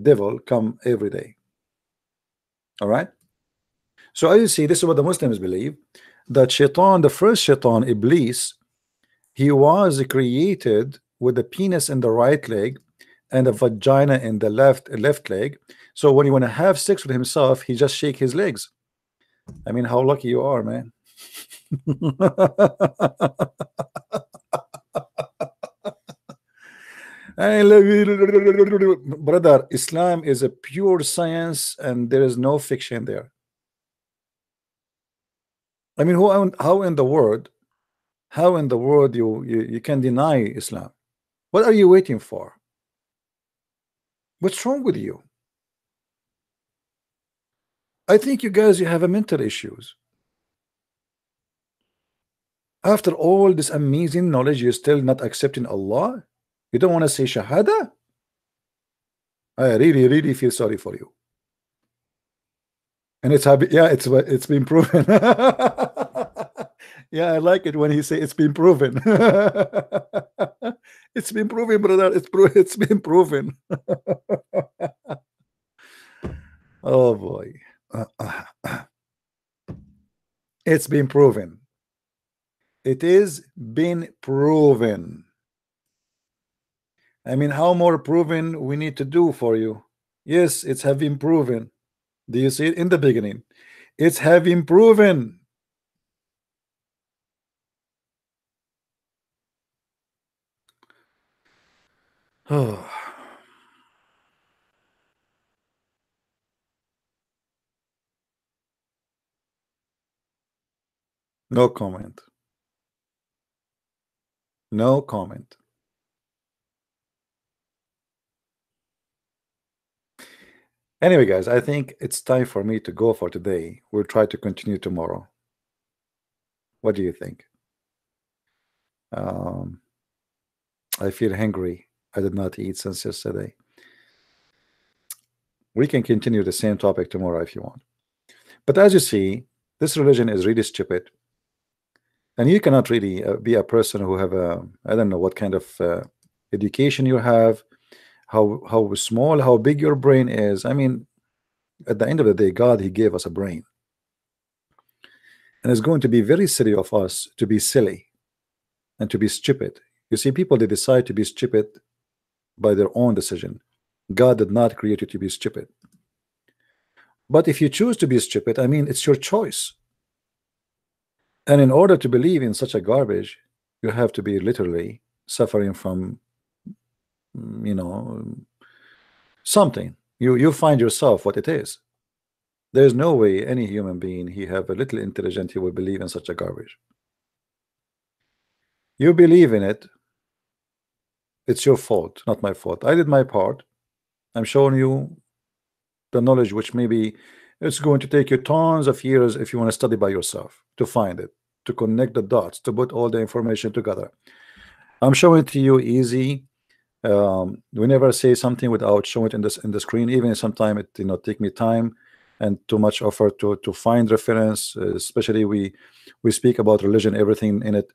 devil come every day. All right, so as you see, this is what the Muslims believe, that Shaitan, the first Shaitan, Iblis, he was created with a penis in the right leg and a vagina in the left leg. So when you want to have sex with himself, he just shake his legs. I mean, how lucky you are, man. Brother, Islam is a pure science and there is no fiction there. I mean, how in the world How in the world you can deny Islam? What are you waiting for? What's wrong with you? I think you guys, you have a mental issues. After all this amazing knowledge, you're still not accepting Allah? You don't want to say Shahada? I really feel sorry for you. And it's been proven. Yeah, I like it when he say it's been proven. It's been proven, brother. It's been proven. Oh boy. It's been proven. It is been proven. I mean, how more proven we need to do for you? Yes, it's have been proven. Do you see it in the beginning? It's have been proven. Oh. No comment. No comment. Anyway, guys, I think it's time for me to go for today. We'll try to continue tomorrow. What do you think? I feel hungry. I did not eat since yesterday. We can continue the same topic tomorrow if you want. But as you see, this religion is really stupid. And you cannot really be a person who have a, I don't know what kind of education you have, how small, how big your brain is. I mean, at the end of the day, God, he gave us a brain. And it's going to be very silly of us to be silly and to be stupid. You see, people, they decide to be stupid by their own decision. God did not create you to be stupid. But if you choose to be stupid, I mean, it's your choice. And in order to believe in such a garbage, you have to be literally suffering from, you know, something. You find yourself what it is. There's no way any human being, he have a little intelligent, he will believe in such a garbage. You believe in it, it's your fault, not my fault. I did my part. I'm showing you the knowledge, which maybe it's going to take you tons of years if you want to study by yourself to find it, to connect the dots, to put all the information together. I'm showing it to you easy. We never say something without showing it in the screen, even if sometimes it take me time and too much effort to find reference. Especially we speak about religion, everything in it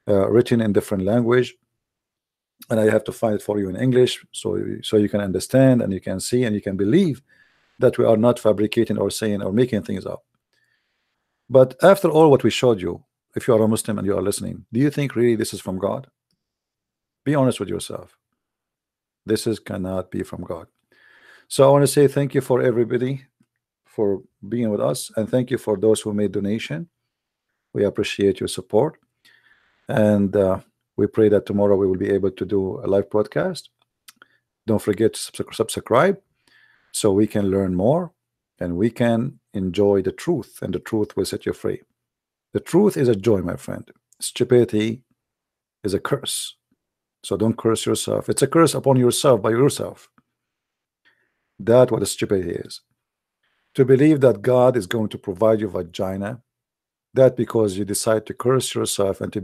written in different language, and I have to find it for you in English, so you can understand and you can see and you can believe that we are not fabricating or saying or making things up. But after all what we showed you, if you are a Muslim and you are listening, do you think really this is from God? Be honest with yourself. This cannot be from God. So I want to say thank you for everybody for being with us, and thank you for those who made donation. We appreciate your support, and we pray that tomorrow we will be able to do a live broadcast. Don't forget to subscribe so we can learn more and we can enjoy the truth, and the truth will set you free. The truth is a joy, my friend. Stupidity is a curse. So don't curse yourself. It's a curse upon yourself by yourself. That's what a stupidity is. To believe that God is going to provide you vagina, that because you decide to curse yourself and to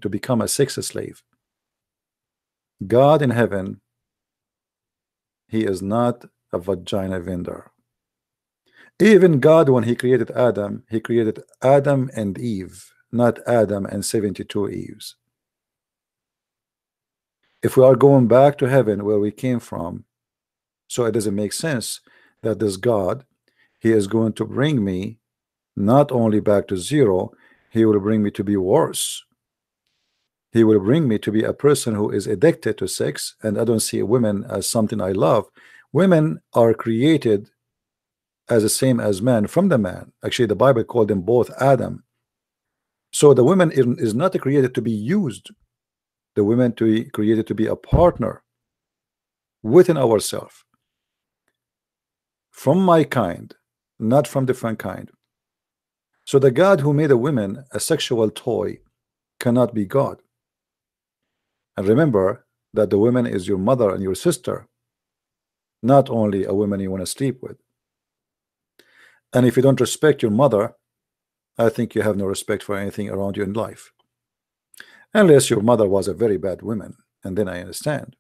become a sex slave. God in heaven, he is not a vagina vendor. Even God, when he created Adam and Eve, not Adam and 72 Eves. If we are going back to heaven where we came from, so it doesn't make sense that this God, he is going to bring me not only back to zero, he will bring me to be worse. He will bring me to be a person who is addicted to sex, and I don't see women as something I love. Women are created as the same as men from the man. Actually, the Bible called them both Adam. So the woman is not created to be used. The woman created to be a partner within ourselves, from my kind, not from different kind. So the God who made a woman a sexual toy cannot be God. And remember that the woman is your mother and your sister, not only a woman you want to sleep with. And if you don't respect your mother, I think you have no respect for anything around you in life. Unless your mother was a very bad woman, and then I understand.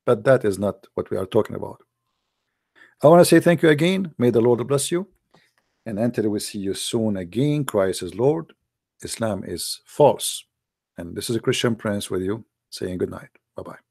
But that is not what we are talking about. I want to say thank you again. May the Lord bless you. And until we see you soon again, Christ is Lord, Islam is false. And this is a Christian Prince with you saying good night. Bye-bye.